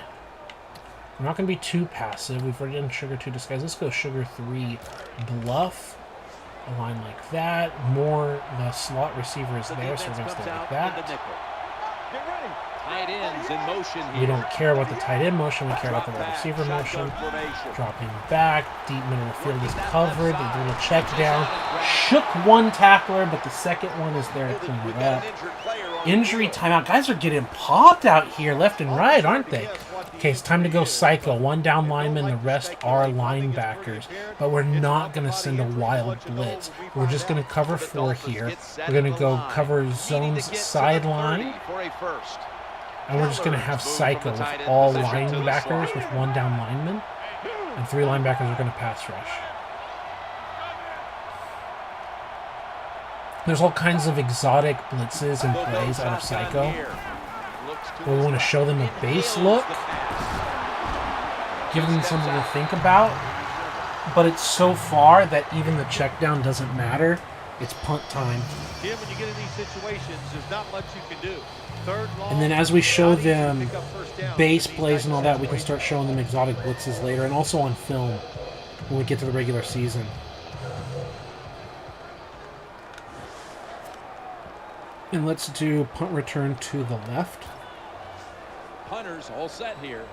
We're not going to be too passive. We've already done Sugar 2 Disguise. Let's go Sugar 3 Bluff. A line like that. More, the slot receiver is there, so we're going to stay like that. Get ready. Tight ends in motion here. We don't care about the tight end motion. We care about the wide receiver motion. Dropping back. Deep middle of the field is covered. They do a little check down. Shook one tackler, but the second one is there to clean it up. Injury timeout. Guys are getting popped out here left and right, aren't they? Okay, it's time to go psycho. 1 down lineman. The rest are linebackers. But we're not going to send a wild blitz. We're just going to cover 4 here. We're going to go cover zones sideline. And we're just going to have psycho with all linebackers with 1 down lineman. And 3 linebackers are going to pass rush. There's all kinds of exotic blitzes and plays out of psycho. We want to show them a base look. Give them something to think about. But it's so far that even the check down doesn't matter. It's punt time. Jim, when you get in these situations, there's not much you can do. And then as we show them base plays and all that, we can start showing them exotic blitzes later, and also on film when we get to the regular season. And let's do punt return to the left. Punters all set here.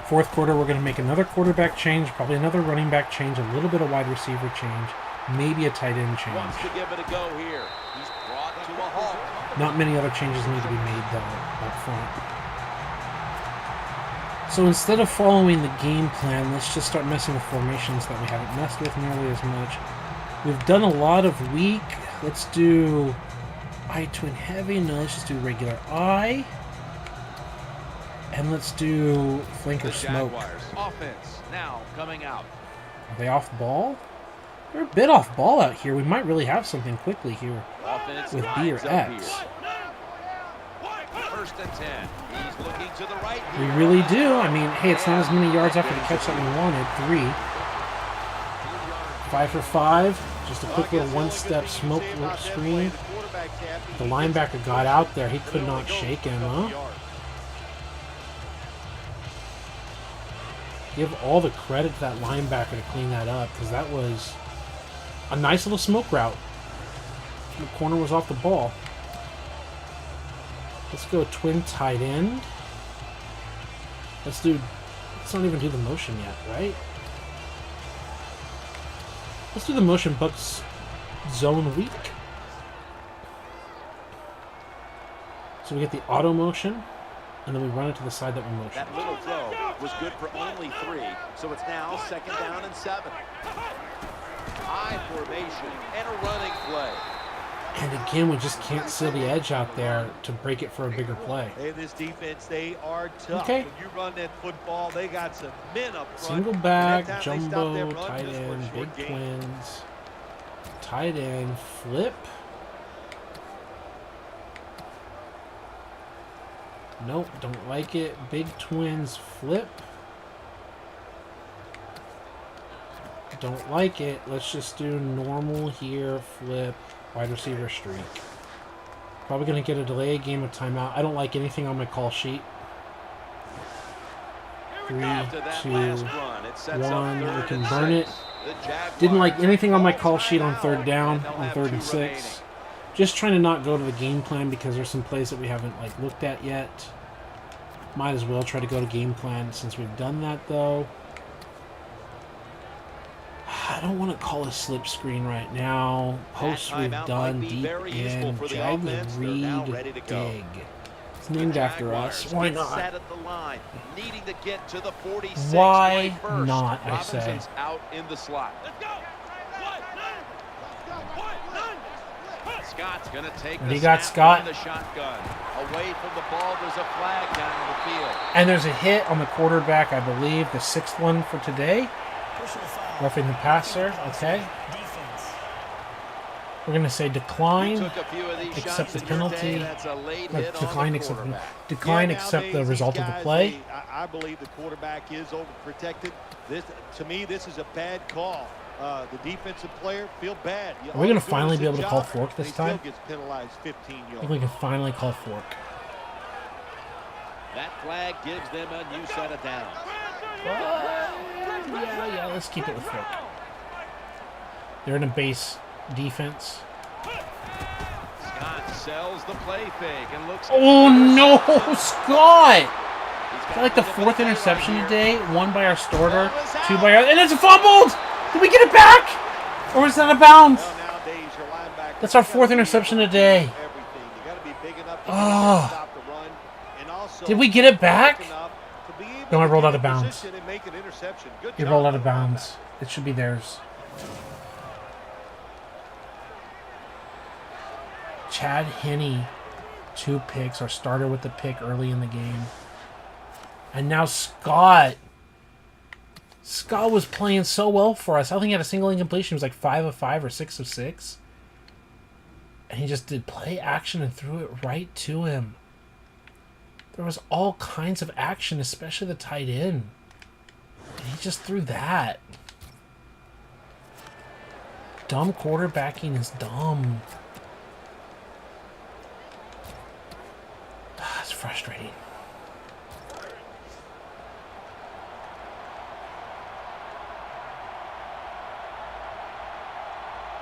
Fourth quarter, we're going to make another quarterback change, probably another running back change, a little bit of wide receiver change, maybe a tight end change. Wants to give it a go here. He's brought to a halt. Not many other changes need to be made, though, up front. So instead of following the game plan, let's just start messing with formations that we haven't messed with nearly as much. We've done a lot of weak. Let's do I twin heavy. No, let's just do regular I. And let's do flanker smoke. Jaguars offense now coming out. Are they off ball? They're a bit off ball out here. We might really have something quickly here Offense with B or X. First and 10. He's looking to the right. We really do. I mean, hey, it's not as many yards after the catch that we wanted. 3. 5 for 5. Just a quick little one-step smoke screen. The linebacker got out there. He could not shake him, huh? Give all the credit to that linebacker to clean that up, because that was a nice little smoke route. The corner was off the ball. Let's go twin tight end. Let's not even do the motion yet, right? Let's do the motion Bucks zone weak. So we get the auto motion, and then we run it to the side that we motion. That little throw was good for only 3, so it's now 2nd down and 7. High formation and a running play. And again, we just can't seal the edge out there to break it for a bigger play. Hey, this defense, they are tough. Okay. When you run that football, they got some men up front. Single And back, that time they stop that jumbo, run tight just for a end, short big gain. twins, tight end, flip. Nope, don't like it. Big twins, flip. Don't like it. Let's just do normal here, flip, wide receiver streak. Probably going to get a delay game of timeout. I don't like anything on my call sheet. 3, 2, 1. We can burn it. Didn't like anything on my call sheet on 3rd down, on 3rd and 6. Just trying to not go to the game plan because there's some plays that we haven't looked at yet. Might as well try to go to game plan since we've done that though. I don't want to call a slip screen right now. Posts we've done, deep in, Jags read dig. It's named after us. Why not? Why not, I say. Out in the slot. Scott's going to take And the he got snap Scott. from the shotgun. Away from the ball, there's a flag down the field. And there's a hit on the quarterback, I believe, the 6th one for today. Roughing the passer, okay. Defense. We're going to say decline, Took a few of these accept shots the in your penalty. day. That's a late hit on Decline, the accept, quarterback. decline, Yeah, accept the nowadays, result these of the guys, play. I believe the quarterback is overprotected. To me, this is a bad call. the defensive player feel bad. Are we going to finally be able to call fork this time? He still gets penalized 15 yards. I think we can finally call fork. That flag gives them a new set of downs. Yeah, let's keep it with fork. They're in a base defense. Scott sells the play fake and looks. Oh no, Scott! Is that like the 4th interception today? 1 by our starter, 2 by our... And it's fumbled! Did we get it back? Or was that a bounds? Well, nowadays, your linebackers, That's our 4th interception today. everything. You got to be big enough to stop the run, and also Did we get it back? enough to be able No, I to rolled get out of in bounds. position and make an interception. Good He job rolled out by of the bounds. It should be theirs. Chad Henne, 2 picks. Our starter with the pick early in the game. And now Scott. Scott was playing so well for us. I don't think he had a single incompletion. It was like 5 of 5 or 6 of 6. And he just did play action and threw it right to him. There was all kinds of action, especially the tight end. And he just threw that. Dumb quarterbacking is dumb. It's frustrating.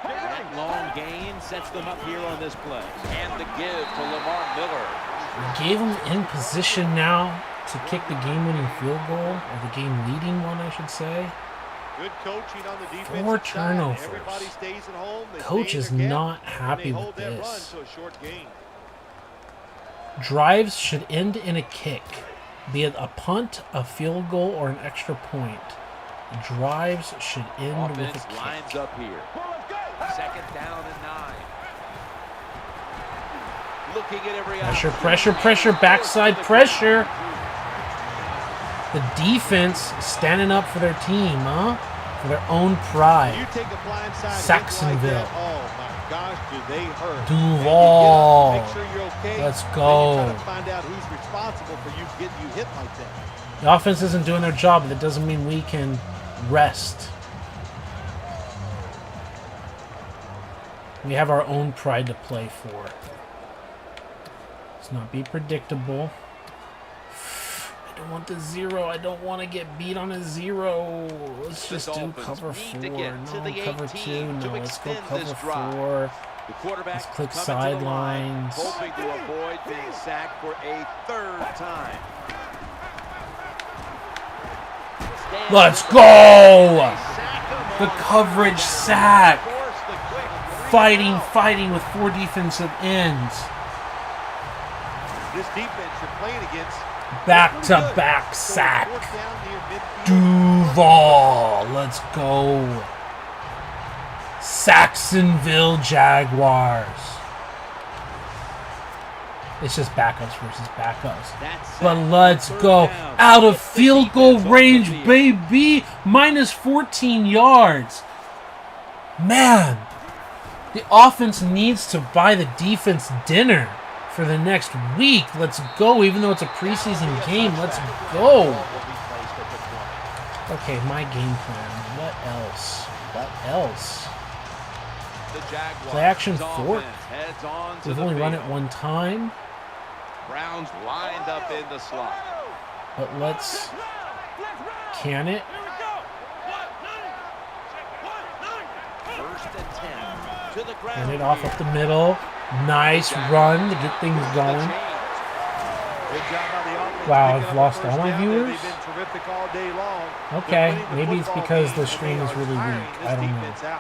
That long gain sets them up here on this play. And the give to Lamar Miller. We gave him in position now to kick the game-winning field goal, or the game-leading one, I should say. Good coaching on the defensive 4 side. turnovers. Everybody stays at home. They Coach stay in is their gap, not and happy they with hold that run this. to a short gain. Drives should end in a kick, be it a punt, a field goal, or an extra point. Drives should end with a Offense kick. lines up here. 2nd down and 9. Looking at every Pressure, option. pressure, pressure, backside pressure. The defense standing up for their team, huh? For their own pride. You take a blind side Saxonville. hit like that, oh my gosh, do they hurt. Duval. And you get up, make sure you're okay. Let's Then go. you try to find out who's responsible for you getting you hit like that. The offense isn't doing their job, but that doesn't mean we can rest. We have our own pride to play for. Let's not be predictable. I don't want the 0. I don't want to get beat on a 0. Let's just do cover 4. No, cover 2. No, let's go cover 4. The quarterback Let's click coming to the line, sidelines. hoping to avoid being sacked for a 3rd time. Let's go! The coverage sack. Fighting with 4 defensive ends. This defense you're playing against. Back-to-back sack. So 4th down near midfield. Duval. Let's go. Saxonville Jaguars. It's just backups versus backups. But let's go. Out of field goal range, baby. Minus 14 yards. Man. The offense needs to buy the defense dinner for the next week. Let's go. Even though it's a preseason game, let's go. Okay, my game plan. What else? What else? Play action fork. We've only run it 1 time. Browns lined up in the slot. But let's... Can it? 1st and 10 to the ground. Hand it off up the middle. Nice run to get things going. Wow, I've lost all my viewers? Okay, maybe it's because the stream is really weak. I don't know.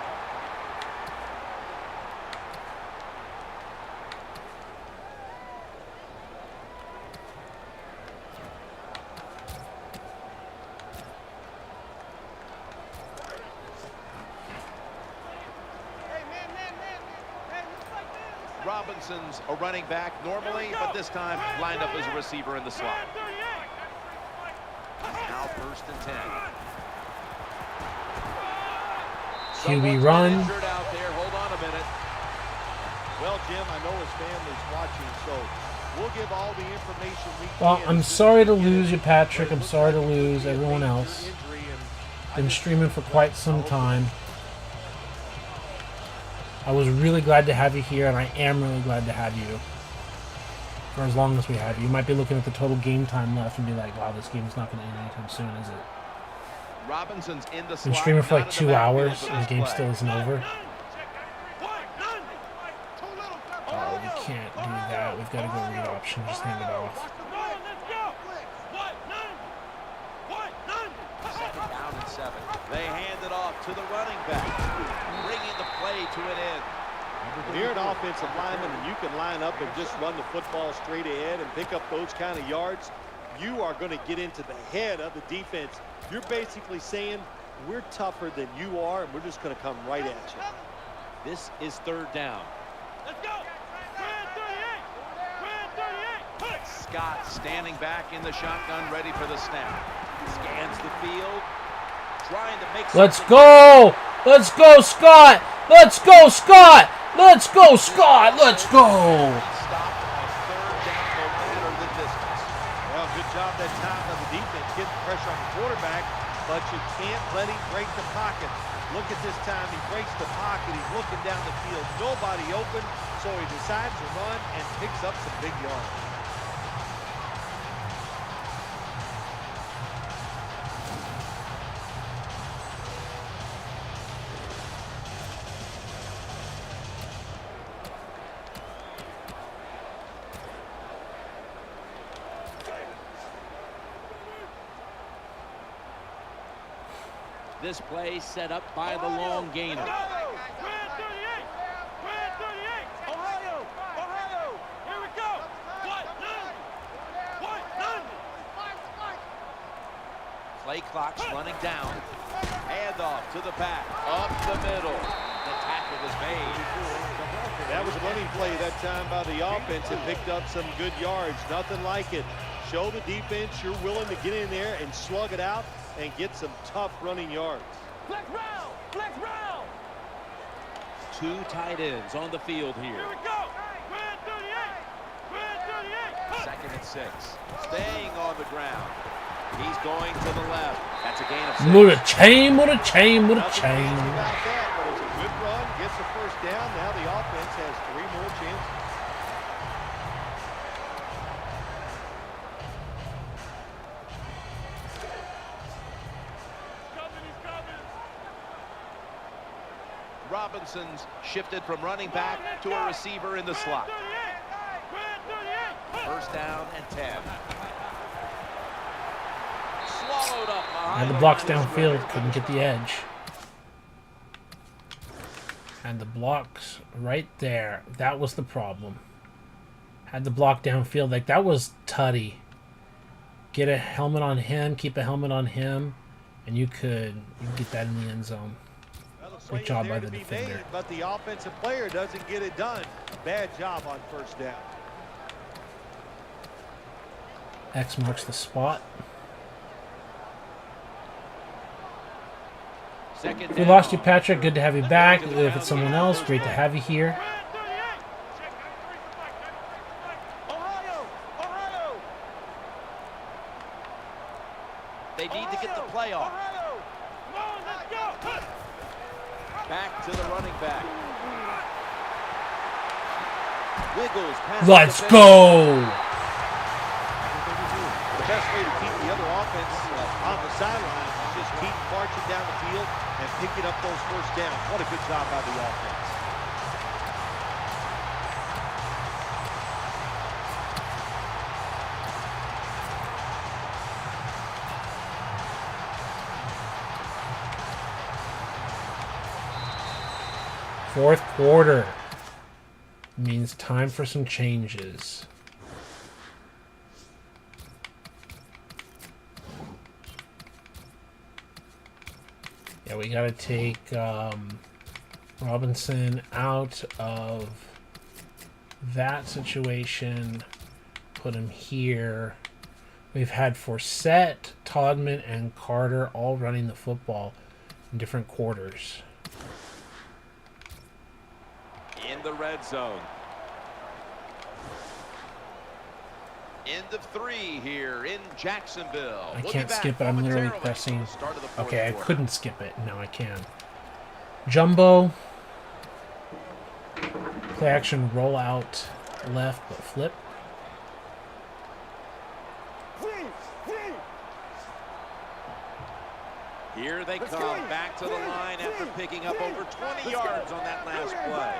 Robinson's a running back normally, but this time lined up as a receiver in the slot. Now 1st and 10. QB run. Injured out there. Hold on a minute. Well, Jim, I know his family's watching, so we'll give all the information we can. Well, I'm sorry to lose you, Patrick. I'm sorry to lose everyone else. Been streaming for quite some time. I was really glad to have you here, and I am really glad to have you for as long as we have you. You might be looking at the total game time left and be like, wow, this game's not going to end anytime soon, is it? Robinson's in the Been slot, streaming for not like in the 2 backfield hours, for and the this game play. still isn't over. Oh, we can't do that. We've got to go read option. Just hand it off. Second down and 7. They hand it off to the running back, bringing the play to an end. When you're an offensive lineman and you can line up and just run the football straight ahead and pick up those kind of yards, you are going to get into the head of the defense. You're basically saying, we're tougher than you are, and we're just going to come right at you. This is 3rd down. Let's go. Scott standing back in the shotgun, ready for the snap. Scans the field, trying to make. Let's go! Let's go, Scott! Let's go, Scott! Let's go, Scott! Let's go! Stopped on 3rd down, no matter the distance. Well, good job that time of the defense getting pressure on the quarterback, but you can't let him break the pocket. Look at this time. He breaks the pocket. He's looking down the field. Nobody open, so he decides to run and picks up some big yards. This play set up by the long gainer. Ohio! Ohio! Here we go! Play clock's running down. Handoff to the back. Up the middle. The tackle was made. That was a running play that time by the offense and picked up some good yards. Nothing like it. Show the defense you're willing to get in there and slug it out and get some tough running yards. Flex round! Flex round! 2 tight ends on the field here. Here we go! Red 38! 2nd and 6. Staying on the ground. He's going to the left. That's a gain of 6. With a chain, with a chain, with a Nothing chain. fancy about that, but it's a good run. Gets the first down. Now the offense has 3 more chances. Robinson's shifted from running back to a receiver in the slot. 1st down and 10. Swallowed up behind Had the the blocks line of downfield, scrimmage. couldn't get the edge. Had the blocks right there. That was the problem. Had the block downfield. Like, that was tutty. Get a helmet on him, keep a helmet on him, and you could get that in the end zone. Well, the play Great is job there by to the be defender. made, but the offensive player doesn't get it done. Bad job on 1st down. X marks the spot. 2nd We down. lost you, Patrick. Good to have you back. If it's someone else, great to have you here. Ohio! They need to get the play off. Ohio! Come on, let's go! Back to the running back. Wiggles past Let's the go! The best way to keep the other offense on the sideline is just keep marching down the field and picking up those 1st downs. What a good job by the offense. Fourth quarter means time for some changes. Yeah, we got to take Robinson out of that situation, put him here. We've had Forsett, Todman, and Carter all running the football in different quarters. in the red zone. End of 3 here in Jacksonville. I We'll can't be back skip it. I'm literally momentarily pressing. for the start of the fourth Okay, I quarter. couldn't skip it. Now I can. Jumbo. Play action roll out left, but flip. Here they come back to the line after picking up over 20 yards on that last play.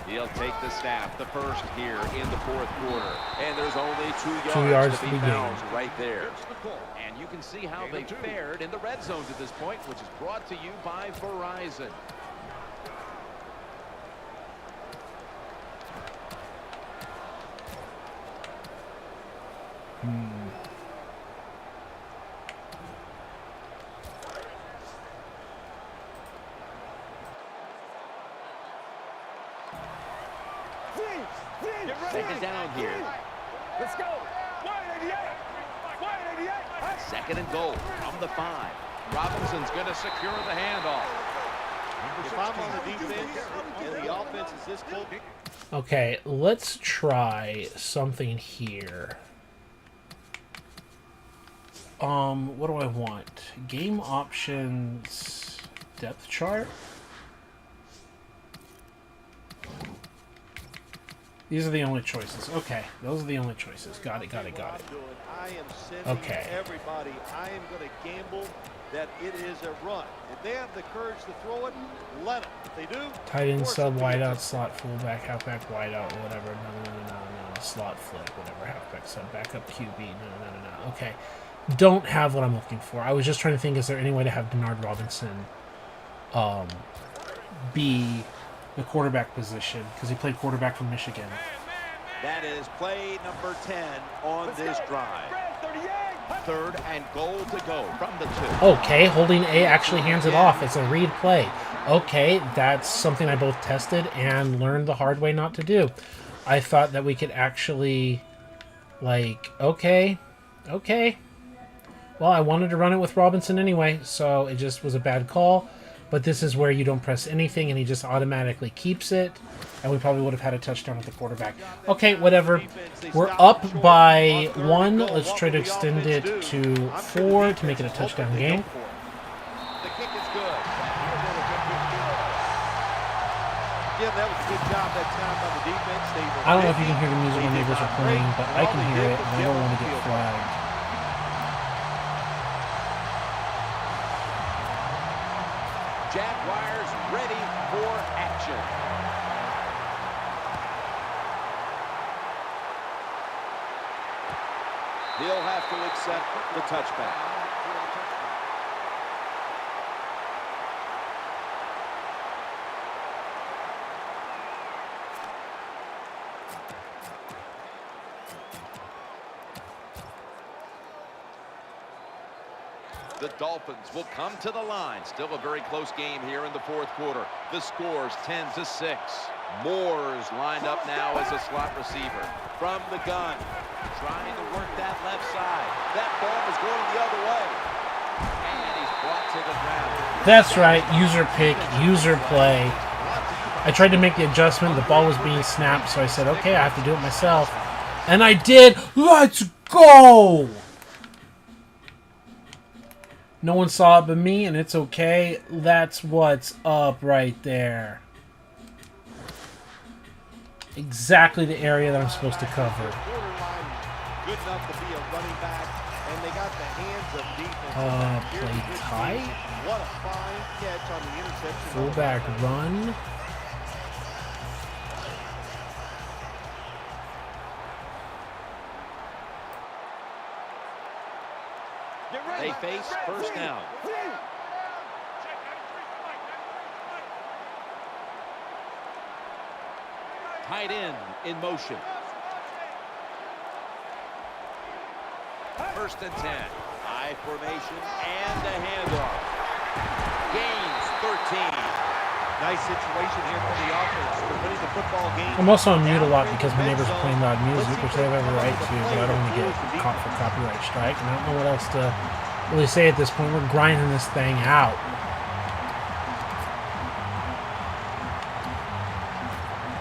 He'll take the snap, the first here in the fourth quarter. And there's only 2 yards to be found right there. And you can see how they fared in the red zone to this point, which is brought to you by Verizon. Second down here. Let's go. 188. Second and goal from the 5. Robinson's going to secure the handoff. If I'm on the defense and the offense is this close. Okay, let's try something here. What do I want? Game options, depth chart. These are the only choices. Okay, those are the only choices. Got it, got it, got it. I am sending Okay. everybody. I am going to gamble that it is a run. If they have the courage to throw it, let them. If they do, Tight end, force sub, them to get wideout, the- slot, fullback, halfback, wideout, whatever. No. Slot, flip, whatever. Halfback, sub, backup, QB. No. Okay. Don't have what I'm looking for. I was just trying to think, is there any way to have Denard Robinson be the quarterback position? Because he played quarterback for Michigan. That is play number 10 on this drive. Third and goal to go from the 2. Okay, holding A actually hands it off. It's a read play. Okay, that's something I both tested and learned the hard way not to do. I thought that we could actually, like, okay. Well, I wanted to run it with Robinson anyway, so it just was a bad call. But this is where you don't press anything and he just automatically keeps it. And we probably would have had a touchdown with the quarterback. Okay, whatever. We're up by 1. Let's try to extend it to 4 to make it a touchdown game. The kick is good. Yeah, that was a good job that time by the defense. They were I don't know if you can hear the music They when did neighbors are not playing, break. but I can All they hear did it was and I give don't them want to the get field goal. flagged. Jaguars ready for action. He'll have to accept the touchback. The Dolphins will come to the line. Still a very close game here in the fourth quarter. The score's 10-6. Moore's lined up now as a slot receiver. From the gun, trying to work that left side. That ball is going the other way. And he's brought to the ground. That's right, user pick, user play. I tried to make the adjustment, the ball was being snapped, so I said, okay, I have to do it myself. And I did! Let's go! No one saw it but me, and it's okay. That's what's up right there. Exactly the area that I'm supposed to cover. Good enough to be a running back, and they got the hands of defense. Play tight. What a fine catch on the interception. Fullback run. They face first down. Tight end in motion. First and 10. High formation and a handoff. Gains 13. Nice situation here for the offense. They're winning the football game. I'm also on mute a lot because my neighbors are playing loud music, which they have every right to, but I don't want to get caught for copyright strike, and I don't know what else to really say at this point. We're grinding this thing out.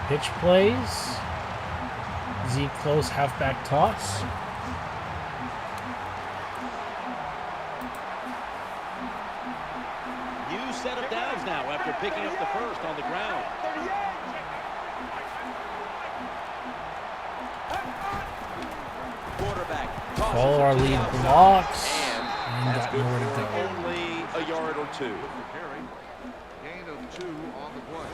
Pitch plays. Z close halfback toss. New set of downs now after picking up the first on the ground. Quarterback. Follow our lead blocks. And got nowhere to go. Only a yard or two. Gain of 2 on the play.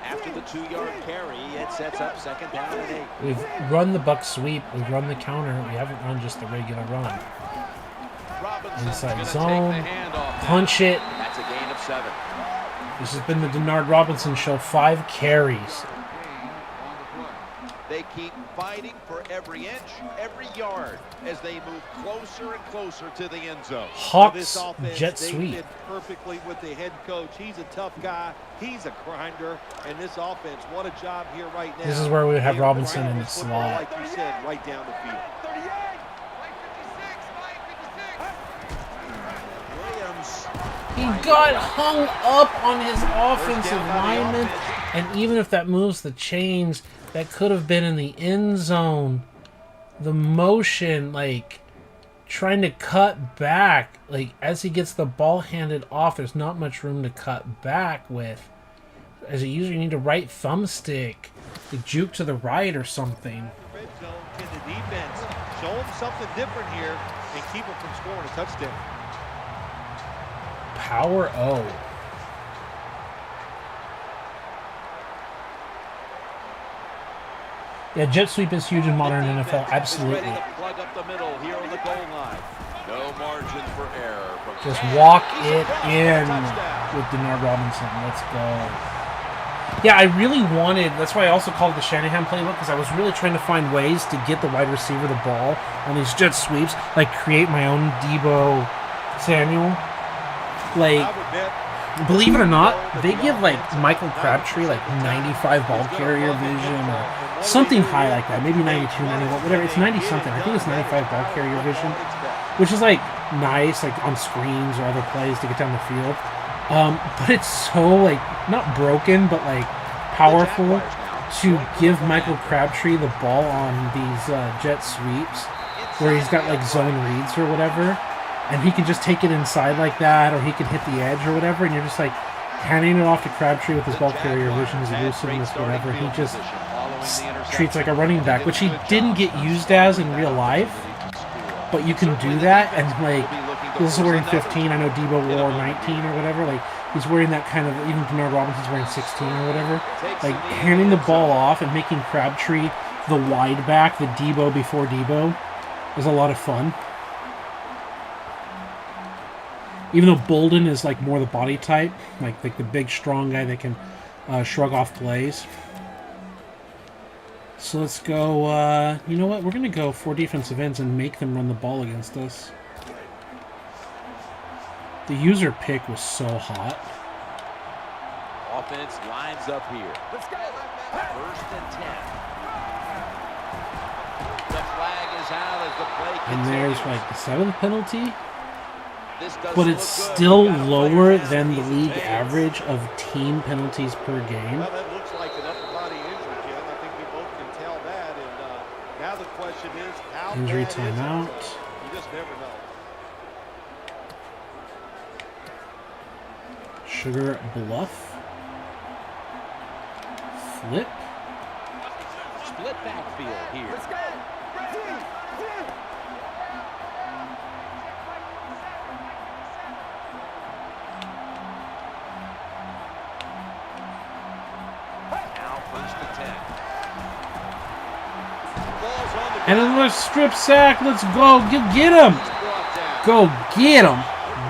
After the 2-yard carry, it sets up 2nd down and 8. We've run the buck sweep. We've run the counter. We haven't run just the regular run. Inside zone. Punch it. That's a gain of 7. This has been the Denard Robinson Show. 5 carries. They keep fighting for every inch, every yard as they move closer and closer to the end zone. Hawks jet they sweep. fit perfectly with the head coach. He's a tough guy. He's a grinder. And this offense, what a job here right now. This is where we would have They are Robinson in grinding the football, slot. like you said, right down the field. 56. He got hung up on his offensive lineman. And even if that moves the chains, that could have been in the end zone. The motion, like, trying to cut back, like, as he gets the ball handed off, there's not much room to cut back with. As a user, you need a right thumbstick, like, juke to the right or something. Red zone to the defense. Show them something different here and keep them from scoring a touchdown. Power O. Yeah, jet sweep is huge in modern NFL. Absolutely. Plug up the middle here on the goal line. No margin for error. Just walk it in with Denard Robinson. Let's go. Yeah, I really wanted, that's why I also called it the Shanahan playbook, because I was really trying to find ways to get the wide receiver the ball on these jet sweeps, like create my own Debo Samuel. Like, believe it or not, they give like Michael Crabtree like 95 ball carrier vision or something high like that, maybe 92, 91, whatever. It's 90 something. I think it's 95 ball carrier vision, which is like nice, like on screens or other plays to get down the field. But it's so like not broken, but like powerful to give Michael Crabtree the ball on these jet sweeps where he's got like zone reads or whatever. And he can just take it inside like that, or he can hit the edge or whatever, and you're just like handing it off to Crabtree with his ball carrier vision, his elusiveness, whatever. He just treats like a running back, which he didn't get used as in real life. But you can do that, and like, this is wearing 15. I know Debo wore 19 or whatever. Like, he's wearing that kind of, even Denard Robinson's wearing 16 or whatever. Like, handing the ball off and making Crabtree the wide back, the Debo before Debo, is a lot of fun. Even though Bolden is like more the body type, like the big strong guy that can shrug off plays. So let's go, you know what, we're going to go 4 defensive ends and make them run the ball against us. The user pick was so hot. Offense lines up here. Let's go. 1st and 10. The flag is out as the play And continues. there's like the 7th penalty. This doesn't But it's look good. still You gotta play lower down than the these league days. average of team penalties per game. Well, that looks like an upper body injury, Ken. I think we both can tell that. And now the question is, how Injury bad is it? timeout. You just never know. Sugar Bluff. Flip. Split backfield here. Let's go. Now 1st and 10. Ball's on the And another strip sack. Let's go. Get him. brought down. Go get him.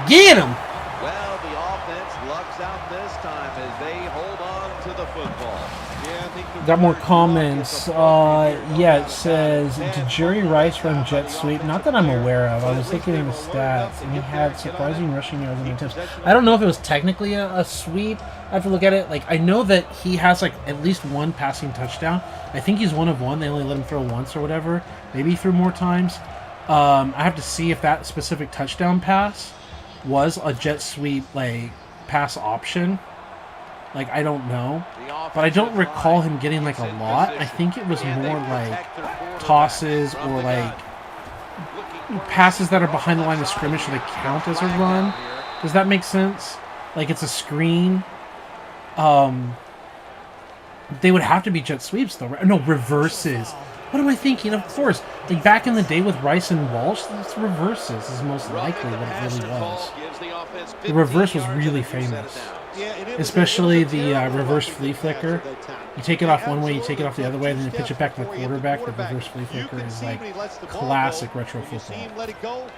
Get him. Well, the offense lucks out this time as they hold on to the football. Yeah, I think the Got more Warriors comments. look at the Yeah, it says, did Jerry Rice run jet sweep? Not that I'm aware of. I was looking at his stats, and he had surprising rushing yards and attempts. I don't know if it was technically a sweep. I have to look at it. Like, I know that he has like at least one passing touchdown. I think he's 1 of 1. They only let him throw once or whatever. Maybe he threw more times. I have to see if that specific touchdown pass was a jet sweep like pass option. Like, I don't know, but I don't recall him getting like a lot. I think it was more like tosses or like passes that are behind the line of scrimmage so they count as a run. Does that make sense? Like, it's a screen. They would have to be jet sweeps though, right? No, reverses. What am I thinking? Of course, like back in the day with Rice and Walsh, it's reverses is most likely what it really was. The reverse was really famous, especially the reverse flea flicker. You take it off one way, you take it off the other way, and then you pitch it back to the quarterback. The reverse flea flicker is like classic retro football.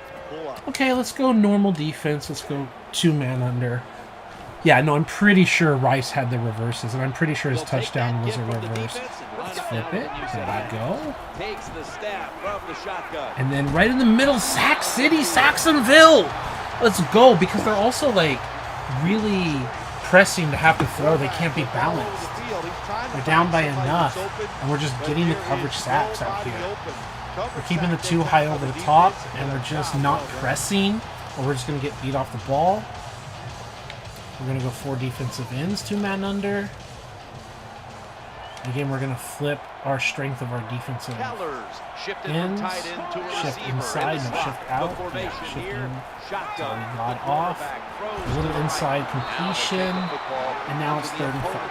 Okay, let's go normal defense. Let's go 2-man under. Yeah, no, I'm pretty sure Rice had the reverses, and I'm pretty sure his touchdown was a reverse. Let's flip it. There you go. And then right in the middle, Sac City, Saxonville. Let's go, because they're also, like, really pressing to have to throw. They can't be balanced. They're down by enough, and we're just getting the coverage sacks out here. We're keeping the 2 high over the top, and we're just not pressing, or we're just going to get beat off the ball. We're going to go 4 defensive ends, 2-man under. Again, we're going to flip our strength of our defensive ends. Shift inside, no shift out. Yeah, shift in. So we got off. A little inside completion. And now it's 3rd and 5.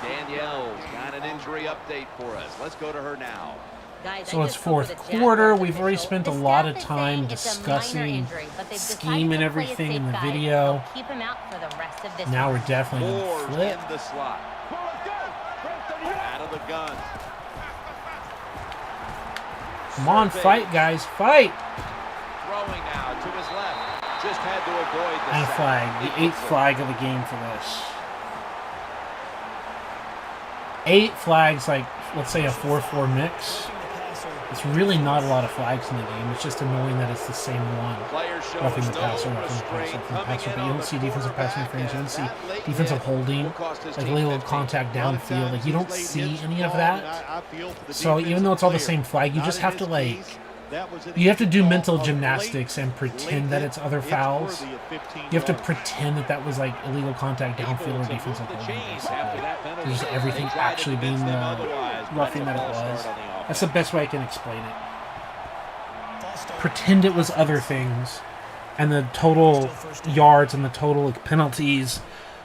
Danielle's got an injury update for us. Let's go to her now. So it's 4th quarter. We've already spent a lot of time discussing scheme and everything in the video. Now we're definitely going to flip. Out of the gun. Come on, fight, guys, fight! Throwing now to his left. Just had to avoid the And a sack. flag, the 8th flag of the game for this. 8 flags, like, let's say a 4-4 mix. It's really not a lot of flags in the game. It's just annoying that it's the same one. Roughing the passer, roughing the passer, roughing the passer. But you don't see defensive pass interference. You don't see defensive holding, like little contact downfield. Like, you don't see any of that. So even though it's all the same flag, you just have to, like, you have to do mental gymnastics and pretend that it's other fouls. You have to pretend that that was like illegal contact downfield or defensive holding, basically. So just everything actually being the roughing that it was. That's the best way I can explain it. Pretend it was other things, and the total yards and the total like, penalties.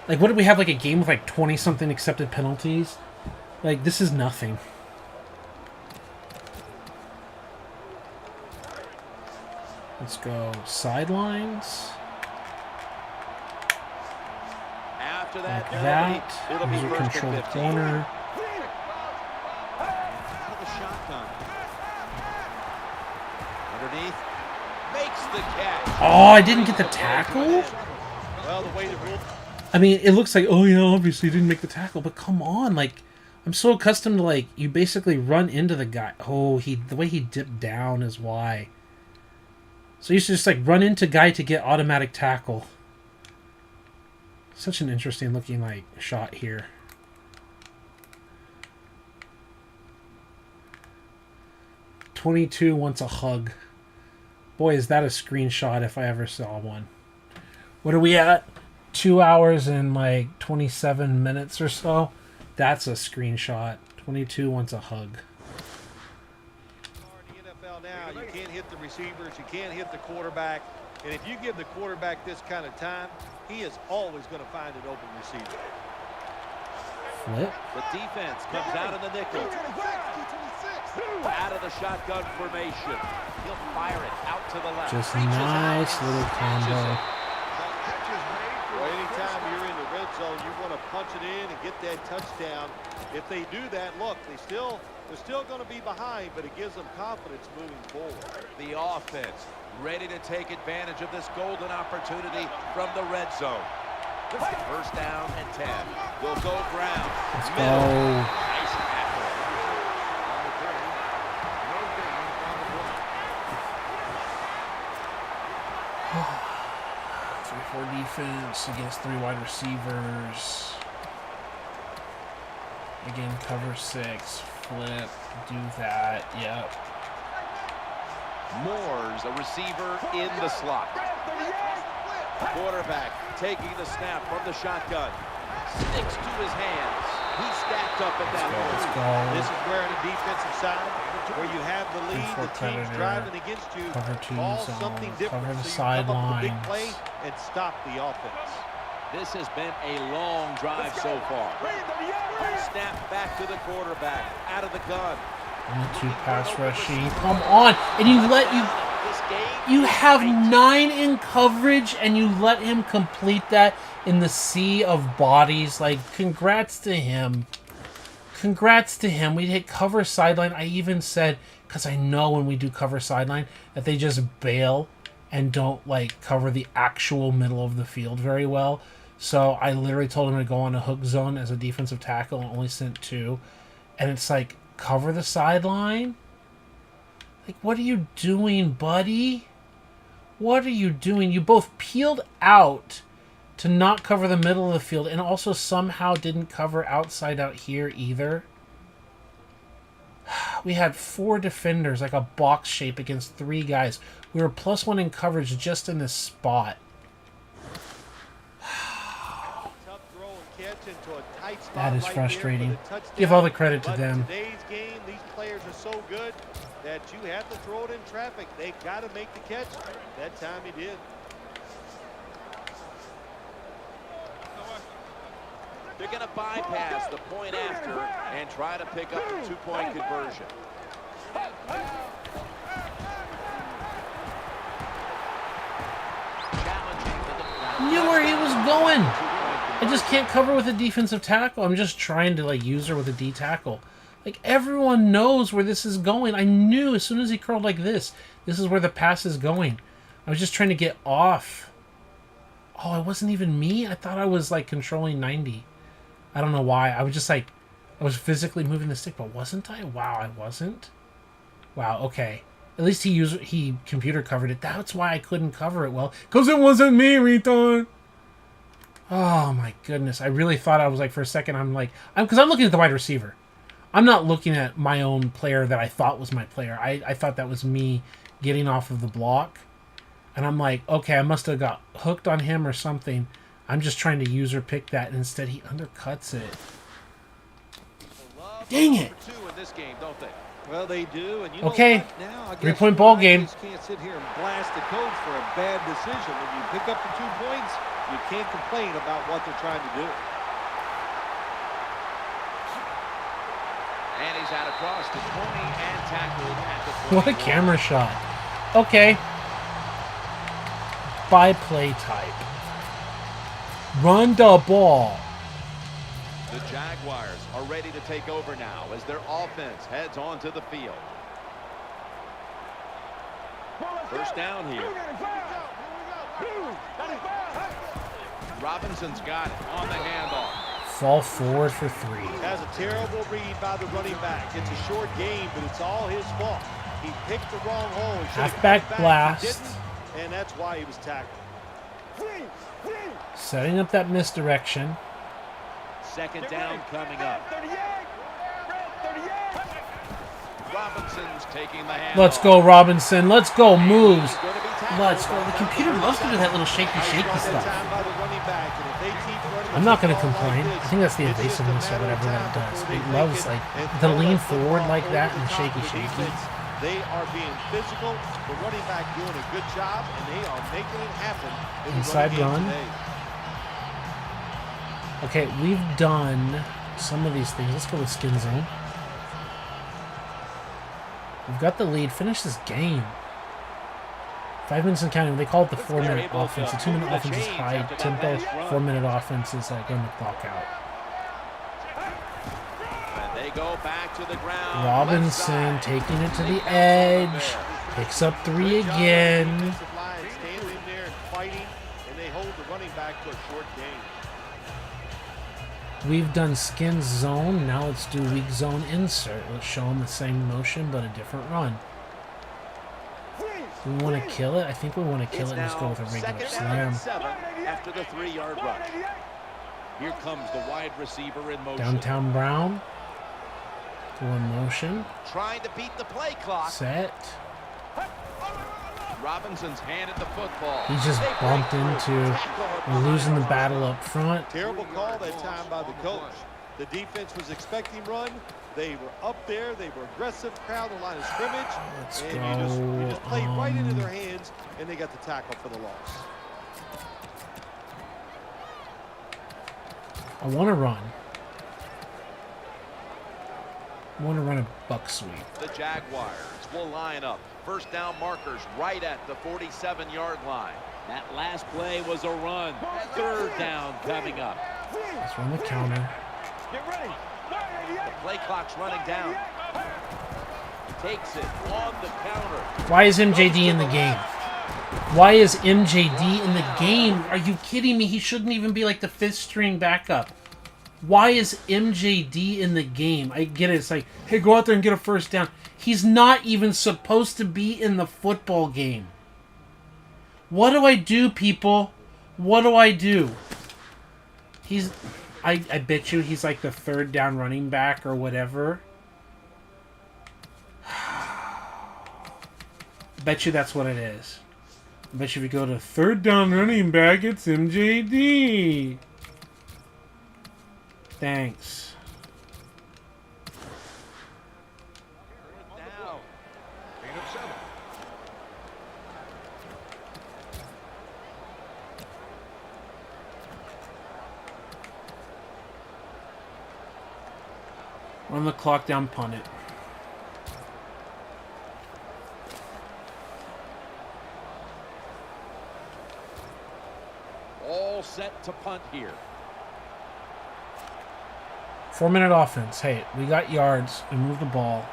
Like, what did we have? Like a game with like 20-something accepted penalties? Like, this is nothing. Let's go sidelines. After Like that. User control the corner. Underneath. Makes the catch. Oh, I didn't get the tackle? Well, the way the rule. I mean, it looks like, oh yeah, obviously you didn't make the tackle, but come on, like, I'm so accustomed to, like, you basically run into the guy. Oh, the way he dipped down is why. So you used to just, like, run into guy to get automatic tackle. Such an interesting looking, like, shot here. "22 wants a hug." Boy, is that a screenshot if I ever saw one. What are we at? 2 hours and, like, 27 minutes or so? That's a screenshot. 22 wants a hug. Now you can't hit the receivers, you can't hit the quarterback, and if you give the quarterback this kind of time, he is always going to find an open receiver. Flip. The defense comes out in the nickel. Out of the shotgun formation. He'll fire it out to the left. Just nice little combo. Well, anytime you're in the red zone, you want to punch it in and get that touchdown. If they do that, look, they're still going to be behind, but it gives them confidence moving forward. The offense ready to take advantage of this golden opportunity from the red zone. First down and 10. We'll go ground. Let's go. Nice tackle. 3-4 defense against 3 wide receivers. Again, cover 6, flip, do that, yep. Moore's a receiver in the slot. Quarterback taking the snap from the shotgun. Sticks to his hands. He's stacked up at that point. This is where on the defensive side, where you have the lead, the team's driving against you, call something different cover the so you come up with a big sidelines. play and stop the offense. This has been a long drive so far. Snap back to the quarterback. Out of the gun. 1-2 pass rushing. Come on. And you have 9 in coverage and you let him complete that in the sea of bodies. Like, congrats to him. Congrats to him. We hit cover sideline. I even said, because I know when we do cover sideline, that they just bail and don't, like, cover the actual middle of the field very well. So I literally told him to go on a hook zone as a defensive tackle and only sent 2. And it's like, cover the sideline? Like, what are you doing, buddy? What are you doing? You both peeled out to not cover the middle of the field and also somehow didn't cover outside out here either. We had 4 defenders, like a box shape against 3 guys. We were +1 in coverage just in this spot. That is frustrating. Give all the credit to them. In today's game, these players are so good that you have to throw it in traffic. They got to make the catch. That time he did. They're going to bypass the point after and try to pick up the 2-point conversion. Knew where he was going. I just can't cover with a defensive tackle. I'm just trying to, like, use her with a D tackle. Like, everyone knows where this is going. I knew as soon as he curled like this is where the pass is going. I was just trying to get off. Oh, it wasn't even me? I thought I was, like, controlling 90. I don't know why. I was just, like, I was physically moving the stick, but wasn't I? Wow, I wasn't? Wow, okay. At least he computer covered it. That's why I couldn't cover it well. Because it wasn't me, retard. Oh, my goodness. I really thought I was, like, for a second, I'm like... Because I'm looking at the wide receiver. I'm not looking at my own player that I thought was my player. I thought that was me getting off of the block. And I'm like, okay, I must have got hooked on him or something. I'm just trying to user pick that, and instead he undercuts it. Dang it! Well, they do, and you okay, know what? Now, I guess 3-point ball game. Can't sit here and blast the coach for a bad decision. When you pick up the 2 points, you can't complain about what they're trying to do. And he's out across the 20 and tackled at the 20. What a camera shot. Okay. By play type. Run the ball. The Jaguars are ready to take over now as their offense heads onto the field. First down here. Robinson's got it on the handoff. Fall forward for 3. Has a terrible read by the running back. It's a short game, but it's all his fault. He picked the wrong hole. Halfback blast. And that's why he was tackled. Setting up that misdirection. Second down coming up. Robinson's taking the hand. Let's go, Robinson. Let's go. Moves. Let's go. The computer loves to do that little shaky stuff. I'm not going to complain. I think that's the evasiveness or whatever that does. It loves, like, the lean forward like that and shaky. They are being physical. The running back doing a good job, and they are making it happen. Inside run. Okay, we've done some of these things. Let's go with skin zone. We've got the lead. Finish this game. 5 minutes and counting. They call it the 4-minute offense. The 2-minute offense is high tempo. 4-minute offense is getting the clock out. And they go back to the ground. Robinson taking it to the edge. Picks up 3 again. Standing there and fighting, and they hold the running back to a short game. We've done skin zone. Now let's do weak zone insert. Let's show them the same motion but a different run. Do we want to kill it? I think we want to kill it and just go with a regular slam. After the 3-yard rush. Here comes the wide receiver in motion. Downtown Brown. Full in motion. Trying to beat the play clock. Set. Robinson's handed the football. He's just bumped into and losing the battle up front. Terrible call that time by the coach. The defense was expecting run. They were up there. They were aggressive, crowd the line of scrimmage. Let's And you just played right into go. their hands, and they got the tackle for the loss. I want to run. I want to run a buck sweep. The Jaguars will line up. First down markers right at the 47-yard line. That last play was a run. Third down coming up. Let's run the counter. Get ready. The play clock's running down. Takes it on the counter. Why is MJD in the game? Why is MJD in the game? Are you kidding me? He shouldn't even be like the 5th string backup. Why is MJD in the game? I get it. It's like, hey, go out there and get a first down. He's not even supposed to be in the football game. What do I do, people? What do I do? I bet you he's like the 3rd down running back or whatever. Bet you that's what it is. I bet you if you go to 3rd down running back, it's MJD. Thanks. Now, Gain of 7. Run the clock down, punt it. all set to punt here. 4-minute offense. Hey, we got yards and move the ball.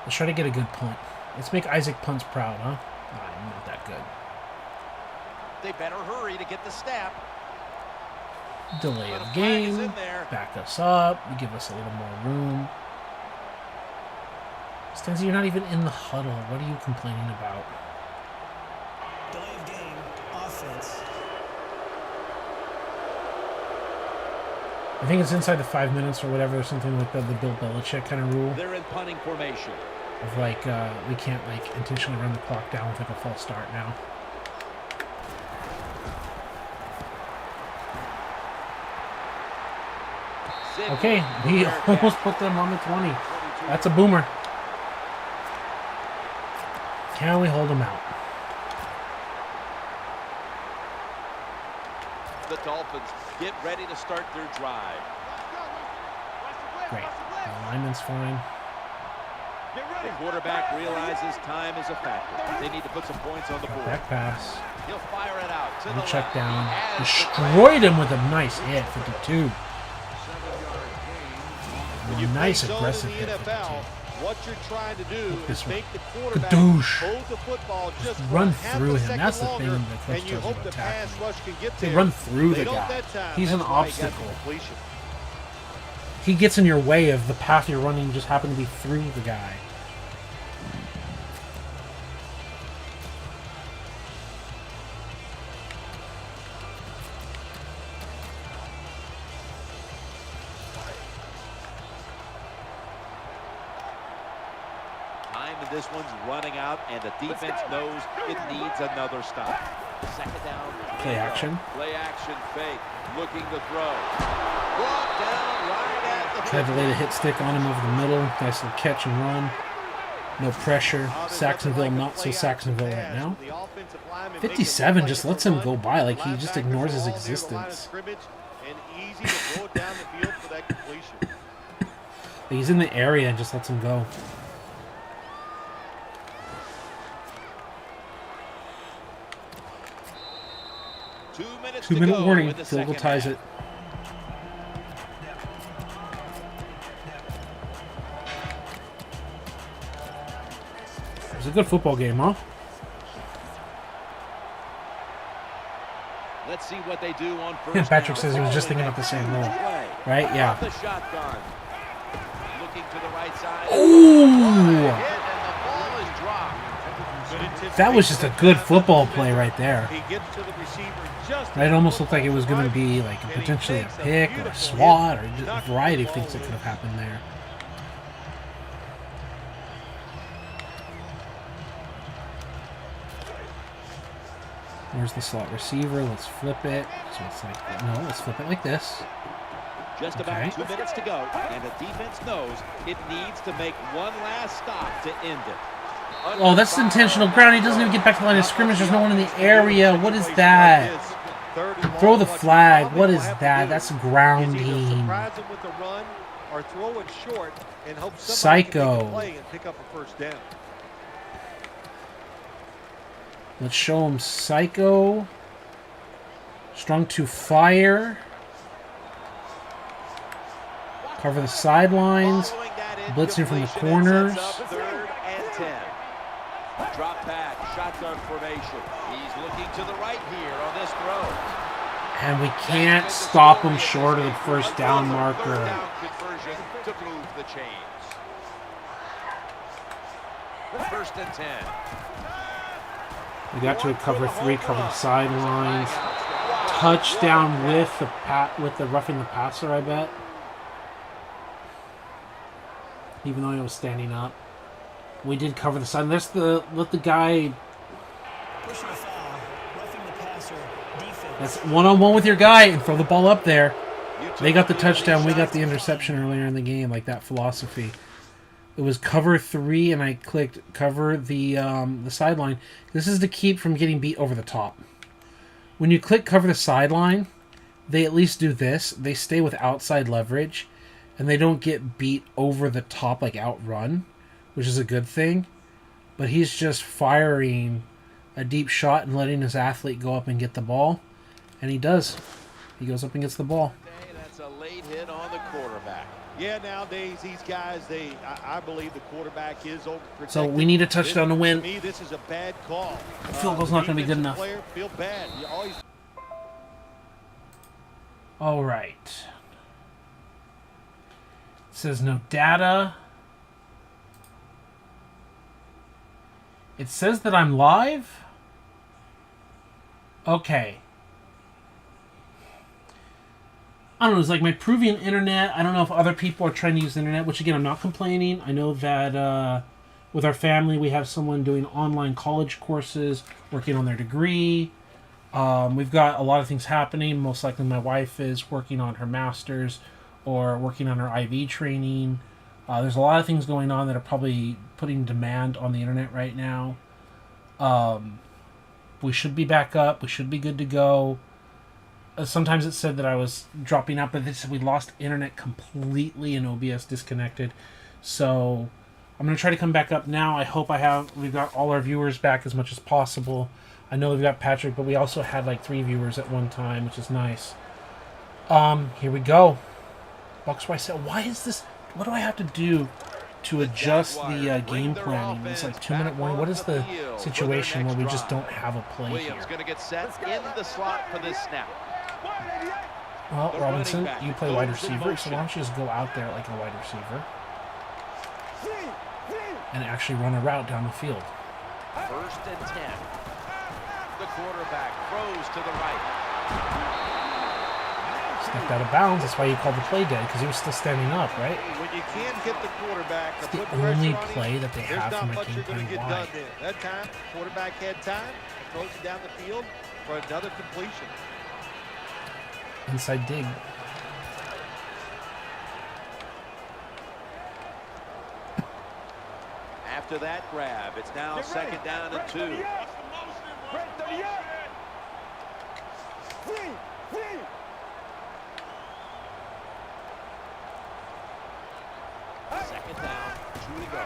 Let's try to get a good punt. Let's make Isaac punts proud, huh? Nah, I'm not that good. They better hurry to get the snap. Delay But a of flag is game. in there. Back us up. You give us a little more room. Stenzi, you're not even in the huddle. What are you complaining about? Delay of game. Offense. I think it's inside the 5 minutes or whatever, or something like the Bill Belichick kind of rule. They're in punting formation. Of like, we can't like intentionally run the clock down with like a false start now. Okay, we almost put them on the 20. That's a boomer. Can we hold them out? The Dolphins get ready to start their drive. Great. The lineman's fine. The quarterback realizes time is a factor. They need to put some points on the board. Back pass. He'll fire it out to And the check left. down. He has the Destroyed him with a nice hit, 52. 7-yard gain. When you Nice play zone aggressive in hit, the 52. NFL, what you're trying to do This is one. make the quarterback Gadoosh. hold the football just Run for half through a him. second That's the thing longer, the coach and you tells you hope about the pass tackling. rush can get They there. run through They the don't guy. that time. He's an That's why he got the obstacle. completion. He gets in your way of the path you're running. You just happen to be through the guy. Time and this one's running out, and the defense knows it needs another stop. Second down. Play action. Play action fake. Looking to throw. Brought down right at the Tried to lay the hit stick on him over the middle. Nice little catch and run. No pressure. Saxonville, not so Saxonville right now. 57 just lets him go by. Like, he just ignores his existence. He's in the area and just lets him go. 2 minutes 2-minute to go warning. in the Field goal second ties half. it. It was a good football game, huh? Let's see what they do on first Patrick down. says he was just thinking about the same rule. Play. Right? Yeah. The shotgun. Looking to the right side. Ooh! Hit, and the ball is dropped. That was just a good football play right there. He gets to the receiver just It almost looked like it was going to be like potentially a pick or a swat or just a variety of things that could have happened there. Where's the slot receiver? Let's flip it. So it's like, no, let's flip it like this. Just about 2 minutes to go, and the defense knows it needs to make one last stop to end it. Oh, that's intentional ground. He doesn't even get back to the line of scrimmage. There's no one in the area. What is that? Throw the flag. What is that? That's grounding. Psycho. Let's show him psycho. Strung to fire. Cover the sidelines. Blitzing from the corners. Third and 10. Drop back, shotgun formation. He's looking to the right here on this throw. And we can't stop him short of the first down marker. Third down conversion to move the chains. First and 10. We got to a cover 3, cover the sidelines. Touchdown with the roughing the passer, I bet. Even though he was standing up. We did cover the side. Let the guy. Pushing a foul, roughing the passer, defense. That's one-on-one with your guy and throw the ball up there. They got the touchdown. We got the interception earlier in the game. Like that philosophy. It was cover 3, and I clicked cover the sideline. This is to keep from getting beat over the top. When you click cover the sideline, they at least do this. They stay with outside leverage, and they don't get beat over the top like outrun, which is a good thing. But he's just firing a deep shot and letting his athlete go up and get the ball. And he does. He goes up and gets the ball. That's a late hit on the quarterback. Yeah, nowadays these guys, I believe the quarterback is overprotected. So we need a touchdown to win. To me, this is a bad call. Field goal's not going to be good enough. Player feel bad. You always... All right. It says no data. It says that I'm live? Okay. I don't know, it's like my Peruvian internet. I don't know if other people are trying to use the internet, which again, I'm not complaining. I know that with our family, we have someone doing online college courses, working on their degree. We've got a lot of things happening. Most likely my wife is working on her master's or working on her IV training. There's a lot of things going on that are probably putting demand on the internet right now. We should be back up. We should be good to go. Sometimes it said that I was dropping out, but they said we lost internet completely and OBS disconnected. So I'm going to try to come back up now. I hope we've got all our viewers back as much as possible. I know we've got Patrick, but we also had like 3 viewers at one time, which is nice. Here we go. Bucks Rice said, why is this? What do I have to do to adjust the game planning? It's like 2-minute warning. What is the situation where we just don't have a play here? Williams going to get set in the slot for this snap. Well, Robinson, you play wide receiver, so why don't you just go out there like a wide receiver and actually run a route down the field? First and 10. The quarterback throws to the right. Stepped out of bounds. That's why you called the play dead, because he was still standing up, right? When you can't get the quarterback, it's the only play that they have from a game plan wide. That time, quarterback had time, throws it down the field for another completion. Inside dig. After that grab, it's now second down and 2. Second down, 2 to go.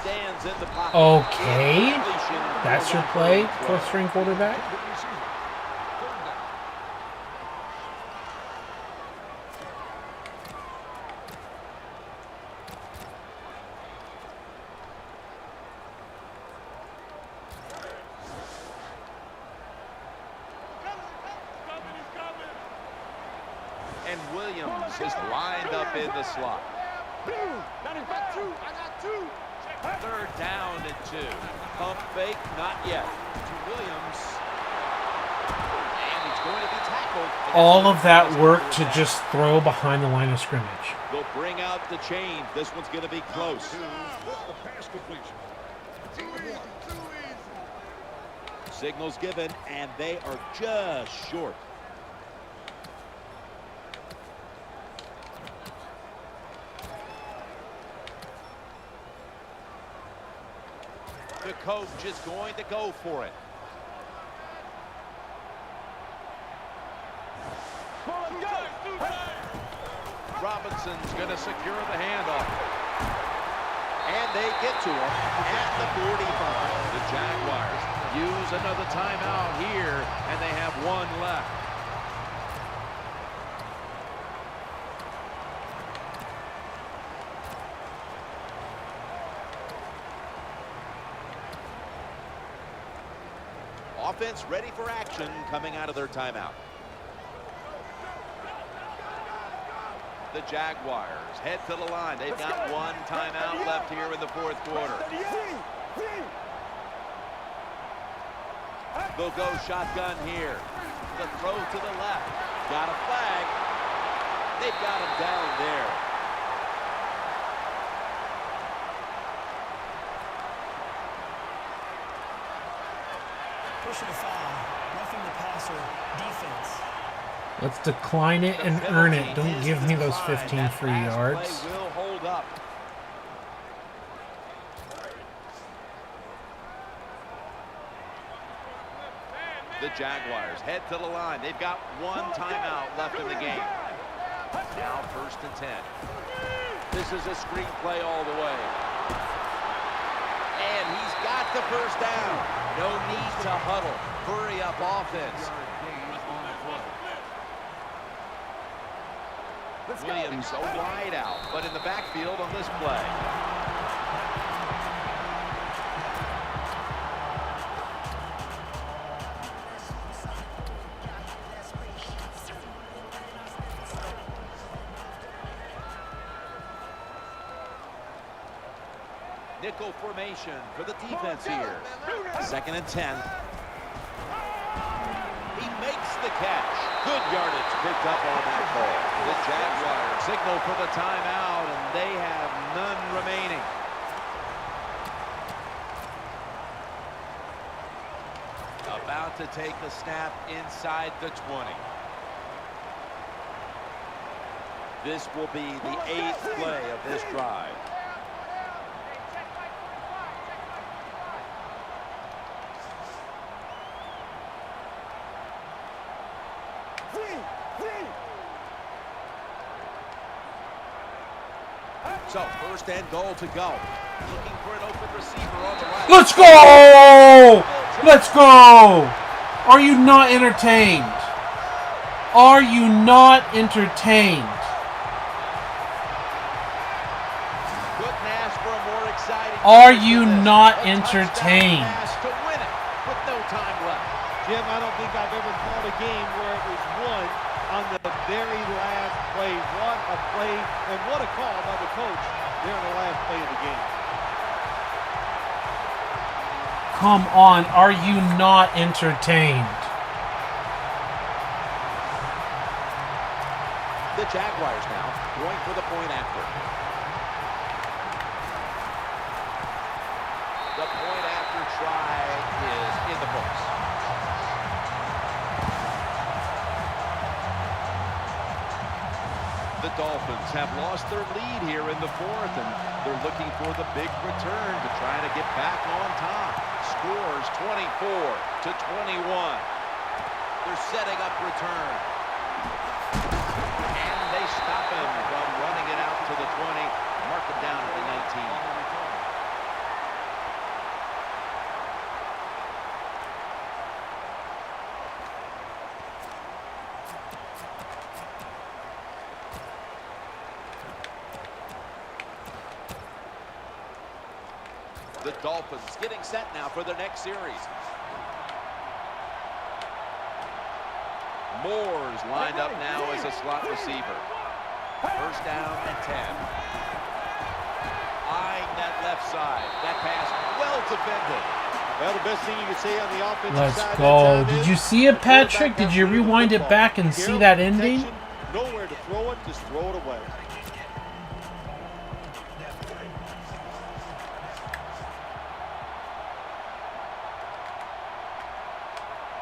Stands in the pocket. Okay. That's your play, 4th string quarterback? And Williams is lined up in the slot. Third down and 2. Pump fake, not yet. To Williams. And he's going to be tackled. All of that work to just throw behind the line of scrimmage. They'll bring out the chain. This one's going to be close. Signals given, and they are just short. The coach is going to go for it. Robinson's going to secure the handoff. And they get to him at the 45. The Jaguars use another timeout here, and they have one left. Offense ready for action coming out of their timeout. The Jaguars head to the line. They've got one timeout left here in the fourth quarter. They'll go shotgun here. The throw to the left. Got a flag. They've got him down there. Pushing a foul. Roughing the passer. Defense. Let's decline it and earn it. Don't give me those 15 free yards. Will hold up. The Jaguars head to the line. They've got one timeout left in the game. Now 1st and 10. This is a screen play all the way. And he's got the first down. No need to huddle. Hurry up offense. Williams a wide out, but in the backfield on this play. Nickel formation for the defense here. 2nd and 10. He makes the catch. Good yardage picked up on that ball. The Jaguars signal for the timeout, and they have none remaining. About to take the snap inside the 20. This will be the 8th play of this drive. So 1st and goal to go. Looking for an open receiver on the right. Let's go! Let's go! Are you not entertained? Are you not entertained? Couldn't ask for a more exciting. Are you not entertained? To win it with no time left. Jim, I don't think I've ever called a game where it was won on the very last play. What a play, and what a call by the coach there in the last play of the game. Come on, are you not entertained? The Jaguars now going for the point after. The point after try is in the books. The Dolphins have lost their lead here in the 4th, and they're looking for the big return to try to get back on top. Scores 24-21. They're setting up return. And they stop him from running it out to the 20. Mark him down at the 19. The Dolphins getting set now for their next series. Moore's lined up now as a slot receiver. 1st down and 10. Eyeing that left side. That pass well defended. Well, the best thing you can say on the offensive Let's side. go. Did you see it, Patrick? Did you rewind it back and see that ending? Nowhere to throw it, just throw it away.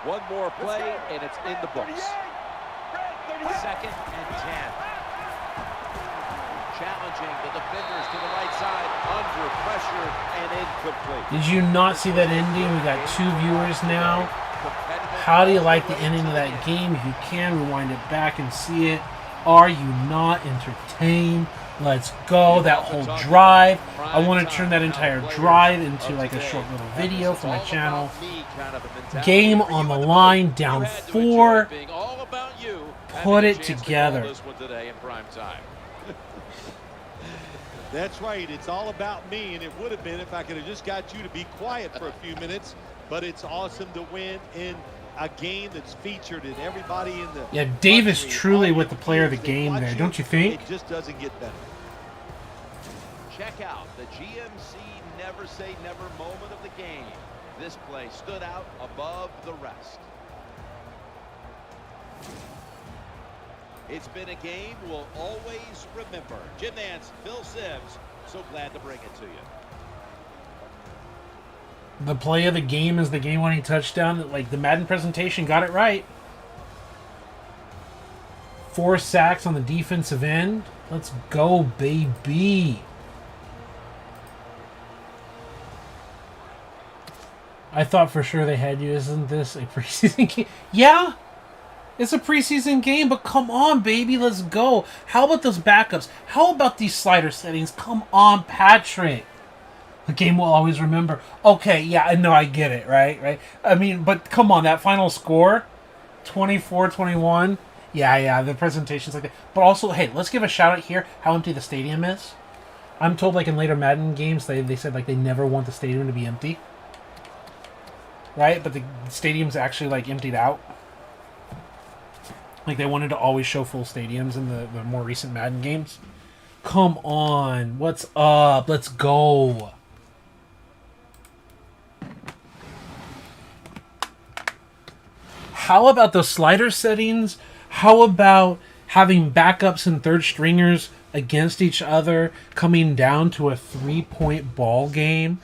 One more play, and it's in the books. 2nd and 10. Challenging the defenders to the right side, under pressure, and incomplete. Did you not see that ending? We got 2 viewers now. How do you like the ending of that game? If you can, rewind it back and see it. Are you not entertained? Let's go. That whole drive. I want to turn that entire drive into like a short little video for my channel. Game on the line, down 4. Put it together. That's right. It's all about me, and it would have been if I could have just got you to be quiet for a few minutes. But it's awesome to win in a game that's featured in everybody in the... Yeah, Davis truly with the player of the game there, don't you think? It just doesn't get better. Check out the GMC never say never moment of the game. This play stood out above the rest. It's been a game we'll always remember. Jim Nance, Phil Simms, so glad to bring it to you. The play of the game is the game-winning touchdown. Like, the Madden presentation got it right. 4 sacks on the defensive end. Let's go, baby. I thought for sure they had you. Isn't this a preseason game? Yeah, it's a preseason game, but come on, baby. Let's go. How about those backups? How about these slider settings? Come on, Patrick. A game we'll always remember. Okay, yeah, I know, I get it, right? I mean, but come on, that final score, 24-21. Yeah, the presentation's like that. But also, hey, let's give a shout out here how empty the stadium is. I'm told, like, in later Madden games, they said, like, they never want the stadium to be empty. Right? But the stadium's actually, like, emptied out. Like, they wanted to always show full stadiums in the more recent Madden games. Come on. What's up? Let's go. How about those slider settings? How about having backups and third stringers against each other, coming down to a 3-point ball game?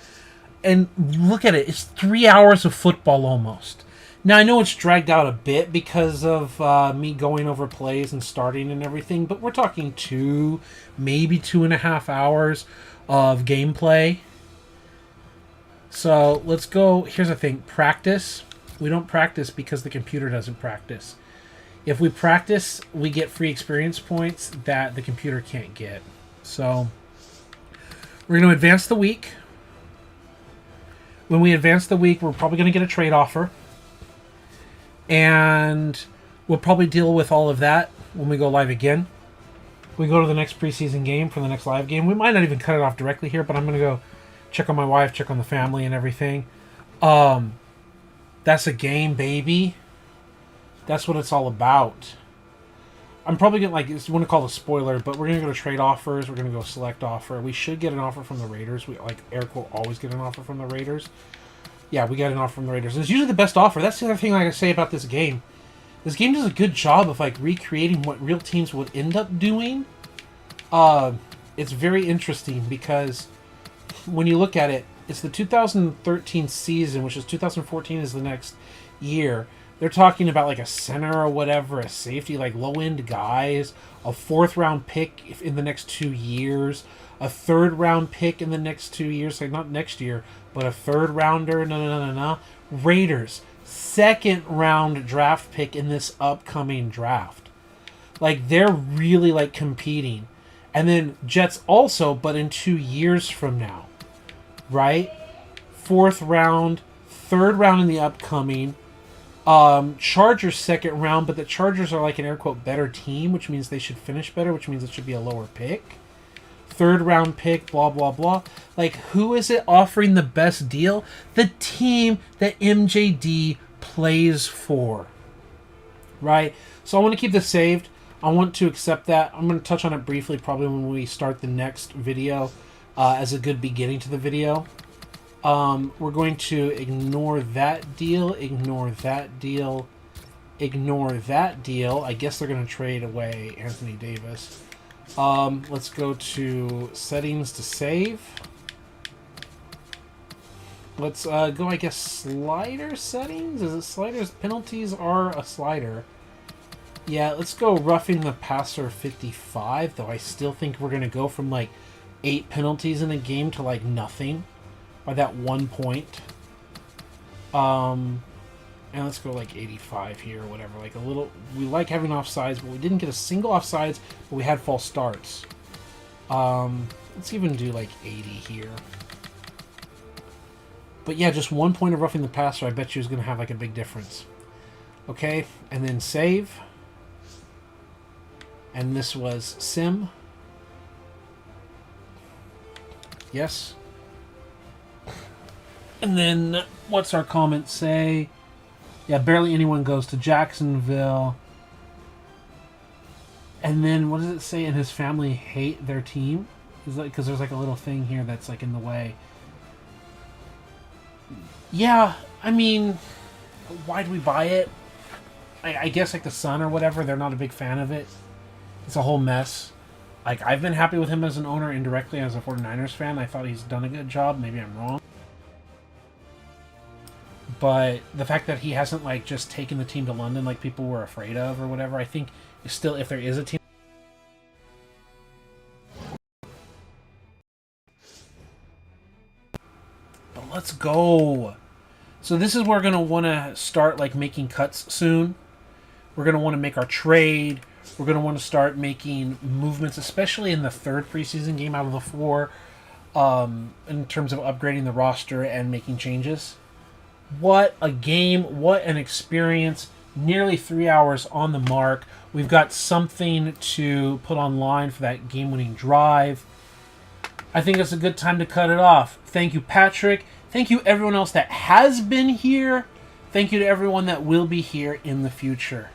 And look at it. It's 3 hours of football almost. Now, I know it's dragged out a bit because of me going over plays and starting and everything, but we're talking 2, maybe 2.5 hours of gameplay. So let's go. Here's the thing. Practice. We don't practice because the computer doesn't practice. If we practice, we get free experience points that the computer can't get. So we're going to advance the week. When we advance the week, we're probably going to get a trade offer. And we'll probably deal with all of that when we go live again. We go to the next preseason game for the next live game. We might not even cut it off directly here, but I'm going to go check on my wife, check on the family and everything. That's a game, baby. That's what it's all about. I'm probably going to, like, you want to call it a spoiler, but we're going to go to trade offers. We're going to go select offer. We should get an offer from the Raiders. We, like, Eric will always get an offer from the Raiders. Yeah, we got an offer from the Raiders. And it's usually the best offer. That's the other thing I say about this game. This game does a good job of, like, recreating what real teams would end up doing. It's very interesting because when you look at it, it's the 2013 season, which is 2014 is the next year. They're talking about like a center or whatever, a safety, like low-end guys, a 4th-round pick in the next 2 years, a 3rd-round pick in the next 2 years, like not next year, but a 3rd-rounder, no. Raiders, 2nd-round draft pick in this upcoming draft. Like, they're really, like, competing. And then Jets also, but in 2 years from now, right? 4th round, 3rd round in the upcoming. Chargers 2nd round, but the Chargers are like an air quote better team, which means they should finish better, which means it should be a lower pick. 3rd round pick, blah, blah, blah. Like, who is it offering the best deal? The team that MJD plays for. Right? So I want to keep this saved. I want to accept that. I'm going to touch on it briefly probably when we start the next video as a good beginning to the video. We're going to ignore that deal, ignore that deal, ignore that deal. I guess they're going to trade away Anthony Davis. Let's go to settings to save. Let's go, I guess, slider settings? Is it sliders? Penalties are a slider. Yeah, let's go roughing the passer 55, though I still think we're going to go from, like, 8 penalties in a game to, like, nothing by that 1 point. And let's go, like, 85 here or whatever. Like, a little... We like having offsides, but we didn't get a single offsides, but we had false starts. Let's even do, like, 80 here. But yeah, just 1 point of roughing the passer, I bet you is going to have like a big difference. Okay, and then save. And this was sim. Yes. And then what's our comment say? Yeah, barely anyone goes to Jacksonville. And then what does it say? And his family hate their team? Is like because there's like a little thing here that's like in the way. Yeah, I mean, why do we buy it? I guess like the Sun or whatever, they're not a big fan of it. It's a whole mess. Like, I've been happy with him as an owner indirectly as a 49ers fan. I thought he's done a good job. Maybe I'm wrong. But the fact that he hasn't, like, just taken the team to London like people were afraid of or whatever, I think is still, if there is a team... But let's go! So this is where we're going to want to start, like, making cuts soon. We're going to want to make our trade. We're going to want to start making movements, especially in the third preseason game out of the 4, in terms of upgrading the roster and making changes. What a game. What an experience. Nearly 3 hours on the mark. We've got something to put online for that game-winning drive. I think it's a good time to cut it off. Thank you, Patrick. Thank you, everyone else that has been here. Thank you to everyone that will be here in the future.